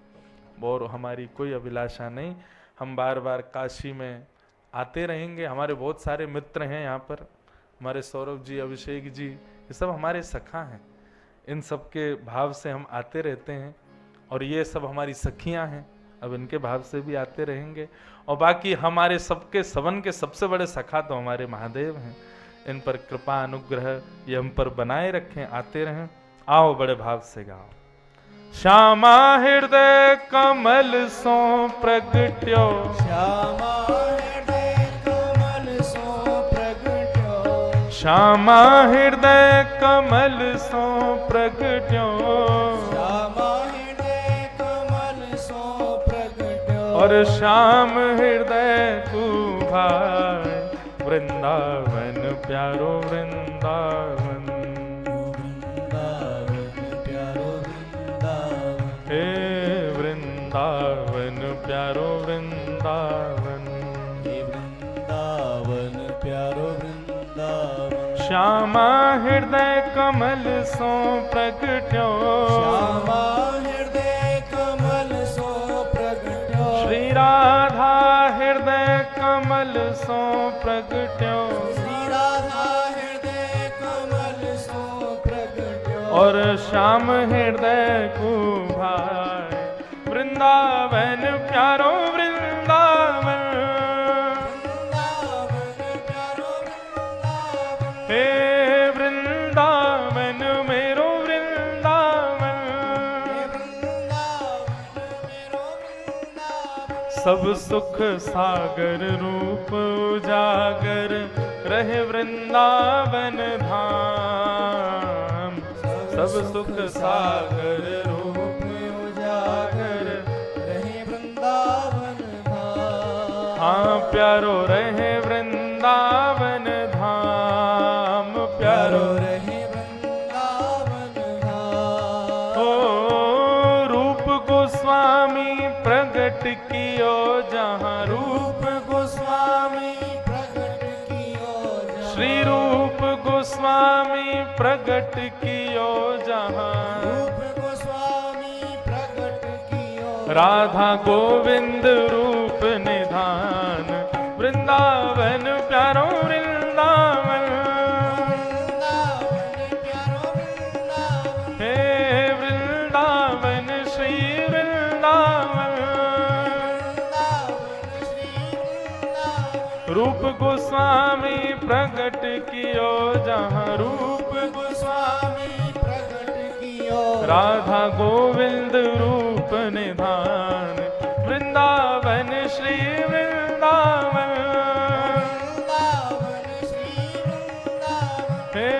और हमारी कोई अभिलाषा नहीं। हम बार बार काशी में आते रहेंगे। हमारे बहुत सारे मित्र हैं यहाँ पर, हमारे सौरभ जी, अभिषेक जी, ये सब हमारे सखा हैं। इन सब के भाव से हम आते रहते हैं, और ये सब हमारी सखियां हैं, अब इनके भाव से भी आते रहेंगे। और बाकी हमारे सबके सवन के सबसे बड़े सखा तो हमारे महादेव हैं। इन पर कृपा अनुग्रह ये हम पर बनाए रखें, आते रहें। आओ बड़े भाव से गाओ। श्यामा हृदय कमल सो प्रगट्यो, श्यामा हृदय कमल सो प्रगट्यो, श्यामा हृदय कमल सो प्रगट्यो, श्यामा हृदय कमल सो प्रगट्यो, और श्याम हृदय को भाई वृंदावन प्यारो वृंदावन, वृंदावन प्यारो वृंदावन, हे वृंदावन प्यारो वृंदावन, हे वृंदावन प्यारो वृंदावन। श्यामा हृदय कमल सो प्रगट्यो, श्यामा हृदय कमल सो प्रगट्यो, श्री राधा हृदय कमल सो प्रगट्यो, श्री राधा हृदय कमल सो प्रगट्यो, और श्याम हृदय को भाई वृंदावन प्यारो वृंदावन, वृंदावन प्यारो वृंदावन, हे वृंदावन मेरो सब सुख सागर रूप उजागर रहे वृंदावन धाम। सब सुख सागर रूप उजागर रहे वृंदावन धाम। हाँ प्यारो रहे वृंदावन धाम, प्यारो रहे वृंदावन धाम। ओ रूप गोस्वामी प्रगट कियो जहाँ, रूप गोस्वामी प्रगट कियो जहाँ। श्री रूप गोस्वामी प्रगट कियो जहाँ। रूप गोस्वामी प्रगट कियो राधा गोविंद रूप निधान, वृंदावन प्यारो वृंदावन। वृंदावन प्यारो वृंदावन। हे वृंदावन श्री वृंदावन। वृंदावन श्री वृंदावन। रूप गोस्वामी प्रगट कियो जहाँ, रूप गोस्वामी प्रगट कियो राधा गोविंद रूप निधान, वृंदावन श्री वृंदावन। वृंदावन श्री वृंदावन। हे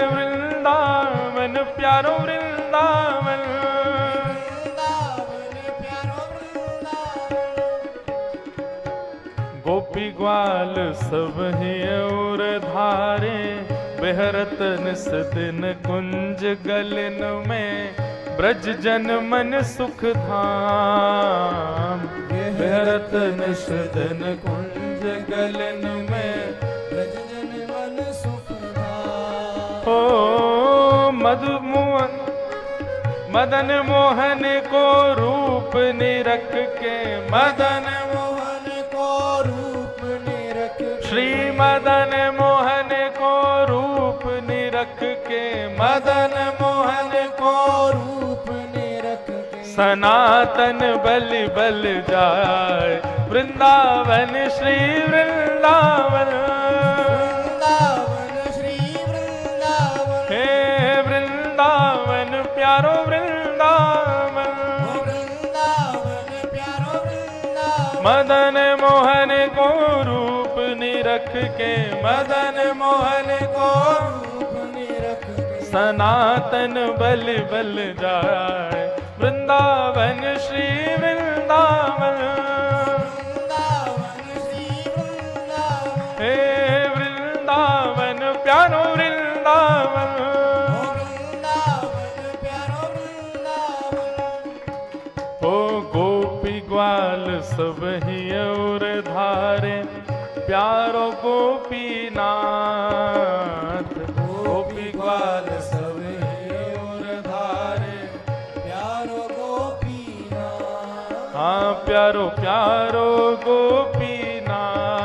वृंदावन प्यारो वृंदावन। वृंदावन प्यारो वृंदावन। गोपी ग्वाल सब ही और धारे, बेहरत निस दिन कुंज गलन में, ब्रज जन मन सुख धाम। बेहरत निस दिन कुंज गलन में, ब्रज जन मन सुख धाम। ओ मदन मोहन को रूप निरख के, मदन मोहन को रूप निरख श्री मदन मोहन को रूप निरख के, मदन मोहन को रूप निरख के। सनातन बलि बल जाए, वृंदावन श्री वृंदावन। वृंदावन श्री वृंदावन। हे वृंदावन प्यारो वृंदावन। वृंदावन प्यारो वृंदावन। मदन मोहन को रूप निरख के, मदन मोहन को रूप निरख के। सनातन बल बल जाए, वृंदावन श्री वृंदावन। वृंदावन श्री वृंदावन। हे वृंदावन प्यारो वृंदावन। वृंदावन प्यारो वृंदावन। ओ गोपी ग्वाल सब ही और धारे, प्यारो गोपीनाथ। गोपी ग्वाल सब ही और धारे, प्यारो गोपीनाथ। हाँ प्यारो प्यारो गोपीनाथ,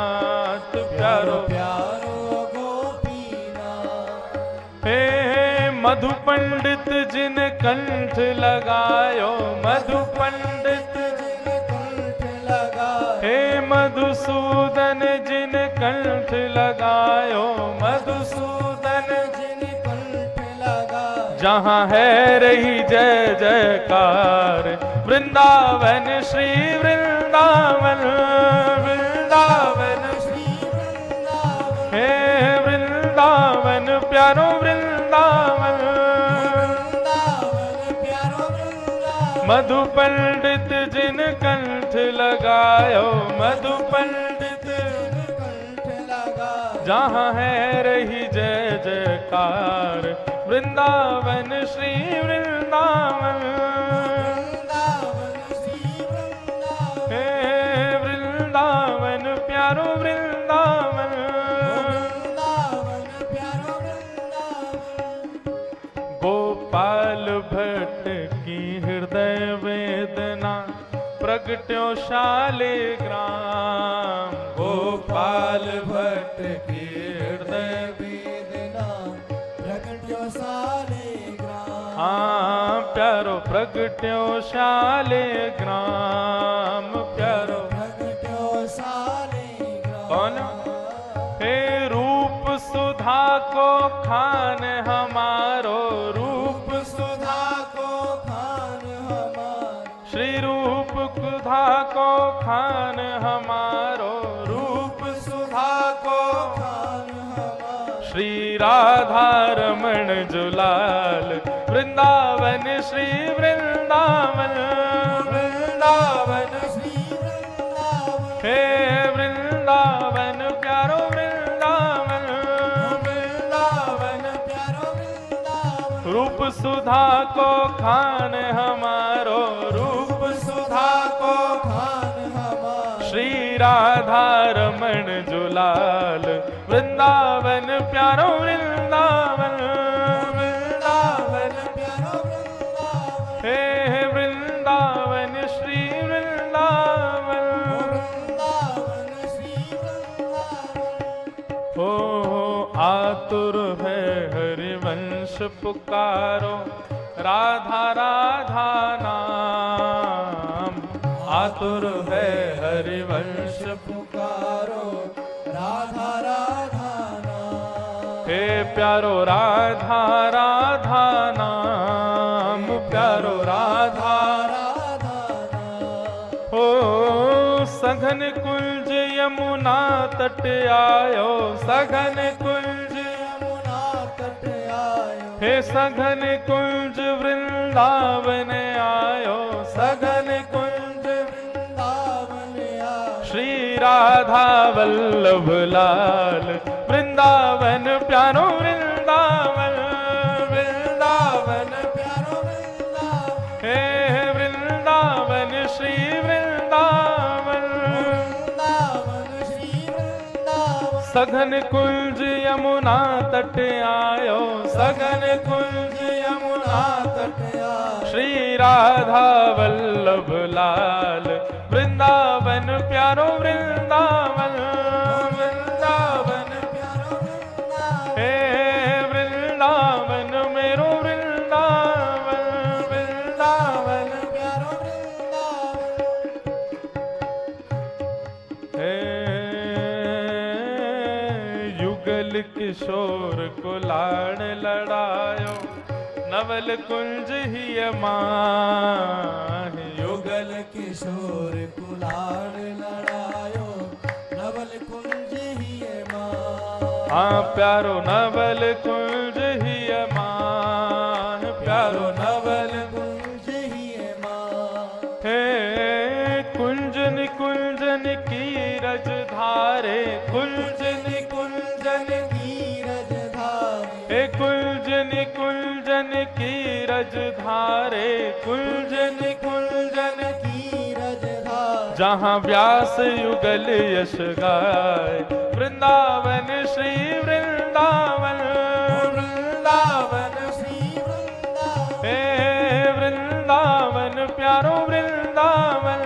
प्यारो प्यारो गोपीनाथ। हे मधु पंडित जिन कंठ लगायो, मधु पंडित जिन कंठ लगा। हे मधुसूदन जिन कंठ लगायो, मधुसूदन जिन कंठ लगा। जहाँ है रही जय जयकार, वृंदावन श्री वृंदावन। वृंदावन श्री वृंदावन। हे वृंदावन प्यारो वृंदावन। वृंदावन प्यारो वृंदावन। मधु पंडित जिन कंठ लगायो, मधु पंडित कंठ लगा। जहाँ है रही जय जयकार, वृंदावन श्री वृंदावन। वृंदावन श्री वृंदावन। हे वृंदावन प्यारो वृंदावन। वृंदावन प्यारो वृंदावन। गोपाल भट्ट की हृदय वेदना, प्रगट्यो शालिग्राम। गोपाल भट्ट की हृदय वेदना प्रगट्यो शालिग्राम। हाँ प्यारो प्रगट्यो शालिग्राम, प्यारो प्रगट्यो शालिग्राम। कौन? हे रूप सुधा को खान हमारो, रूप सुधा को खान हमार। श्री रूप सुधा को खान श्री राधा रमण जुलाल वृंदावन श्री वृंदावन वृंदावन श्री वृंदावन हे वृंदावन प्यारो वृंदावन वृंदावन प्यारो वृंदावन रूप सुधा को खान हमारो रूप सुधा को खान हमारा श्री राधा रमण जुलाल वृंदावन प्यारो वृंदावन वृंदावन प्यारो वृंदावन हे वृंदावन श्री वृंदावन वृंदावन श्री वृंदावन हो आतुर है हरिवंश पुकारो राधा राधा नाम आतुर है हरिवंश पुकारो राधा राधा नाम हे प्यारो राधा राधा नाम प्यारो राधा राधा नाम हो सघन कुंज यमुना तट आयो सघन कुंज यमुना तट आयो हे सघन कुंज वृंदावन आयो सघन कुंज वृंदावन आयो श्री राधा वल्लभ लाल वृंदावन प्यारो वृंदावन वृंदावन प्यारो वृंदावन हे वृंदावन श्री वृंदावन वृंदावन श्री वृंदावन सघन कुंज यमुना तट आयो सघन कुंज यमुना तट आयो श्री राधा वल्लभ लाल वृंदावन प्यारो वृंदावन वृंदावन प्यारो वृंदावन हे वृंदावन मेरो वृंदावन वृंदावन प्यारो वृंदावन हे युगल किशोर को लाड़ लड़ायो नवल कुंज ही माह युगल किशोर कुलाड़ लड़ायो नवल कुंज ही मां हाँ प्यारो नवल कुंज ही माह प्यारो नवल कुंज ही मां हे कुंजन कुंजन की रज धारे कुंजन कुंजन की रजधारी हे कुंजन कुंजन की रज धारे कुंजन कुंजन की रजधारी जहाँ व्यास युगल यश गाय वृंदावन श्री वृंदावन वृंदावन श्री वृंदावन हे वृंदावन प्यारो वृंदावन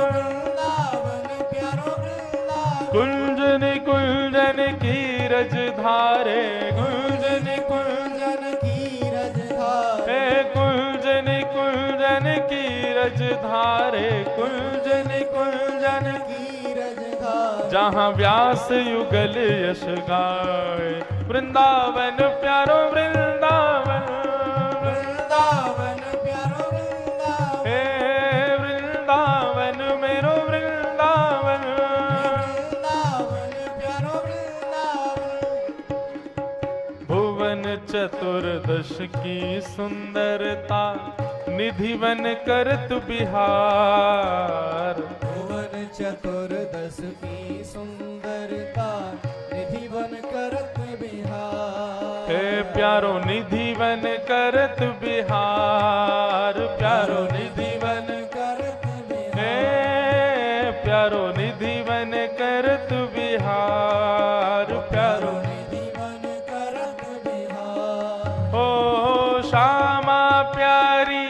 वृंदावन प्यारो वृंदावन कुंजन कुंजन की रज धारे कुंजन कुंजन की रजधारी हे कुंजन कुंजन की रज धारे कुंजन कुंजन की रजधारी जहाँ व्यास युगल यश गाय वृंदावन प्यारो वृंदावन वृंदावन प्यारो वृंदावन हे वृंदावन मेरो वृंदावन वृंदावन प्यारो वृंदावन भुवन चतुर्दश की सुंदरता निधि बन करत बिहार भुवन चतुर्दश की सुंदरता निधि बन करत बिहार हे प्यारो निधि बन करत बिहार प्यारो निधि बन करत हे बिहार प्यारो निधि बन करत बिहार प्यारो निधि बन करत बिहार हो श्यामा प्यारी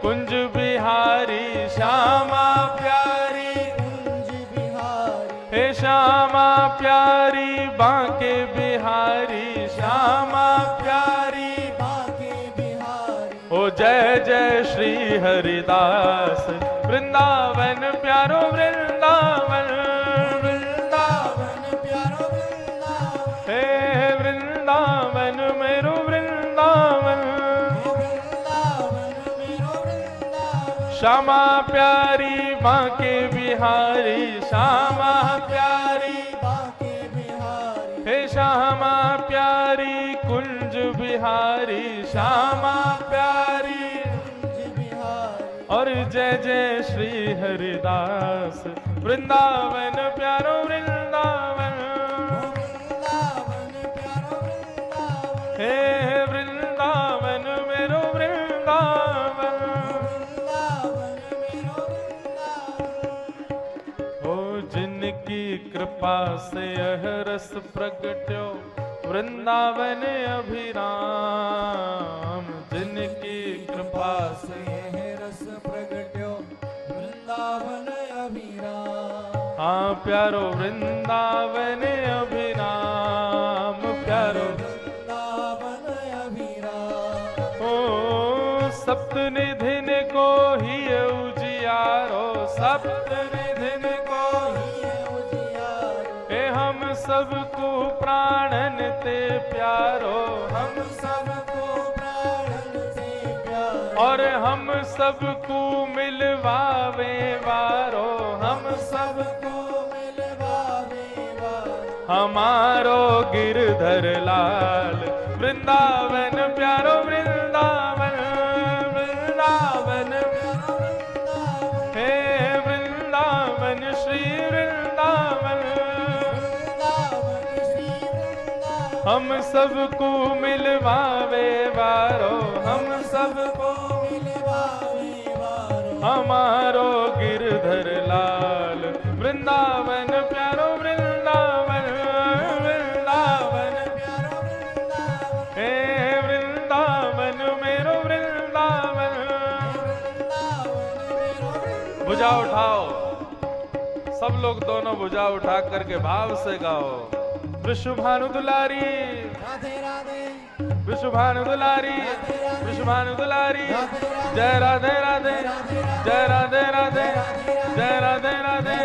कुंज बिहारी श्यामा प्यारी कुंज बिहारी हे श्यामा प्यारी बांके बिहारी श्यामा प्यारी बांके बिहारी ओ जय जय श्री हरिदास वृंदावन प्यारो वृंदावन वृंदावन प्यारो वृंदावन हे वृंदावन मेरो वृंदावन वृंदावन मेरो वृंदावन श्यामा प्यारी बांके बिहारी श्यामा प्यारी बांके बिहारी हे श्यामा प्यारी बिहारी श्यामा प्यारी, कुंज बिहारी और जय जय श्री हरिदास वृंदावन प्यारो वृंदावन, वृंदावन प्यारो वृंदावन, हे वृंदावन मेरो वृंदावन, वृंदावन मेरो वृंदावन। हो जिनकी कृपा से यह रस प्रगट्यो वृंदावन अभिराम, जिनकी कृपा से यह रस प्रगट्यो वृंदावन अभिराम। हाँ प्यारो वृंदावन अभिराम, प्यारो वृंदावन अभिराम। ओ सप्तनिधिन को ही उजियारो, सप्तनिधिन को ये उजियारो, हे हम सबको प्राणन ते प्यारो, हम सबको प्राणन से प्यारो, और हम सबको मिलवावे वारो, हम सबको मिलवावे वारो। हमारो गिरधर लाल वृंदावन प्यारो वृंदावन, वृंदावन हे वृंदावन श्री वृंदावन, हम सबको मिलवावे वारो, हम सबको हमारो गिरधर लाल वृंदावन प्यारो वृंदावन, वृंदावन हे वृंदावन मेरो वृंदावन। भुजा उठाओ, सब लोग दोनों भुजा उठा करके भाव से गाओ। विश्वभानु दुलारी, राधे राधे, विश्वभानु दुलारी, विश्वभानु दुलारी, जय राधे राधे, जय राधे राधे, जय राधे राधे।